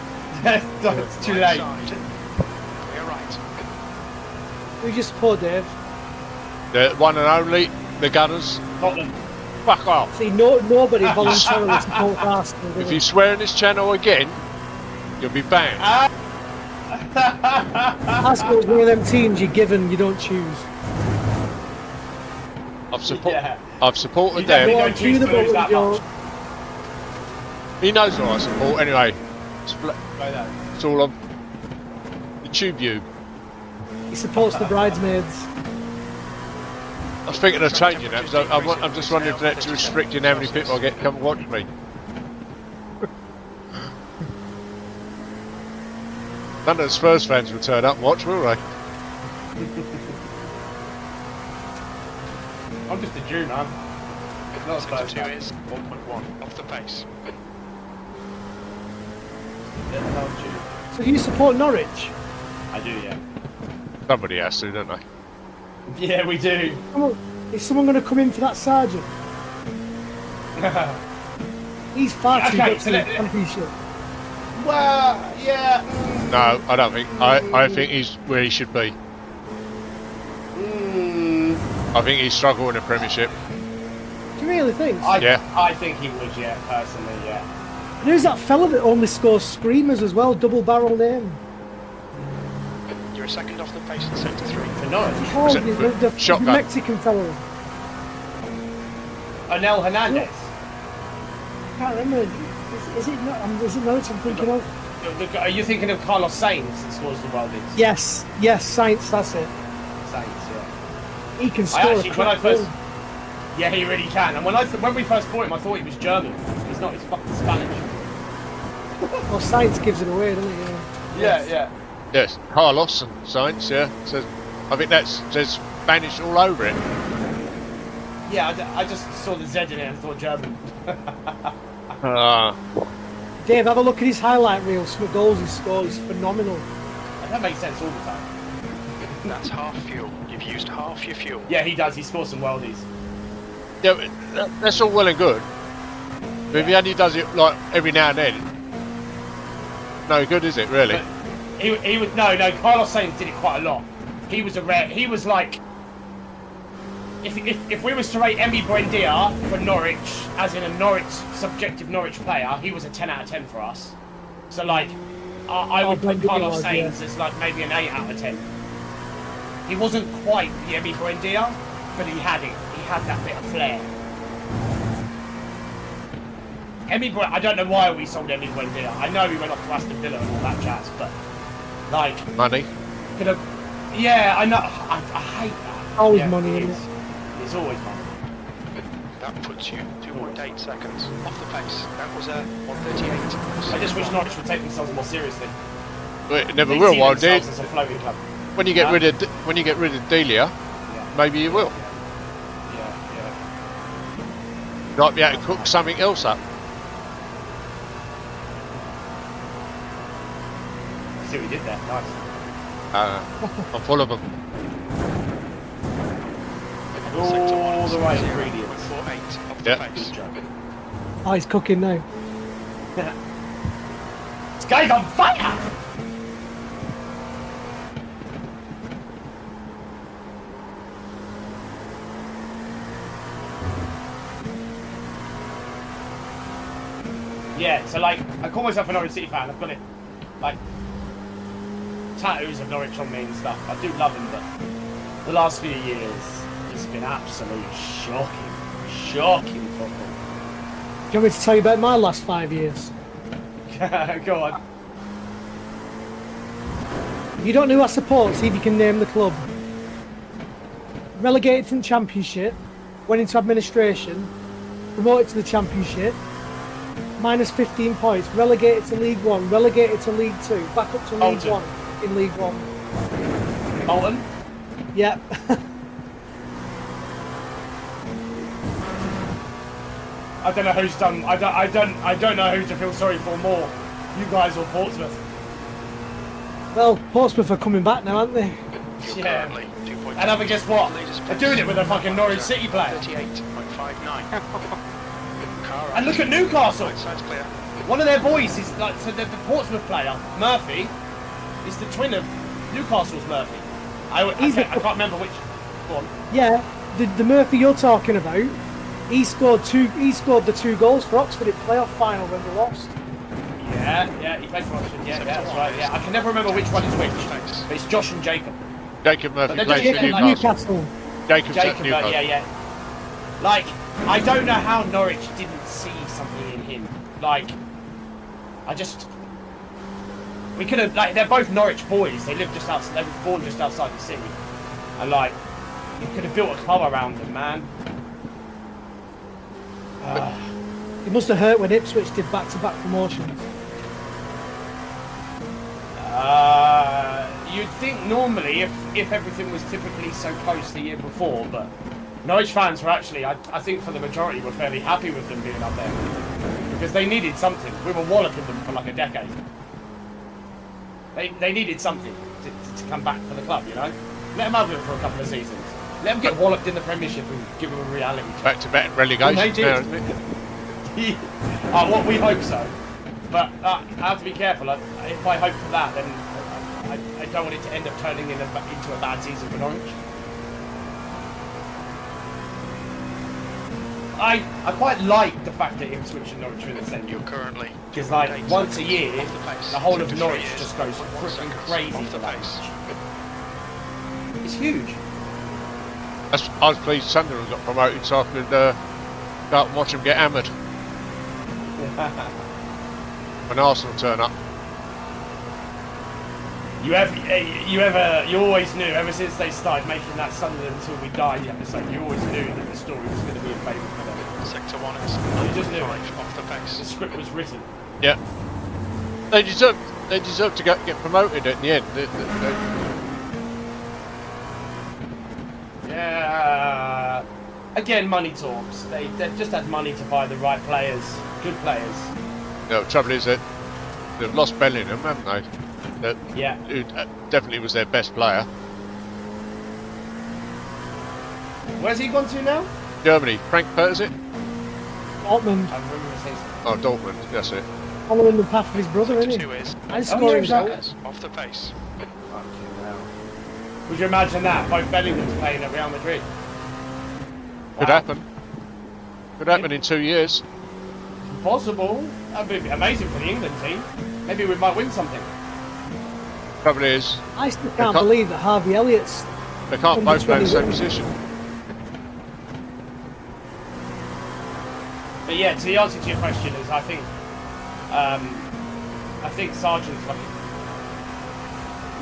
Speaker 9: It's too
Speaker 1: Right
Speaker 9: late.
Speaker 1: side. Clear right.
Speaker 7: Who do you support, Dave?
Speaker 2: The one and only, the Gunners.
Speaker 9: Scotland.
Speaker 2: Fuck off.
Speaker 7: See, nobody voluntarily supports Arsenal.
Speaker 2: If you swear in this channel again, you'll be banned.
Speaker 7: Arsenal's one of them teams you're given, you don't choose.
Speaker 2: I've
Speaker 9: Yeah.
Speaker 2: supported
Speaker 9: You
Speaker 2: them.
Speaker 9: definitely don't choose to lose that much.
Speaker 2: He knows what I support anyway. It's all on the tube view.
Speaker 7: He supports the bridesmaids.
Speaker 2: I was thinking of changing that, so I'm just wondering if that's restricting how many people I get to come and watch me. None of the Spurs fans will turn up and watch, will they?
Speaker 9: I'm just a Jew, man. Not a
Speaker 1: Sector
Speaker 9: Spurs
Speaker 1: 2
Speaker 9: fan.
Speaker 1: is 1.1 off the pace.
Speaker 9: Yeah, no, Jew.
Speaker 7: So do you support Norwich?
Speaker 9: I do, yeah.
Speaker 2: Somebody has to, don't they?
Speaker 9: Yeah, we do.
Speaker 7: Is someone going to come in for that sergeant? He's far too
Speaker 9: Okay,
Speaker 7: good
Speaker 9: so
Speaker 7: for the
Speaker 9: let-
Speaker 7: championship.
Speaker 9: Well, yeah.
Speaker 2: No, I don't think. I think he's where he should be. I think he's struggled in the Premiership.
Speaker 7: Do you really think?
Speaker 2: Yeah.
Speaker 9: I think he would, yeah, personally, yeah.
Speaker 7: And who's that fella that only scores screamers as well? Double barrel name.
Speaker 1: You're a second off the pace in sector 3.
Speaker 9: For Norwich.
Speaker 7: Oh,
Speaker 2: Was it
Speaker 7: the
Speaker 2: shotgun?
Speaker 7: Mexican fellow.
Speaker 9: Onel Hernandez.
Speaker 7: I can't remember. Is it not? Is it Norwich I'm thinking of?
Speaker 9: Are you thinking of Carlos Sainz that scores the worldies?
Speaker 7: Yes, Sainz, that's it.
Speaker 9: Sainz, yeah.
Speaker 7: He can score a crap goal.
Speaker 9: Yeah, he really can. And when we first bought him, I thought he was German. He's not. He's fucking Spanish.
Speaker 7: Well, Sainz gives it away, doesn't he?
Speaker 9: Yeah.
Speaker 2: Yes, Carlos and Sainz, yeah. So I think that says Spanish all over it.
Speaker 9: Yeah, I just saw the Z in it and thought German.
Speaker 7: Dave, have a look at his highlight reel. Some of the goals he scored is phenomenal.
Speaker 9: That makes sense all the time.
Speaker 1: That's half fuel. You've used half your fuel.
Speaker 9: Yeah, he does. He scores some worldies.
Speaker 2: Yeah, but that's all well and good. But if he only does it like every now and then, no good, is it really?
Speaker 9: But he was no. Carlos Sainz did it quite a lot. He was a rare. He was like, if we was to rate Emi Buendia for Norwich, as in a Norwich subjective Norwich player, he was a 10 out of 10 for us. So like, I would put Carlos Sainz as like maybe an 8 out of 10. He wasn't quite the Emi Buendia, but he had it. He had that bit of flair. I don't know why we sold Emi Buendia. I know he went off to Aston Villa and all that jazz, but like
Speaker 2: Money.
Speaker 9: Could have. Yeah, I know. I hate that.
Speaker 7: Always
Speaker 9: yeah,
Speaker 7: money,
Speaker 9: it
Speaker 7: isn't
Speaker 9: is. It's always money.
Speaker 1: That puts you 2.8 seconds off the pace. That was a 1:38.
Speaker 9: I just wish Norwich would take themselves more seriously.
Speaker 2: Well, it never
Speaker 9: They
Speaker 2: will,
Speaker 9: see
Speaker 2: won't it?
Speaker 9: themselves as a floating club.
Speaker 2: When you get rid of Delia, maybe you will.
Speaker 9: Yeah.
Speaker 2: You might be able to cook something else up.
Speaker 9: I see what you did there. Nice.
Speaker 2: I'm full of them.
Speaker 9: All the way ingredients.
Speaker 1: 1:48 off the
Speaker 2: Yeah.
Speaker 1: pace.
Speaker 7: Oh, he's cooking now.
Speaker 9: This guy's on fire! Yeah, so like, I call myself a Norwich City fan. I've got it, like, tattoos of Norwich on me and stuff. I do love him, but the last few years, it's been absolutely shocking football.
Speaker 7: Do you want me to tell you about my last 5 years?
Speaker 9: Go on.
Speaker 7: If you don't know who I support, see if you can name the club. Relegated from the Championship, went into administration, promoted to the Championship, minus 15 points, relegated to League 1, relegated to League 2, back up to League
Speaker 9: Bolton.
Speaker 7: 1 in League 1.
Speaker 9: Bolton?
Speaker 7: Yep.
Speaker 9: I don't know who's done. I don't know who to feel sorry for more, you guys or Portsmouth.
Speaker 7: Well, Portsmouth are coming back now, aren't they?
Speaker 9: Yeah. And have a guess what? They're doing it with a fucking Norwich City player.
Speaker 1: 38.59.
Speaker 9: And look at Newcastle.
Speaker 1: Right side's clear.
Speaker 9: One of their boys is like, so the Portsmouth player, Murphy, is the twin of Newcastle's Murphy. I can't remember which. Go on.
Speaker 7: Yeah, the Murphy you're talking about, he scored the 2 goals for Oxford in playoff final when they lost.
Speaker 9: Yeah, he played for Oxford. Yeah, that's right. Yeah, I can never remember which one is which. But it's Josh and Jacob.
Speaker 2: Jacob Murphy
Speaker 9: But
Speaker 2: plays
Speaker 9: they're
Speaker 2: for
Speaker 9: doing it like
Speaker 2: Newcastle. Jacob's at
Speaker 9: Jacob,
Speaker 2: Newcastle.
Speaker 9: yeah. Like, I don't know how Norwich didn't see something in him. Like, we could have, like, they're both Norwich boys. They live just outside, they were born just outside the city. And like, you could have built a club around them, man.
Speaker 7: It must have hurt when Ipswich did back-to-back promotions.
Speaker 9: You'd think normally if everything was typically so close the year before, but Norwich fans were actually, I think for the majority, were fairly happy with them being up there. Because they needed something. We were walloping them for like a decade. They needed something to come back for the club, you know? Let them have it for a couple of seasons. Let them get walloped in the Premiership and give them a reality check.
Speaker 2: Back-to-back relegation
Speaker 9: Well, they did.
Speaker 2: now, isn't it?
Speaker 9: Well, we hope so. But I have to be careful. If I hope for that, then I don't want it to end up turning into a bad season for Norwich. I quite like the fact that Ipswich and Norwich are in the same
Speaker 1: You're
Speaker 9: group.
Speaker 1: currently
Speaker 9: Because like
Speaker 1: 2.8
Speaker 9: once a
Speaker 1: seconds
Speaker 9: year,
Speaker 1: off the pace.
Speaker 9: the whole
Speaker 1: 2
Speaker 9: of
Speaker 1: to 3
Speaker 9: Norwich
Speaker 1: years,
Speaker 9: just goes
Speaker 1: 1
Speaker 9: freaking
Speaker 1: seconds
Speaker 9: crazy
Speaker 1: off
Speaker 9: for
Speaker 1: the
Speaker 9: that
Speaker 1: pace.
Speaker 9: match. It's huge.
Speaker 2: I was pleased Sunderland got promoted so I could go out and watch them get hammered. when Arsenal turn up.
Speaker 9: You always knew, ever since they started making that Sunderland Until We Die episode, you always knew that the story was going to be in favour for them.
Speaker 1: Sector 1 is
Speaker 9: You just knew it.
Speaker 1: off the
Speaker 9: The
Speaker 1: pace.
Speaker 9: script was written.
Speaker 2: Yeah. They deserve to get promoted at the end.
Speaker 9: Yeah. Again, money talks. They've just had money to buy the right players, good players.
Speaker 2: No, the trouble is that they've lost Bellingham, haven't they?
Speaker 9: Yeah.
Speaker 2: Who definitely was their best player.
Speaker 9: Where's he gone to now?
Speaker 2: Germany. Frankfurt, is it?
Speaker 7: Dortmund,
Speaker 9: I remember saying.
Speaker 2: Oh, Dortmund. That's it.
Speaker 7: following the path of his brother, isn't
Speaker 1: Sector
Speaker 7: he?
Speaker 1: 2 is
Speaker 7: And scoring
Speaker 9: yeah,
Speaker 7: goals.
Speaker 1: off the pace.
Speaker 9: Would you imagine that? Both Bellingham's playing at Real Madrid.
Speaker 2: Could
Speaker 9: Wow.
Speaker 2: happen. Could happen in 2 years.
Speaker 9: Possible. That'd be amazing for the England team. Maybe we might win something.
Speaker 2: Trouble is,
Speaker 7: I still
Speaker 2: They
Speaker 7: can't
Speaker 2: can't-
Speaker 7: believe that Harvey Elliott's
Speaker 2: they can't both play the same
Speaker 7: 21.
Speaker 2: position.
Speaker 9: But yeah, to the answer to your question is, I think Sargent's like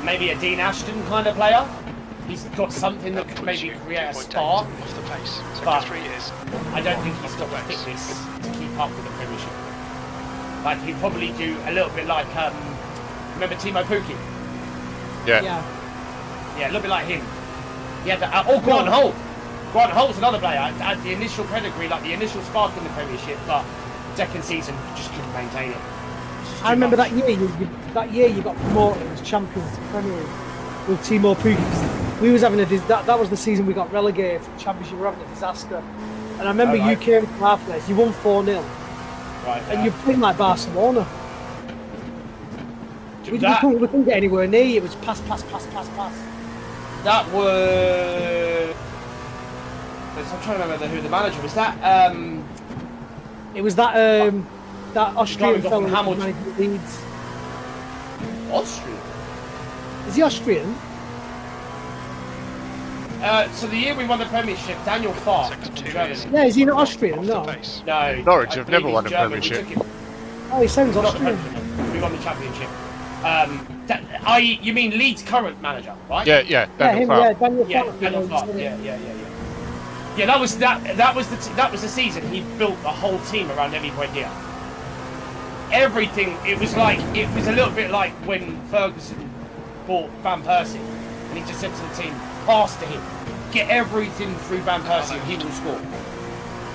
Speaker 9: maybe a Dean Ashton kind of player. He's got something that could maybe create a spark.
Speaker 1: Off the pace.
Speaker 9: But-
Speaker 1: Sector 3 is
Speaker 9: I don't think he's got the fitness to keep up with the Premiership. Like he'd probably do a little bit like remember Timo Pukki?
Speaker 2: Yeah.
Speaker 7: Yeah.
Speaker 9: Yeah, a little bit like him. He had the, Grant Holt. Grant Holt's another player. Had the initial pedigree, like the initial spark in the Premiership, but second season just couldn't maintain it.
Speaker 7: I remember that year. You got promoted as champions to Premier League with Timo Pukki. We was having that was the season we got relegated from Championship. We were having a disaster. And I remember you came to our place. You won 4-0,
Speaker 9: Right.
Speaker 7: and you played like Barcelona. We
Speaker 9: that,
Speaker 7: couldn't get anywhere near you. It was pass.
Speaker 9: that was. I'm trying to remember who the manager was. That
Speaker 7: It was that Austrian
Speaker 9: Driving
Speaker 7: fellow
Speaker 9: from
Speaker 7: who
Speaker 9: Hamilton.
Speaker 7: managed Leeds.
Speaker 9: Austrian.
Speaker 7: Is he Austrian?
Speaker 9: So the year we won the Premiership, Daniel Fark
Speaker 1: Sector
Speaker 9: from
Speaker 1: 2
Speaker 9: Germany.
Speaker 1: is
Speaker 7: Yeah, is he not Austrian?
Speaker 1: off
Speaker 7: No.
Speaker 1: the pace.
Speaker 9: No,
Speaker 2: Norwich
Speaker 9: I
Speaker 2: have
Speaker 9: believe
Speaker 2: never
Speaker 9: he's
Speaker 2: won a
Speaker 9: German. We
Speaker 2: Premiership.
Speaker 9: took him.
Speaker 7: Oh, he sounds
Speaker 9: Not the
Speaker 7: Austrian.
Speaker 9: Premiership. We won the Championship. You mean Leeds' current manager, right?
Speaker 2: Yeah,
Speaker 7: Yeah,
Speaker 2: Daniel
Speaker 7: him.
Speaker 2: Fark.
Speaker 7: Yeah, Daniel
Speaker 9: Yeah,
Speaker 7: Fark.
Speaker 9: Daniel Fark. Yeah. Yeah, that was the season he built the whole team around Emi Buendia. Everything. It was a little bit like when Ferguson bought Van Persie, and he just said to the team, "Pass to him, get everything through Van Persie, and he will score."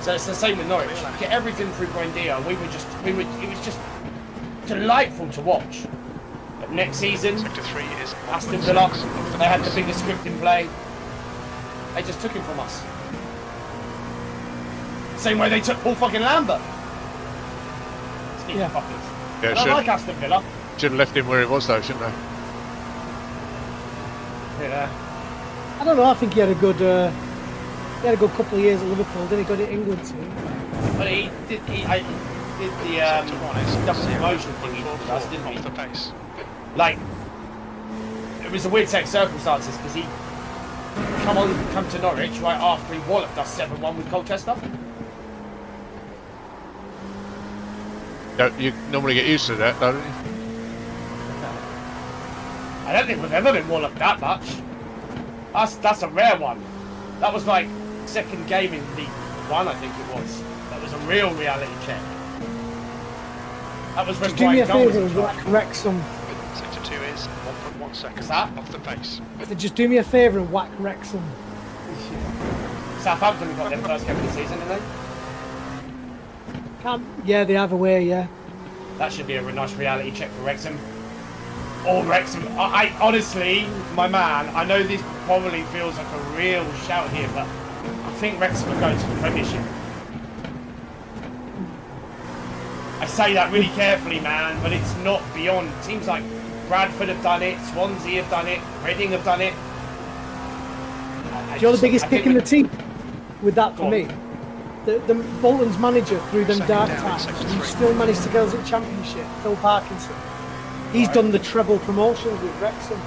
Speaker 9: So it's the same with Norwich. Get everything through Buendia. It was just delightful to watch. But next season,
Speaker 1: Sector 3 is
Speaker 9: Aston Villa, they had the biggest script in play. They just took him from us. Same way they took Paul fucking Lambert. Sneaky
Speaker 7: Yeah.
Speaker 9: fuckers.
Speaker 2: Yeah,
Speaker 9: I don't like Aston Villa.
Speaker 2: should have left him where he was though, shouldn't they?
Speaker 9: Yeah.
Speaker 7: I don't know. I think he had a good couple of years at Liverpool. Then he got at England too.
Speaker 9: But he did the
Speaker 1: Sector 1 is
Speaker 9: double promotion thing he did with us, didn't
Speaker 1: off
Speaker 9: he?
Speaker 1: the pace.
Speaker 9: Like, it was a weird set of circumstances because he come to Norwich right after he walloped us 7-1 with Colchester.
Speaker 2: You normally get used to that, don't you?
Speaker 9: I don't think we've ever been walloped that much. That's a rare one. That was like second game in League One, I think it was. That was a real reality check. That was when
Speaker 7: Just do me a
Speaker 9: Brian Gunn was
Speaker 7: favour
Speaker 9: in
Speaker 7: and
Speaker 9: charge.
Speaker 7: whack Wrexham.
Speaker 1: Sector 2 is 1.1 seconds
Speaker 9: that?
Speaker 1: off the pace.
Speaker 7: So just do me a favour and whack Wrexham.
Speaker 9: Southampton got their first game of the season, didn't they?
Speaker 7: Yeah, they have away. Yeah.
Speaker 9: That should be a nice reality check for Wrexham. Or Wrexham. I honestly, my man, I know this probably feels like a real shout here, but I think Wrexham are going to the Premiership. I say that really carefully, man, but it's not beyond. Teams like Bradford have done it, Swansea have done it, Reading have done it.
Speaker 7: Do you know the biggest kick in the teeth with that
Speaker 9: Go
Speaker 7: for
Speaker 9: on.
Speaker 7: me? The Bolton's manager through them
Speaker 1: Second
Speaker 7: dark
Speaker 1: down,
Speaker 7: times,
Speaker 1: sector
Speaker 7: he
Speaker 1: 3.
Speaker 7: still managed to get us at Championship. Phil Parkinson. He's done the treble promotions with Wrexham.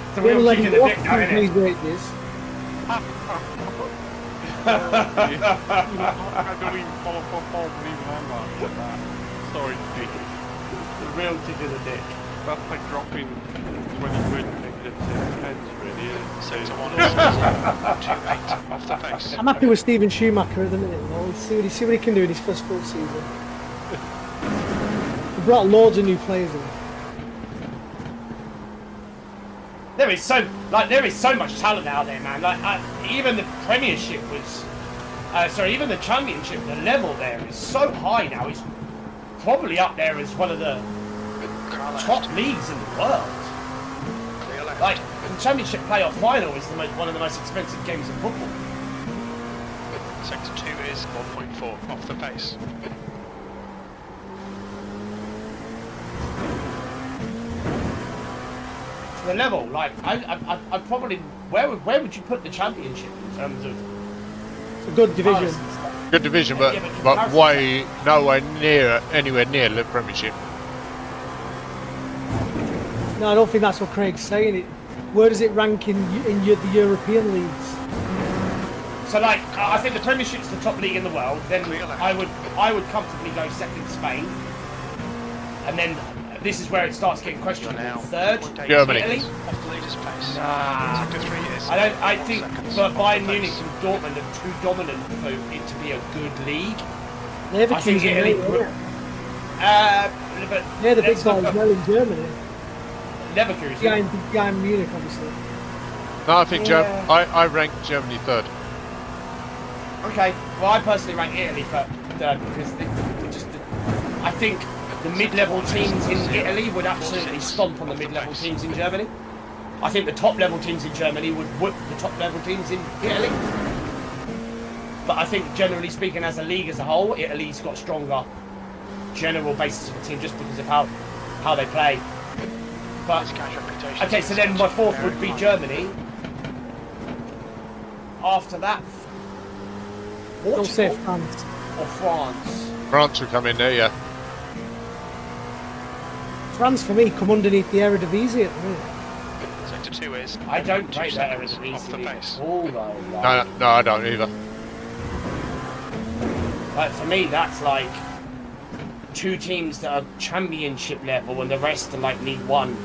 Speaker 9: It's a
Speaker 7: We
Speaker 9: real
Speaker 7: only let
Speaker 9: kick in
Speaker 7: him
Speaker 9: the
Speaker 7: walk
Speaker 9: dick,
Speaker 7: through
Speaker 9: now,
Speaker 7: these
Speaker 9: isn't it?
Speaker 7: wages.
Speaker 3: I don't even follow football, but even I'm like that. Sorry, Steve.
Speaker 9: The real kick in the dick.
Speaker 3: That's like dropping 20 quid and making it 6 pence, really, isn't it?
Speaker 1: Sector 1 is 128 off the pace.
Speaker 7: I'm happy with Steven Schumacher at the minute, though. Let's see what he can do in his first full season. He brought loads of new players in.
Speaker 9: There is so much talent out there, man. Even the Premiership was, even the Championship. The level there is so high now. It's probably up there as one of the top leagues in the world. Like the Championship playoff final is one of the most expensive games in football.
Speaker 1: Sector 2 is 1.4 off the pace.
Speaker 9: The level, like I probably where would you put the Championship in terms of?
Speaker 7: It's a good division.
Speaker 2: Good division, but way anywhere near the Premiership.
Speaker 7: No, I don't think that's what Craig's saying. Where does it rank in the European leagues?
Speaker 9: So, like, I think the Premiership's the top league in the world. Then I would comfortably go second Spain, and then this is where it starts getting questionable. Third,
Speaker 2: Germany.
Speaker 9: Italy.
Speaker 1: Off the leader's pace.
Speaker 9: Nah.
Speaker 1: Sector 3 is.
Speaker 9: I think Bayern Munich and Dortmund are too dominant for it to be a good league. I think Italy. But
Speaker 7: yeah, the big guy as well in Germany.
Speaker 9: Leverkusen.
Speaker 7: Guy in Munich, obviously.
Speaker 2: No, I think I rank Germany third.
Speaker 9: Okay, well, I personally rank Italy third because I think the mid-level teams in Italy would absolutely stomp on the mid-level teams in Germany. I think the top-level teams in Germany would whoop the top-level teams in Italy. But I think, generally speaking, as a league as a whole, Italy's got stronger general basis of the team just because of how they play. But okay, so then my fourth would be Germany. After that,
Speaker 7: Don't say France.
Speaker 9: Or France.
Speaker 2: France will come in there, yeah.
Speaker 7: France for me come underneath the Eredivisie at the minute.
Speaker 1: Sector 2 is.
Speaker 9: I don't rate that
Speaker 1: off the
Speaker 9: Eredivisie
Speaker 1: pace.
Speaker 9: at all, though.
Speaker 2: No, I don't either.
Speaker 9: Like for me, that's like two teams that are Championship level, and the rest are like League One.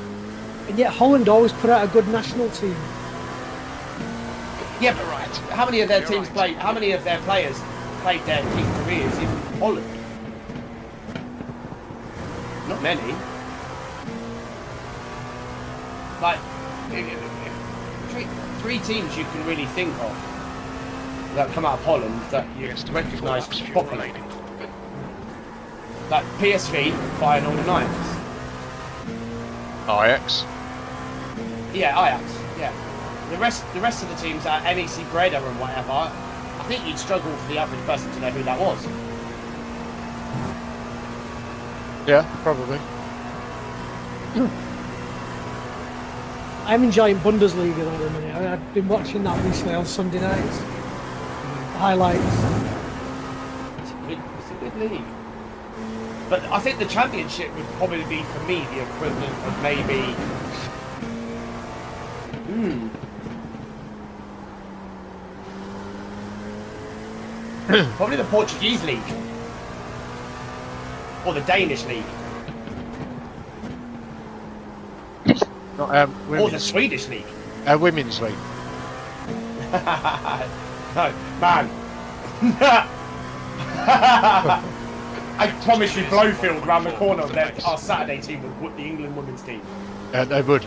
Speaker 7: And yet Holland always put out a good national team.
Speaker 9: Yeah, but right. How many of their teams play? How many of their players played their peak careers in Holland? Not many. Like three teams you can really think of that come out of Holland that you recognise properly. Like PSV, Feyenoord and Ajax.
Speaker 2: Ajax.
Speaker 9: Yeah, Ajax. Yeah. The rest of the teams are NEC Breda and whatever. I think you'd struggle for the average person to know who that was.
Speaker 2: Yeah, probably.
Speaker 7: I'm enjoying Bundesliga though at the minute. I've been watching that recently on Sunday nights. Highlights.
Speaker 9: It's a good league. But I think the Championship would probably be, for me, the equivalent of maybe... probably the Portuguese league. Or the Danish league.
Speaker 2: Not
Speaker 9: or the Swedish league.
Speaker 2: Women's league.
Speaker 9: No, man. I promise you, Blowfield round the corner, our Saturday team would whoop the England women's team.
Speaker 2: Yeah, they would.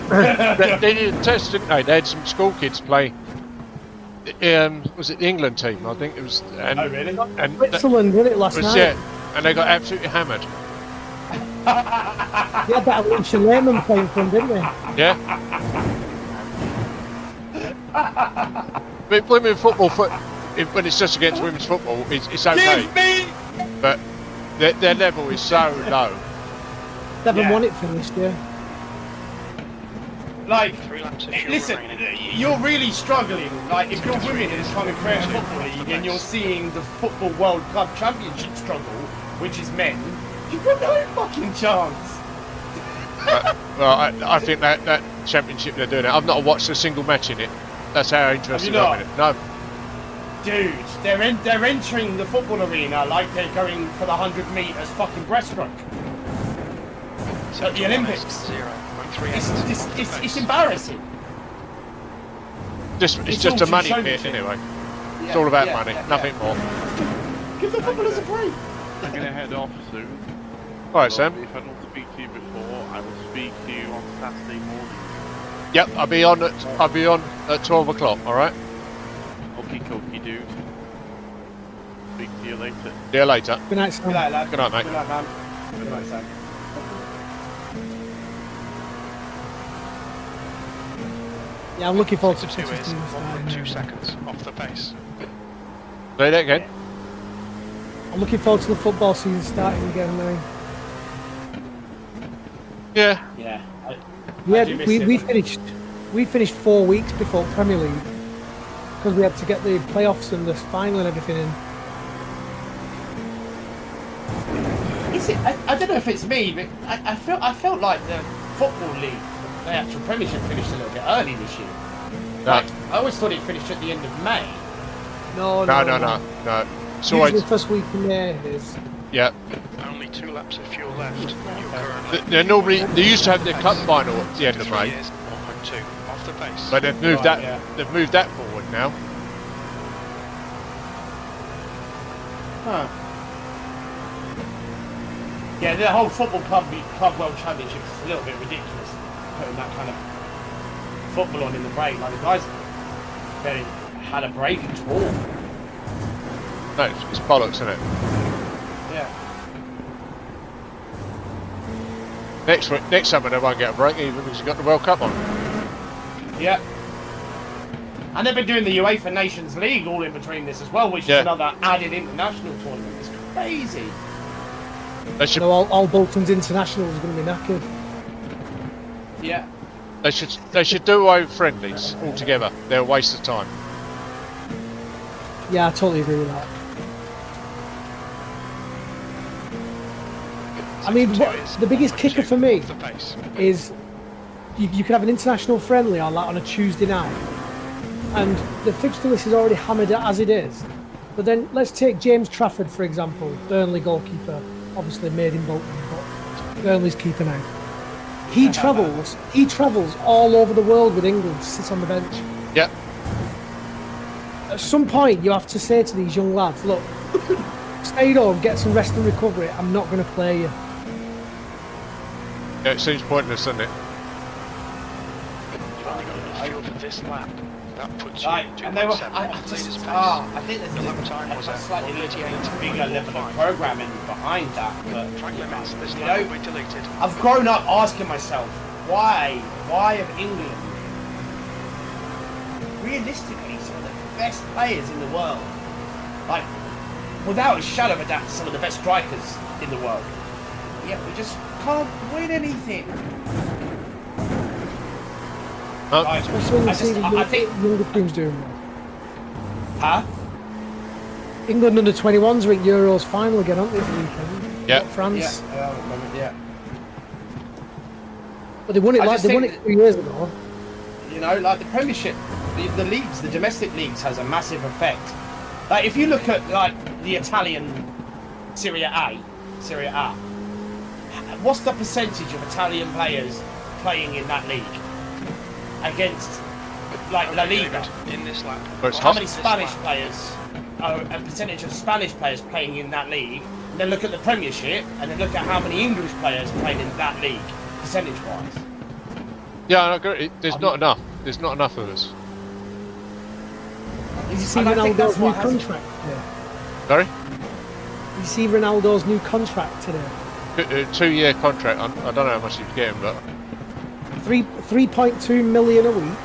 Speaker 2: They did a test, didn't they? They had some school kids play. Was it the England team? I think it was. And,
Speaker 9: oh, really?
Speaker 2: And
Speaker 7: Switzerland did it last night.
Speaker 2: Yeah, and they got absolutely hammered.
Speaker 7: They had that Alicia Lehman playing for them, didn't they?
Speaker 2: Yeah. But women's football, when it's just against women's football, it's okay.
Speaker 9: Give me!
Speaker 2: But their level is so low.
Speaker 7: They haven't won it finished, yeah.
Speaker 9: Like, listen, you're really struggling. Like, if you're women and trying to create a football league and you're seeing the Football World Club Championship struggle, which is men, you've got no fucking chance.
Speaker 2: Well, I think that championship they're doing it. I've not watched a single match in it. That's how interested I'm in it. No.
Speaker 9: Dude, they're entering the football arena like they're going for the 100 meters fucking breaststroke at the Olympics.
Speaker 1: 0.3.
Speaker 9: It's embarrassing.
Speaker 2: It's just a money pit anyway. It's all about money, nothing more.
Speaker 9: Give the footballers a break.
Speaker 3: I'm going to head off soon.
Speaker 2: Alright, Sam.
Speaker 3: If I don't speak to you before, I will speak to you on Saturday morning.
Speaker 2: Yep, I'll be on at 12 o'clock, alright?
Speaker 3: Okie dokie, dude. Speak to you later.
Speaker 2: See you later.
Speaker 7: Good night, Sam.
Speaker 9: Good night, lad.
Speaker 2: Good night, mate.
Speaker 9: Good night, man. Good night, Sam.
Speaker 7: Yeah, I'm looking forward to
Speaker 1: 2 is 1.2
Speaker 7: 16.
Speaker 1: seconds off the pace.
Speaker 2: Say that again.
Speaker 7: I'm looking forward to the football season starting again now.
Speaker 2: Yeah.
Speaker 9: Yeah.
Speaker 7: We finished 4 weeks before Premier League because we had to get the playoffs and the final and everything in.
Speaker 9: Is it? I don't know if it's me, but I felt like the football league, the actual Premiership, finished a little bit early this year. Like, I always thought it finished at the end of May.
Speaker 7: No.
Speaker 2: It's
Speaker 7: Usually
Speaker 2: always
Speaker 7: the first week in May it is.
Speaker 2: yeah.
Speaker 1: Only 2 laps of fuel left. You're currently
Speaker 2: They used to have their cup final at the end of
Speaker 1: 3
Speaker 2: May,
Speaker 1: years, 1.2 off the pace.
Speaker 2: but they've moved
Speaker 9: Right,
Speaker 2: that.
Speaker 9: yeah.
Speaker 2: They've moved that forward now.
Speaker 9: Huh. Yeah, the whole football club world championship is a little bit ridiculous. Putting that kind of football on in the break, like the guys barely had a break at all.
Speaker 2: No, it's bollocks, isn't it?
Speaker 9: Yeah.
Speaker 2: Next summer they won't get a break even because you've got the World Cup on.
Speaker 9: Yeah. And they've been doing the UEFA Nations League all in between this as well, which
Speaker 2: Yeah.
Speaker 9: is another added international tournament. It's crazy.
Speaker 2: They should.
Speaker 7: So all Bolton's internationals are going to be knackered.
Speaker 9: Yeah.
Speaker 2: They should do away with friendlies altogether. They're a waste of time.
Speaker 7: Yeah, I totally agree with that. I mean, the biggest kicker for me is you can have an international friendly on a Tuesday night, and the fixture list is already hammered as it is. But then let's take James Trafford for example, Burnley goalkeeper, obviously made in Bolton, but Burnley's keeper now. He travels all over the world with England to sit on the bench.
Speaker 2: Yep.
Speaker 7: At some point, you have to say to these young lads, look, stay home, get some rest and recovery. I'm not going to play you.
Speaker 2: Yeah, it seems pointless, doesn't it?
Speaker 1: You've only got enough fuel for this lap. That puts you
Speaker 9: Right, and they were. I think there's
Speaker 1: The lap time was
Speaker 9: a
Speaker 1: at
Speaker 9: slightly
Speaker 1: 1:38.
Speaker 9: bigger level of programming behind that, but
Speaker 1: Track limits. This
Speaker 9: you
Speaker 1: lap
Speaker 9: know,
Speaker 1: will be deleted.
Speaker 9: I've grown up asking myself, why have England realistically some of the best players in the world, like without a shadow of a doubt some of the best strikers in the world, yet we just can't win anything. Like,
Speaker 7: Especially when you see the
Speaker 9: I think,
Speaker 7: younger teams doing well.
Speaker 9: huh?
Speaker 7: England under 21s are at Euros final again, aren't they, this weekend?
Speaker 2: Yeah.
Speaker 7: France.
Speaker 9: Yeah.
Speaker 7: But they won it
Speaker 9: I
Speaker 7: like
Speaker 9: just
Speaker 7: they won
Speaker 9: think
Speaker 7: it 3 years ago.
Speaker 9: You know, like the Premiership, the leagues, the domestic leagues has a massive effect. Like if you look at like the Italian Serie A, what's the percentage of Italian players playing in that league against like La Liga?
Speaker 1: In this lap.
Speaker 9: How many Spanish players, a percentage of Spanish players playing in that league? And then look at the Premiership, and then look at how many English players playing in that league, percentage-wise.
Speaker 2: Yeah, I agree. There's not enough. There's not enough of us.
Speaker 7: Did you see
Speaker 9: And I think
Speaker 7: Ronaldo's
Speaker 9: that's
Speaker 7: new
Speaker 9: what has-
Speaker 7: contract today?
Speaker 2: Sorry?
Speaker 7: Did you see Ronaldo's new contract today?
Speaker 2: 2-year contract. I don't know how much he's getting, but
Speaker 7: 3.2 million a week.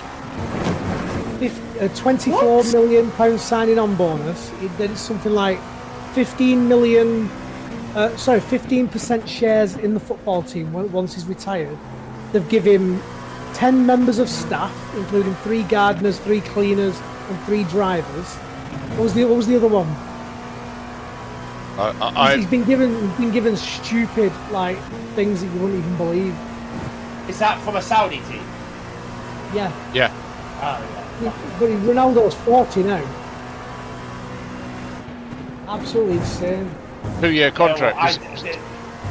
Speaker 7: 24 million pound signing on bonus. Then it's something like 15% shares in the football team once he's retired. They've given him 10 members of staff, including 3 gardeners, 3 cleaners, and 3 drivers. What was the other one? He's been given stupid like things that you wouldn't even believe.
Speaker 9: Is that from a Saudi team?
Speaker 7: Yeah.
Speaker 2: yeah.
Speaker 9: Oh, yeah.
Speaker 7: But Ronaldo's 40 now. Absolutely insane.
Speaker 2: 2-year contract.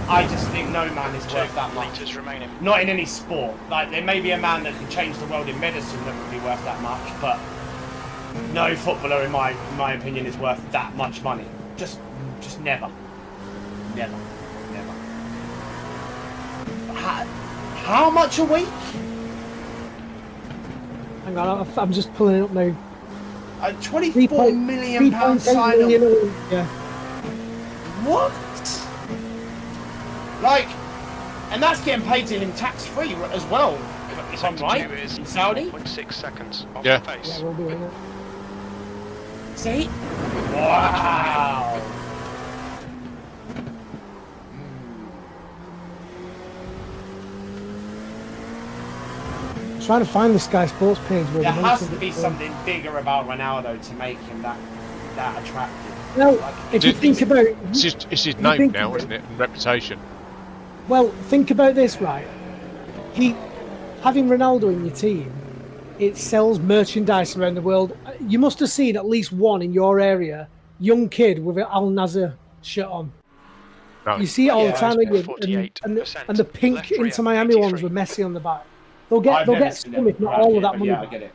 Speaker 9: I just think no man is worth that much.
Speaker 1: Meters remaining.
Speaker 9: Not in any sport. Like, there may be a man that can change the world in medicine that would be worth that much, but no footballer, in my opinion, is worth that much money. Just never. Never. How much a week?
Speaker 7: Hang on, I'm just pulling it up now.
Speaker 9: A £24 million sign up.
Speaker 7: Yeah.
Speaker 9: What? Like, and that's getting paid to him tax-free as well, if I'm right, in Saudi?
Speaker 1: 0.6 seconds off
Speaker 2: Yeah.
Speaker 1: the pace.
Speaker 7: Yeah, we'll do it.
Speaker 9: See? Wow.
Speaker 7: I'm trying to find the Sky Sports page where
Speaker 9: There
Speaker 7: they
Speaker 9: has
Speaker 7: mentioned
Speaker 9: to be
Speaker 7: it.
Speaker 9: something bigger about Ronaldo to make him that attractive.
Speaker 7: Well,
Speaker 9: Like,
Speaker 7: if you think about
Speaker 2: It's his
Speaker 7: you
Speaker 2: name
Speaker 7: think
Speaker 2: now,
Speaker 7: about-
Speaker 2: isn't it? And reputation.
Speaker 7: well, think about this, right? Having Ronaldo in your team, it sells merchandise around the world. You must have seen at least one in your area, young kid with an Al Nassr shirt on.
Speaker 2: No.
Speaker 7: You see it all the
Speaker 9: Yeah,
Speaker 7: time, don't you?
Speaker 1: 48%.
Speaker 7: And the pink
Speaker 1: Left rear,
Speaker 7: Inter Miami ones
Speaker 1: 83.
Speaker 7: with Messi on the back. They'll
Speaker 9: I've
Speaker 7: get
Speaker 9: never seen
Speaker 7: some,
Speaker 9: it
Speaker 7: if not
Speaker 9: around
Speaker 7: all
Speaker 9: here,
Speaker 7: of that
Speaker 9: but
Speaker 7: money.
Speaker 9: yeah, I get it.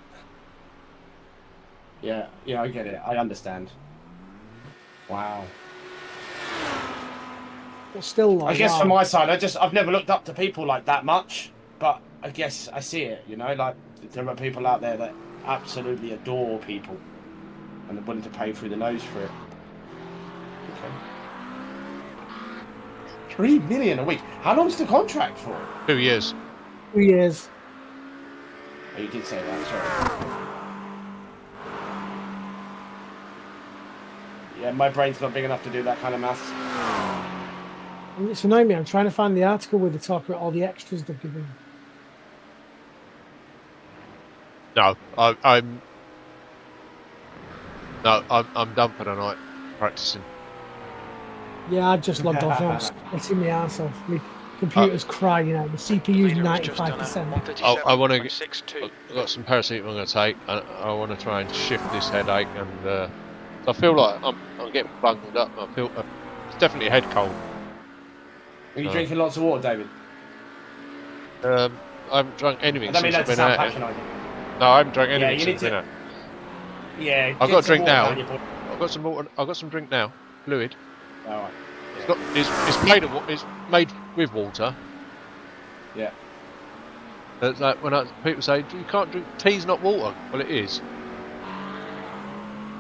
Speaker 9: Yeah, I get it. I understand. Wow.
Speaker 7: But still,
Speaker 9: I
Speaker 7: like,
Speaker 9: guess
Speaker 7: wow.
Speaker 9: from my side, I've never looked up to people like that much, but I guess I see it. You know, like there are people out there that absolutely adore people and are willing to pay through the nose for it. Okay. $3 million a week. How long's the contract for?
Speaker 2: 2 years.
Speaker 7: 2 years.
Speaker 9: Oh, you did say that. Sorry. Yeah, my brain's not big enough to do that kind of maths.
Speaker 7: It's annoying me. I'm trying to find the article where they talk about all the extras they've given.
Speaker 2: No, I'm done for the night practicing.
Speaker 7: Yeah, I just logged off. I'm splitting my ass off. My computer's crying out. The CPU's 95%.
Speaker 2: I want to. I've got some paracetamol I'm going to take. I want to try and shift this headache, and I feel like I'm getting bunged up. I feel it's definitely a head cold.
Speaker 9: Are you drinking lots of water, David?
Speaker 2: I haven't drunk anything
Speaker 9: I don't mean
Speaker 2: since
Speaker 9: that
Speaker 2: I've
Speaker 9: to
Speaker 2: been
Speaker 9: sound
Speaker 2: out.
Speaker 9: patronising.
Speaker 2: No, I haven't drunk
Speaker 9: Yeah,
Speaker 2: anything
Speaker 9: you need
Speaker 2: since I've been
Speaker 9: to.
Speaker 2: out.
Speaker 9: Yeah,
Speaker 2: I've got a drink now.
Speaker 9: down your body.
Speaker 2: I've got some water. I've got some drink now. Fluid.
Speaker 9: All right.
Speaker 2: It's made with water.
Speaker 9: Yeah.
Speaker 2: It's like when people say you can't drink tea's not water. Well, it is.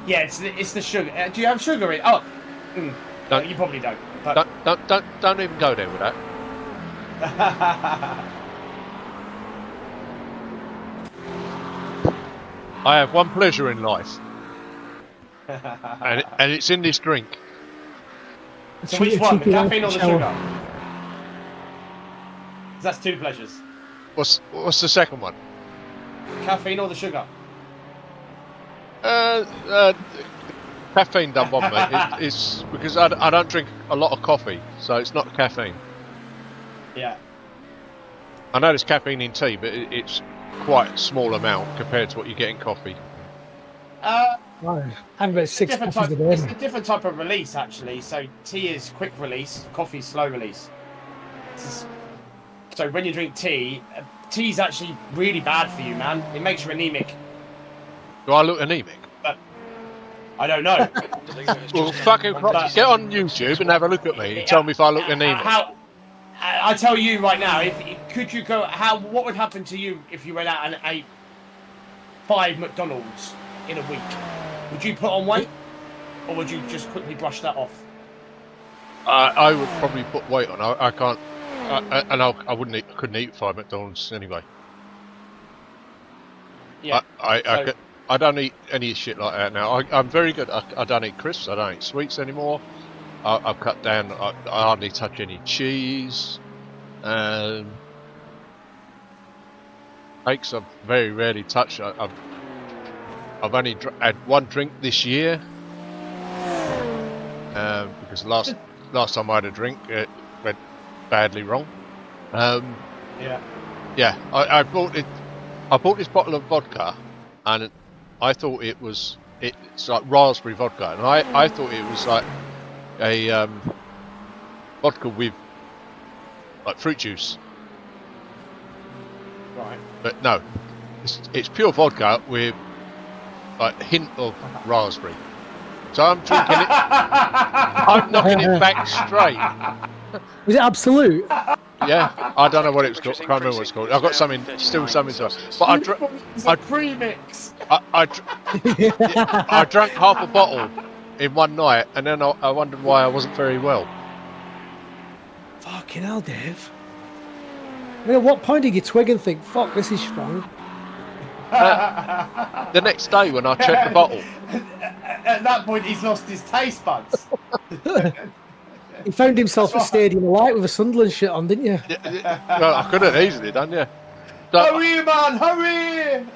Speaker 9: Yeah, it's the sugar. Do you have sugar in? Oh, you probably don't. But
Speaker 2: Don't even go there with that. I have one pleasure in life, and it's in this drink.
Speaker 9: So which one, the caffeine or the sugar? That's two pleasures.
Speaker 2: What's the second one?
Speaker 9: Caffeine or the sugar?
Speaker 2: Caffeine done one, mate. It's because I don't drink a lot of coffee, so it's not caffeine.
Speaker 9: Yeah.
Speaker 2: I know there's caffeine in tea, but it's quite a small amount compared to what you get in coffee.
Speaker 7: I have about 6 coffees a day.
Speaker 9: It's a different type of release, actually. So tea is quick release, coffee is slow release. So when you drink tea, tea's actually really bad for you, man. It makes you anemic.
Speaker 2: Do I look anemic?
Speaker 9: I don't know.
Speaker 2: Well, fucking get on YouTube and have a look at me and tell me if I look anemic.
Speaker 9: I tell you right now, could you go? What would happen to you if you went out and ate 5 McDonald's in a week? Would you put on weight, or would you just quickly brush that off?
Speaker 2: I would probably put weight on. I can't, I wouldn't eat. Couldn't eat 5 McDonald's anyway.
Speaker 9: Yeah.
Speaker 2: I don't eat any shit like that now. I'm very good. I don't eat crisps. I don't eat sweets anymore. I've cut down. I hardly touch any cheese. Cakes I've very rarely touched. I've only had one drink this year. Because last time I had a drink, it went badly wrong.
Speaker 9: Yeah.
Speaker 2: I bought it. I bought this bottle of vodka, and I thought it was it's like raspberry vodka, and I thought it was like a vodka with like fruit juice.
Speaker 9: Right.
Speaker 2: But no, it's pure vodka with like a hint of raspberry. So I'm drinking it. I'm knocking it back straight.
Speaker 7: Was it Absolute?
Speaker 2: Yeah, I don't know what it was called. I can't remember what it's called. I've got something, still something to. But
Speaker 9: It's a premix.
Speaker 2: I drank half a bottle in one night, and then I wondered why I wasn't very well.
Speaker 7: Fucking hell, Dave. I mean, at what point did you twig and think, fuck, this is strong?
Speaker 2: The next day when I checked the bottle.
Speaker 9: At that point, he's lost his taste buds.
Speaker 7: He found himself at Stadium Light with a Sunderland shit on, didn't you?
Speaker 2: Well, I could have easily done, yeah. So,
Speaker 9: Hurry, man, hurry!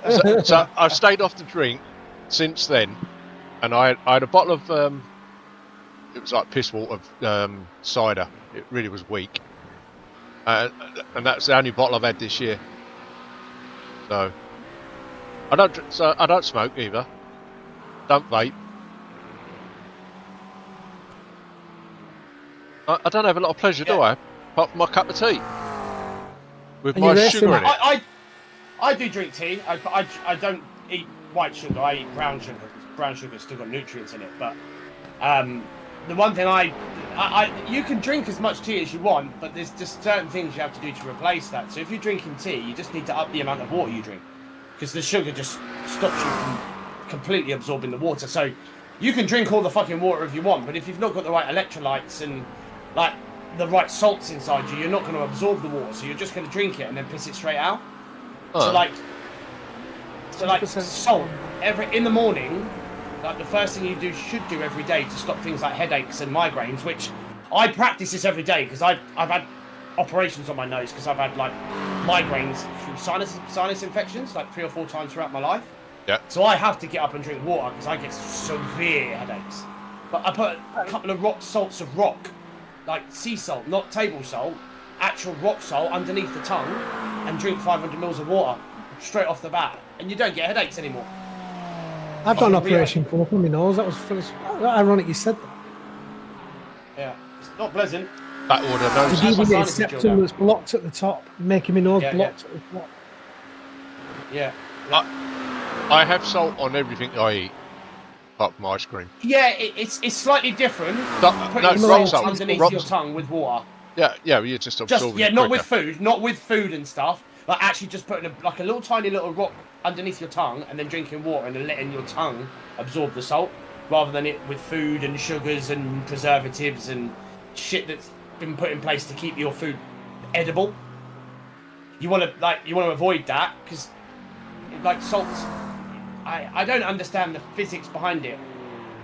Speaker 2: so I've stayed off the drink since then, and I had a bottle of it was like piss water cider. It really was weak, and that's the only bottle I've had this year. So I don't smoke either. Don't vape. I don't have a lot of pleasure, do I? Apart from my cup of tea with my sugar in it.
Speaker 9: I do drink tea. I don't eat white sugar. I eat brown sugar. Brown sugar's still got nutrients in it. But the one thing you can drink as much tea as you want, but there's just certain things you have to do to replace that. So if you're drinking tea, you just need to up the amount of water you drink, because the sugar just stops you from completely absorbing the water. So you can drink all the fucking water if you want, but if you've not got the right electrolytes and like the right salts inside you, you're not going to absorb the water. So you're just going to drink it and then piss it straight out. So like salt in the morning, like the first thing you should do every day to stop things like headaches and migraines, which I practice this every day because I've had operations on my nose because I've had like migraines from sinus infections like 3 or 4 times throughout my life.
Speaker 2: Yeah.
Speaker 9: So I have to get up and drink water because I get severe headaches. But I put a couple of salts of rock, like sea salt, not table salt, actual rock salt underneath the tongue, and drink 500 mils of water straight off the bat, and you don't get headaches anymore.
Speaker 7: I've got an operation come up on my nose. That was ironic you said that.
Speaker 9: Yeah, it's not pleasant.
Speaker 2: That order knows.
Speaker 7: The deviated septum that's blocked at the top, making my nose blocked at the top.
Speaker 9: Yeah.
Speaker 2: I have salt on everything I eat, apart from ice cream.
Speaker 9: Yeah, it's slightly different.
Speaker 2: No,
Speaker 9: salt
Speaker 2: salt
Speaker 9: underneath your tongue with water.
Speaker 2: Yeah, you just absorb it.
Speaker 9: Not with food and stuff. Like actually just putting a little tiny little rock underneath your tongue and then drinking water and then letting your tongue absorb the salt, rather than it with food and sugars and preservatives and shit that's been put in place to keep your food edible. You want to avoid that because like salts. I don't understand the physics behind it.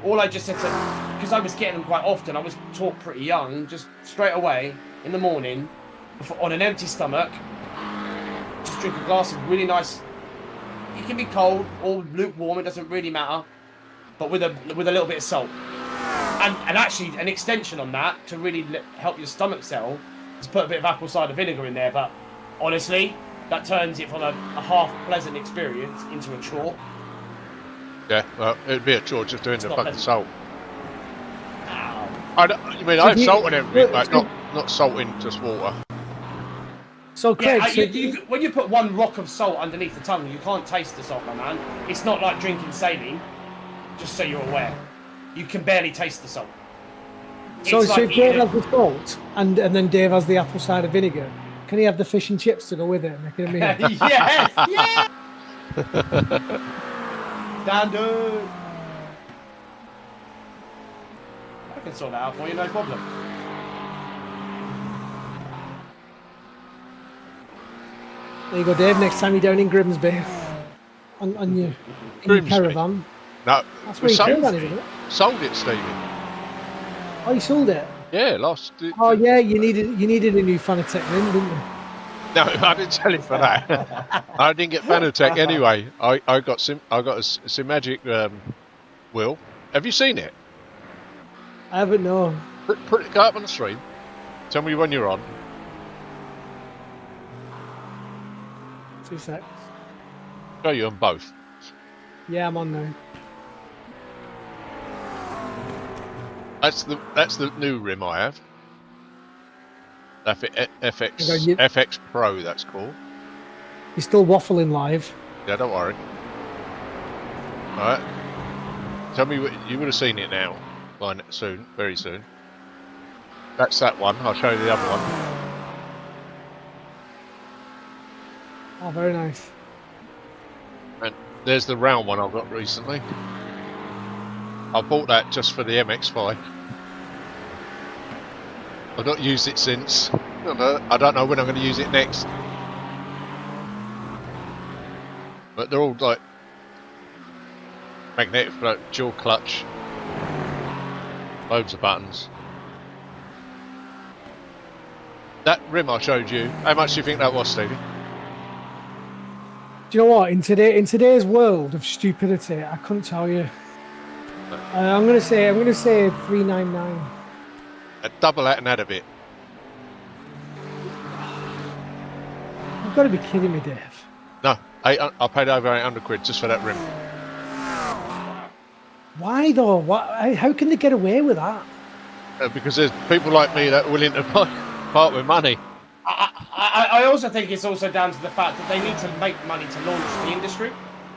Speaker 9: All I just said to, because I was getting them quite often, I was taught pretty young, just straight away in the morning, on an empty stomach, just drink a glass of really nice, it can be cold or lukewarm, it doesn't really matter, but with a little bit of salt. And actually an extension on that to really help your stomach settle is put a bit of apple cider vinegar in there, but honestly, that turns it from a half pleasant experience into a chore.
Speaker 2: Yeah, well, it'd be a chore just doing the fucking salt.
Speaker 9: Ow.
Speaker 2: I have salt in everything, like not salt in just water.
Speaker 7: So Craig,
Speaker 9: when you put one rock of salt underneath the tongue, you can't taste the salt, my man. It's not like drinking saline, just so you're aware. You can barely taste the salt.
Speaker 7: So if Dave has the salt and then Dave has the apple cider vinegar, can he have the fish and chips to go with it and make it a meal?
Speaker 9: Yes! Yeah! Standard! I can sort that out for you, no problem.
Speaker 7: There you go, Dave. Next time you're down in Grimsby, on your caravan.
Speaker 2: No,
Speaker 7: that's where your caravan is, isn't it?
Speaker 2: Sold it, Stevie.
Speaker 7: Oh, you sold it?
Speaker 2: Yeah, lost.
Speaker 7: Oh yeah, you needed a new Fanatec rim, didn't you?
Speaker 2: No, I didn't tell him for that. I didn't get Fanatec anyway. I got a Symagic wheel. Have you seen it?
Speaker 7: I haven't, no.
Speaker 2: Put it up on the stream. Tell me when you're on.
Speaker 7: 2 seconds.
Speaker 2: Show you on both.
Speaker 7: Yeah, I'm on now.
Speaker 2: That's the new rim I have. FX
Speaker 7: Okay,
Speaker 2: FX Pro, that's called.
Speaker 7: You're still waffling live.
Speaker 2: Yeah, don't worry. Alright. Tell me what you would have seen it now. Soon, very soon. That's that one. I'll show you the other one.
Speaker 7: Oh, very nice.
Speaker 2: And there's the round one I've got recently. I bought that just for the MX-5. I've not used it since. I don't know when I'm going to use it next. But they're all like magnetic float, dual clutch, loads of buttons. That rim I showed you, how much do you think that was, Stevie?
Speaker 7: Do you know what? In today's world of stupidity, I couldn't tell you. I'm gonna say $399.
Speaker 2: Double that and add a bit.
Speaker 7: You've got to be kidding me, Dave.
Speaker 2: No, I paid over 800 quid just for that rim.
Speaker 7: Why though? How can they get away with that?
Speaker 2: Because there's people like me that are willing to part with money.
Speaker 9: I also think it's also down to the fact that they need to make money to launch the industry.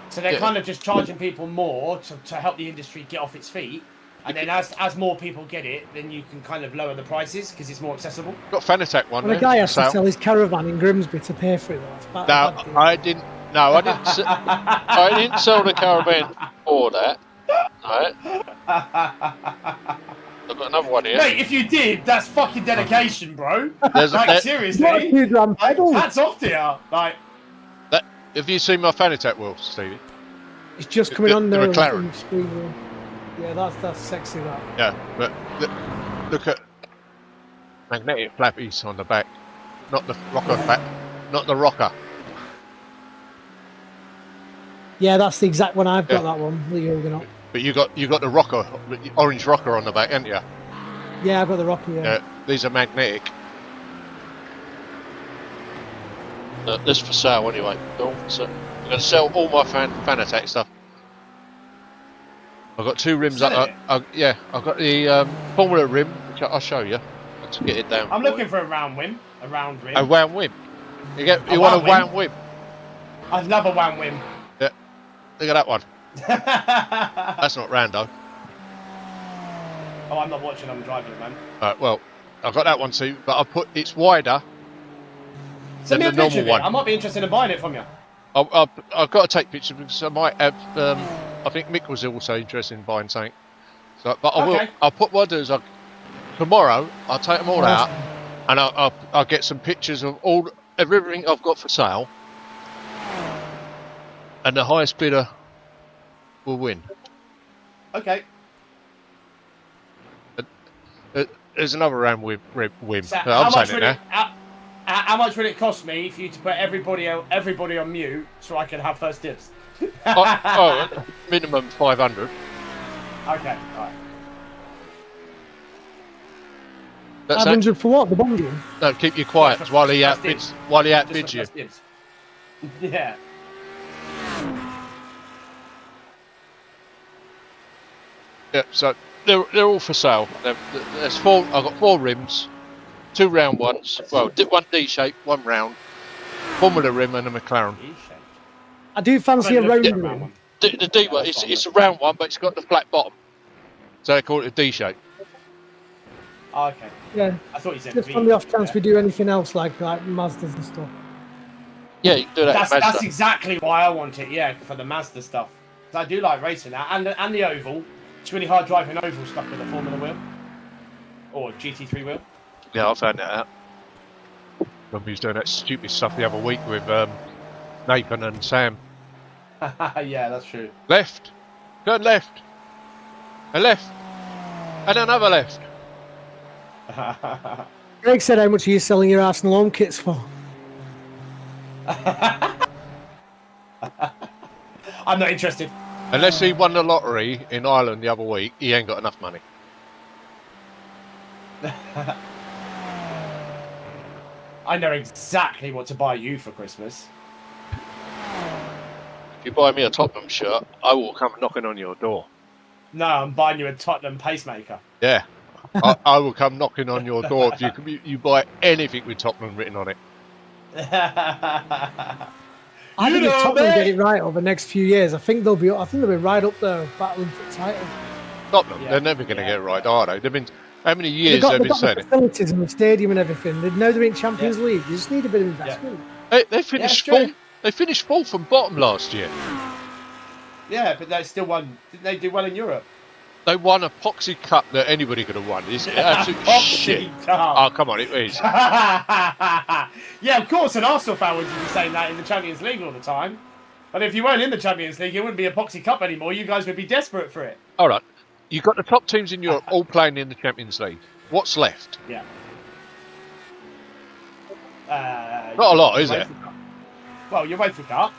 Speaker 9: So they're kind of just charging people more to help the industry get off its feet. And then as more people get it, then you can kind of lower the prices because it's more accessible.
Speaker 2: Got Fanatec one.
Speaker 7: Well, the guy has to sell his caravan in Grimsby to pay for it though.
Speaker 2: I didn't sell the caravan for that. Right. I've got another one here.
Speaker 9: Mate, if you did, that's fucking dedication, bro. Seriously. Hats off to you. Like,
Speaker 2: have you seen my Fanatec wheel, Stevie?
Speaker 7: It's just coming on
Speaker 2: the
Speaker 7: there.
Speaker 2: McLaren.
Speaker 7: Yeah, that's sexy. That.
Speaker 2: Yeah, but look at magnetic flappies on the back, not the rocker back, not the rocker.
Speaker 7: Yeah, that's the exact one I've got. That one that you're holding up.
Speaker 2: But you got the rocker, the orange rocker on the back, haven't you?
Speaker 7: Yeah, I've got the rocker. Yeah.
Speaker 2: These are magnetic. This for sale anyway. So I'm going to sell all my Fanatec stuff. I've got two rims. I've got the Formula rim, which I'll show you. To get it down.
Speaker 9: I'm looking for a round rim. A round rim.
Speaker 2: A round rim. You want a round rim?
Speaker 9: I'd love a round rim.
Speaker 2: Yeah. Look at that one. That's not rando.
Speaker 9: Oh, I'm not watching. I'm driving it, man.
Speaker 2: Well, I've got that one too, but it's wider
Speaker 9: Send
Speaker 2: than
Speaker 9: me
Speaker 2: the
Speaker 9: a picture
Speaker 2: normal
Speaker 9: of it.
Speaker 2: one.
Speaker 9: I might be interested in buying it from you.
Speaker 2: I've got to take pictures because I might have. I think Mick was also interested in buying something. So, but I will. I'll put what I do is tomorrow I'll take them all out, and I'll get some pictures of everything I've got for sale, and the highest bidder will win.
Speaker 9: Okay.
Speaker 2: There's another round with win.
Speaker 9: So
Speaker 2: I'm saying it now.
Speaker 9: How much would it cost me for you to put everybody on mute so I can have first dibs?
Speaker 2: Minimum 500.
Speaker 9: Okay, alright.
Speaker 2: That's
Speaker 7: 500 for what? The bonding?
Speaker 2: No, keep you quiet while he outbids you.
Speaker 9: Yeah.
Speaker 2: Yeah, so they're all for sale. There's four. I've got 4 rims, 2 round ones. Well, one D shape, 1 round. Formula rim and a McLaren.
Speaker 7: I do fancy a round rim.
Speaker 2: The D one, it's a round one, but it's got the flat bottom. So they call it a D shape.
Speaker 9: Oh, okay.
Speaker 7: Yeah.
Speaker 9: I thought you said
Speaker 7: just on the off chance we do anything else like Mazdas and stuff.
Speaker 2: Yeah, you can do that.
Speaker 9: That's exactly why I want it. Yeah, for the Mazda stuff. Because I do like racing that and the oval. It's really hard driving oval stuff with a Formula wheel or GT3 wheel.
Speaker 2: Yeah, I found that out. When we was doing that stupid stuff the other week with Nathan and Sam.
Speaker 9: Yeah, that's true.
Speaker 2: Left, turn left, a left, and another left.
Speaker 7: Greg said, "How much are you selling your Arsenal home kits for?"
Speaker 9: I'm not interested.
Speaker 2: Unless he won the lottery in Ireland the other week, he ain't got enough money.
Speaker 9: I know exactly what to buy you for Christmas.
Speaker 2: If you buy me a Tottenham shirt, I will come knocking on your door.
Speaker 9: No, I'm buying you a Tottenham pacemaker.
Speaker 2: Yeah. I will come knocking on your door if you buy anything with Tottenham written on it.
Speaker 7: I think if Tottenham get it right over the next few years, I think they'll be right up there battling for the title.
Speaker 2: Tottenham, they're never going to get it right, are they? They've been how many years
Speaker 7: They've
Speaker 2: been
Speaker 7: got
Speaker 2: saying
Speaker 7: the
Speaker 2: it?
Speaker 7: facilities and the stadium and everything. They know they're in Champions League. You just need a bit of investment.
Speaker 2: They finished fourth. They finished fourth from bottom last year.
Speaker 9: Yeah, but they still won. Didn't they do well in Europe?
Speaker 2: They won a Poxy Cup that anybody could have won. It's absolute shit.
Speaker 9: Cup.
Speaker 2: Oh, come on, it is.
Speaker 9: Yeah, of course, an Arsenal fan would be saying that in the Champions League all the time. But if you weren't in the Champions League, it wouldn't be a Poxy Cup anymore. You guys would be desperate for it.
Speaker 2: All right. You've got the top teams in Europe all playing in the Champions League. What's left?
Speaker 9: Yeah.
Speaker 2: Not a lot, is it?
Speaker 9: Well, your UEFA Cup.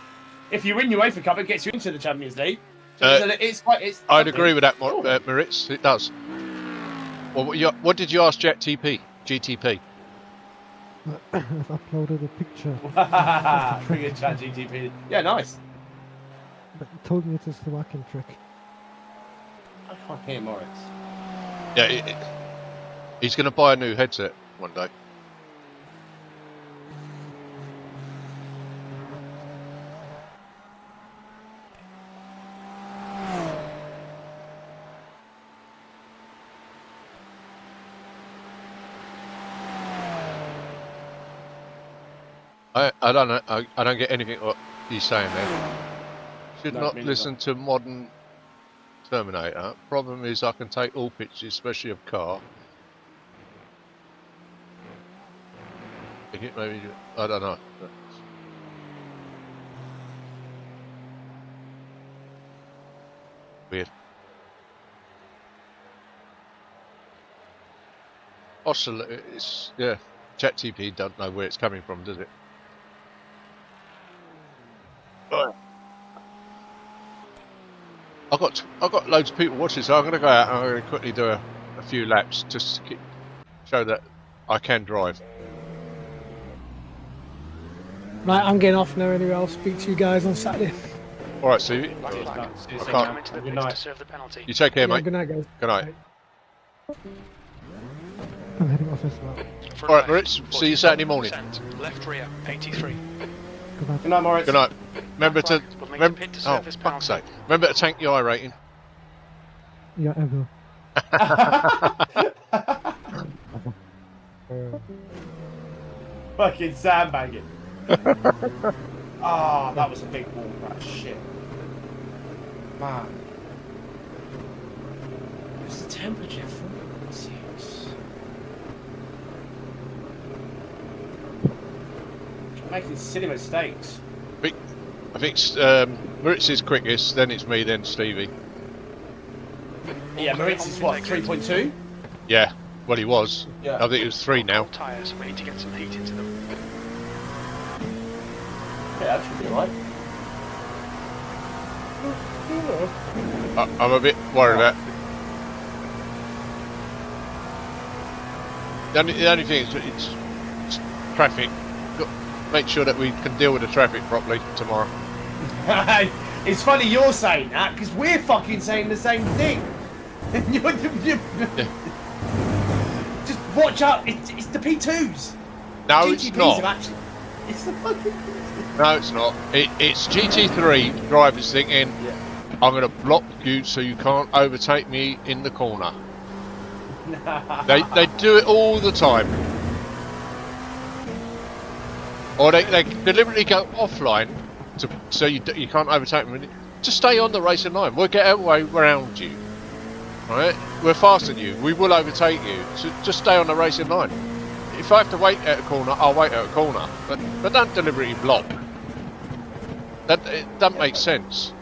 Speaker 9: If you win your UEFA Cup, it gets you into the Champions League. So
Speaker 2: I'd agree with that, Moritz. It does. Well, what did you ask GTP?
Speaker 8: I've uploaded a picture.
Speaker 9: Bring it, chat GTP. Yeah, nice.
Speaker 8: But he told me it is the Wacken trick.
Speaker 9: I can't hear Moritz.
Speaker 2: Yeah, he's going to buy a new headset one day. I don't know. I don't get anything what he's saying there. Should not listen to modern Terminator. Problem is, I can take all pictures, especially of car. Maybe I don't know. Weird. Oscillate. It's ChatGPT don't know where it's coming from, does it? I've got loads of people watching, so I'm going to go out and I'm going to quickly do a few laps just to show that I can drive.
Speaker 7: Right, I'm getting off now anyway. I'll speak to you guys on Saturday.
Speaker 2: All right, Stevie.
Speaker 1: Good night. To the penalty.
Speaker 2: You take care, mate.
Speaker 7: Good night, guys.
Speaker 2: Good night.
Speaker 8: I'm heading off as well.
Speaker 2: All right, Moritz. See you Saturday morning.
Speaker 1: Left rear, 83.
Speaker 8: Good night.
Speaker 9: Good night, Moritz.
Speaker 2: Good night. Remember to fuck's sake. Remember to tank your I-rating.
Speaker 8: Yeah, I will.
Speaker 9: Fucking sandbagging. Ah, that was a big wall crash. Shit. Man. What's the temperature? 46. Making silly mistakes.
Speaker 2: I think Moritz is quickest, then it's me, then Stevie.
Speaker 9: Yeah, Moritz is what, 3.2?
Speaker 2: Yeah, well he was.
Speaker 9: Yeah.
Speaker 2: I think it was 3 now.
Speaker 1: Tyres, we need to get some heat into them.
Speaker 9: Yeah, that should be alright.
Speaker 2: I'm a bit worried about. The only thing is it's traffic. Make sure that we can deal with the traffic properly tomorrow.
Speaker 9: It's funny you're saying that because we're fucking saying the same thing. Just watch out! It's the P2s.
Speaker 2: No,
Speaker 9: GTPs
Speaker 2: it's not.
Speaker 9: It's the fucking.
Speaker 2: No, it's not. It's GT3 drivers thinking, I'm going to block you so you can't overtake me in the corner. They do it all the time. Or they deliberately go offline so you can't overtake them. Just stay on the racing line. We'll get our way around you. Right? We're faster than you. We will overtake you. So just stay on the racing line. If I have to wait at a corner, I'll wait at a corner. But don't deliberately block. It doesn't make sense.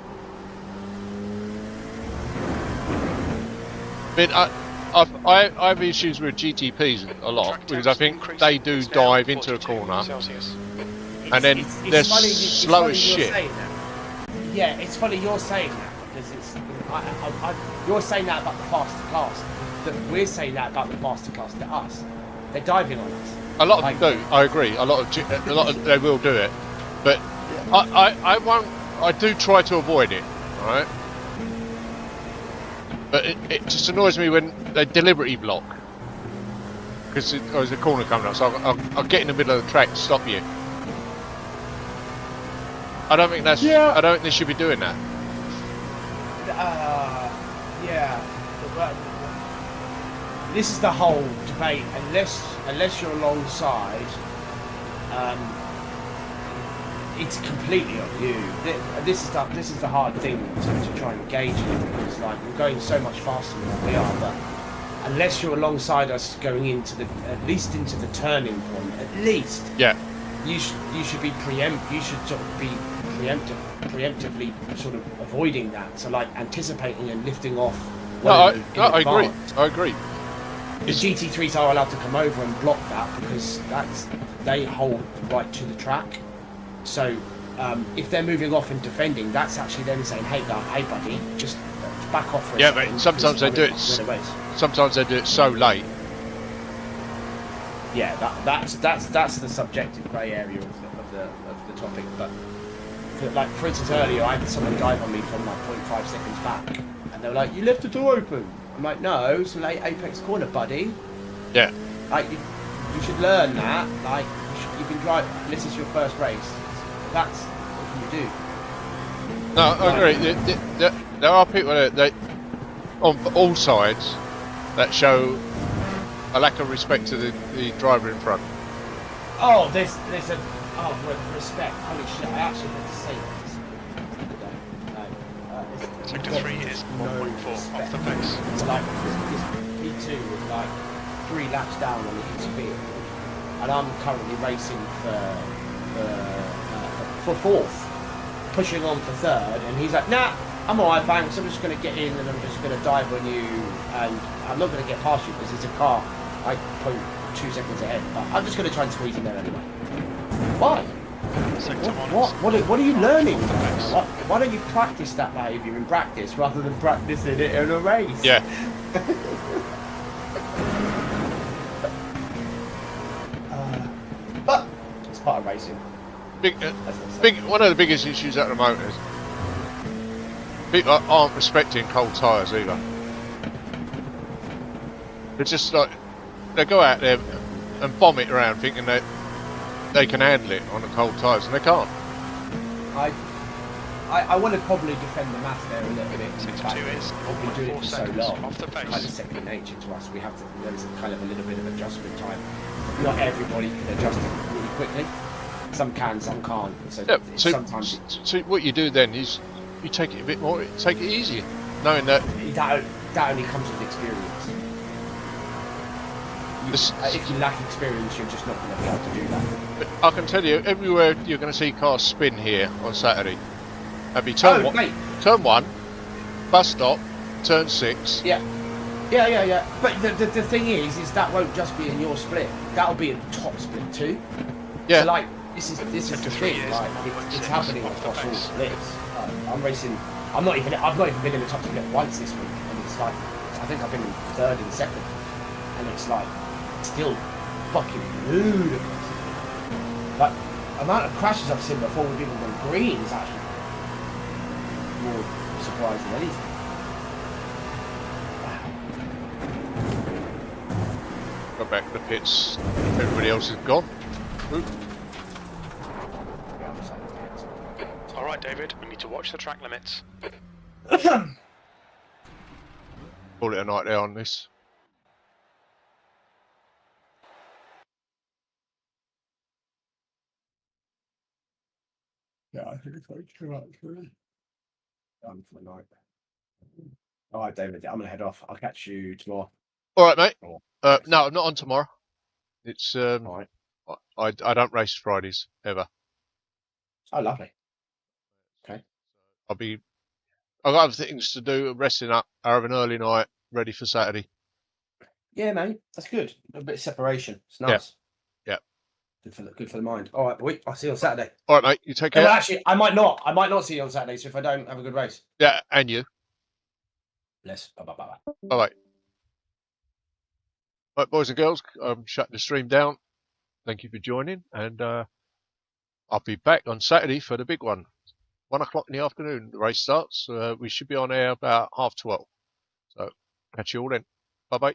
Speaker 2: But I have issues with GTPs a lot because I think they do dive into a corner and then they're slow as shit.
Speaker 9: Yeah, it's funny you're saying that because you're saying that about the faster class. That we're saying that about the faster class to us. They're diving on us.
Speaker 2: A lot of them do. I agree. A lot of they will do it, but I won't. I do try to avoid it. All right. But it just annoys me when they deliberately block. because there's a corner coming up, so I'll get in the middle of the track to stop you. I don't think that's.
Speaker 9: Yeah.
Speaker 2: I don't think they should be doing that.
Speaker 9: Yeah. But this is the whole debate. Unless you're alongside, it's completely on you. This is the hard thing to try and gauge it, because like we're going so much faster than we are, but unless you're alongside us going into at least into the turning point, at least.
Speaker 2: Yeah.
Speaker 9: You should be You should sort of be preemptively sort of avoiding that. So like anticipating and lifting off.
Speaker 2: I agree. I agree.
Speaker 9: The GT3s are allowed to come over and block that because they hold the right to the track. So if they're moving off and defending, that's actually them saying, "Hey buddy, just back off for a second."
Speaker 2: Yeah, but sometimes they do it. Sometimes they do it so late.
Speaker 9: Yeah, that's the subjective grey area of the topic. But for instance, earlier I had someone dive on me from like 0.5 seconds back, and they were like, "You left the door open." I'm like, "No, it's a late apex corner, buddy."
Speaker 2: Yeah.
Speaker 9: Like you should learn that. Like you've been driving. This is your first race. That's what can you do.
Speaker 2: No, I agree. There are people that on all sides that show a lack of respect to the driver in front.
Speaker 9: Oh, there's a respect. Holy shit! I actually meant to say this.
Speaker 1: Sector 3 is 1.4 off the pace.
Speaker 9: So like this P2 was like 3 laps down on his field, and I'm currently racing for fourth, pushing on for third, and he's like, "Nah, I'm alright, thanks. I'm just going to get in and I'm just going to dive on you, and I'm not going to get past you because there's a car like 0.2 seconds ahead. But I'm just going to try and squeeze in there anyway." Why? What are you learning? Why don't you practice that behaviour in practice rather than practicing it in a race?
Speaker 2: Yeah.
Speaker 9: But it's part of racing.
Speaker 2: One of the biggest issues at the moment is people aren't respecting cold tyres either. It's just like they go out there and vomit around thinking that they can handle it on the cold tyres, and they can't.
Speaker 9: I want to probably defend the math there a little bit.
Speaker 1: Sector 2 is
Speaker 9: We've been doing it for so long.
Speaker 1: Off the
Speaker 9: It's
Speaker 1: pace.
Speaker 9: kind of second nature to us. There's kind of a little bit of adjustment time. Not everybody can adjust it really quickly. Some can, some can't. So
Speaker 2: Yeah,
Speaker 9: sometimes
Speaker 2: so what you do then is you take it a bit more, take it easier, knowing that
Speaker 9: that only comes with experience. If you lack experience, you're just not going to be able to do that.
Speaker 2: But I can tell you, everywhere you're going to see cars spin here on Saturday. That'd be turn one, bus stop, turn 6.
Speaker 9: Yeah. But the thing is that won't just be in your split. That'll be in the top split too.
Speaker 2: Yeah.
Speaker 9: So like this is the thing. Like it's happening across all splits. I'm racing. I've not even been in the top split once this week, and it's like I think I've been in third and second, and it's like still fucking ludicrous. Like amount of crashes I've seen before we've even gone green is actually more surprising than anything.
Speaker 2: Go back to the pits. Everybody else is gone. Oop.
Speaker 1: Alright, David, we need to watch the track limits.
Speaker 2: Call it a night there on this.
Speaker 9: Yeah, I think it's quite true actually. Done for the night. Alright, David, I'm gonna head off. I'll catch you tomorrow.
Speaker 2: Alright, mate. No, I'm not on tomorrow. It's
Speaker 9: Alright.
Speaker 2: I don't race Fridays ever.
Speaker 9: Oh, lovely. Okay.
Speaker 2: I've got other things to do, resting up, have an early night, ready for Saturday.
Speaker 9: Yeah, mate, that's good. A bit of separation. It's nice.
Speaker 2: Yeah.
Speaker 9: Good for the mind. All right, boy. I'll see you on Saturday.
Speaker 2: All right, mate. You take care.
Speaker 9: Well, actually, I might not. I might not see you on Saturday. So if I don't, have a good race.
Speaker 2: Yeah, and you.
Speaker 9: Bless. Bye.
Speaker 2: Bye. Right, boys and girls, I'm shutting the stream down. Thank you for joining, and I'll be back on Saturday for the big one. 1 o'clock in the afternoon, the race starts. We should be on air about 12:30. So, catch you all then. Bye-bye.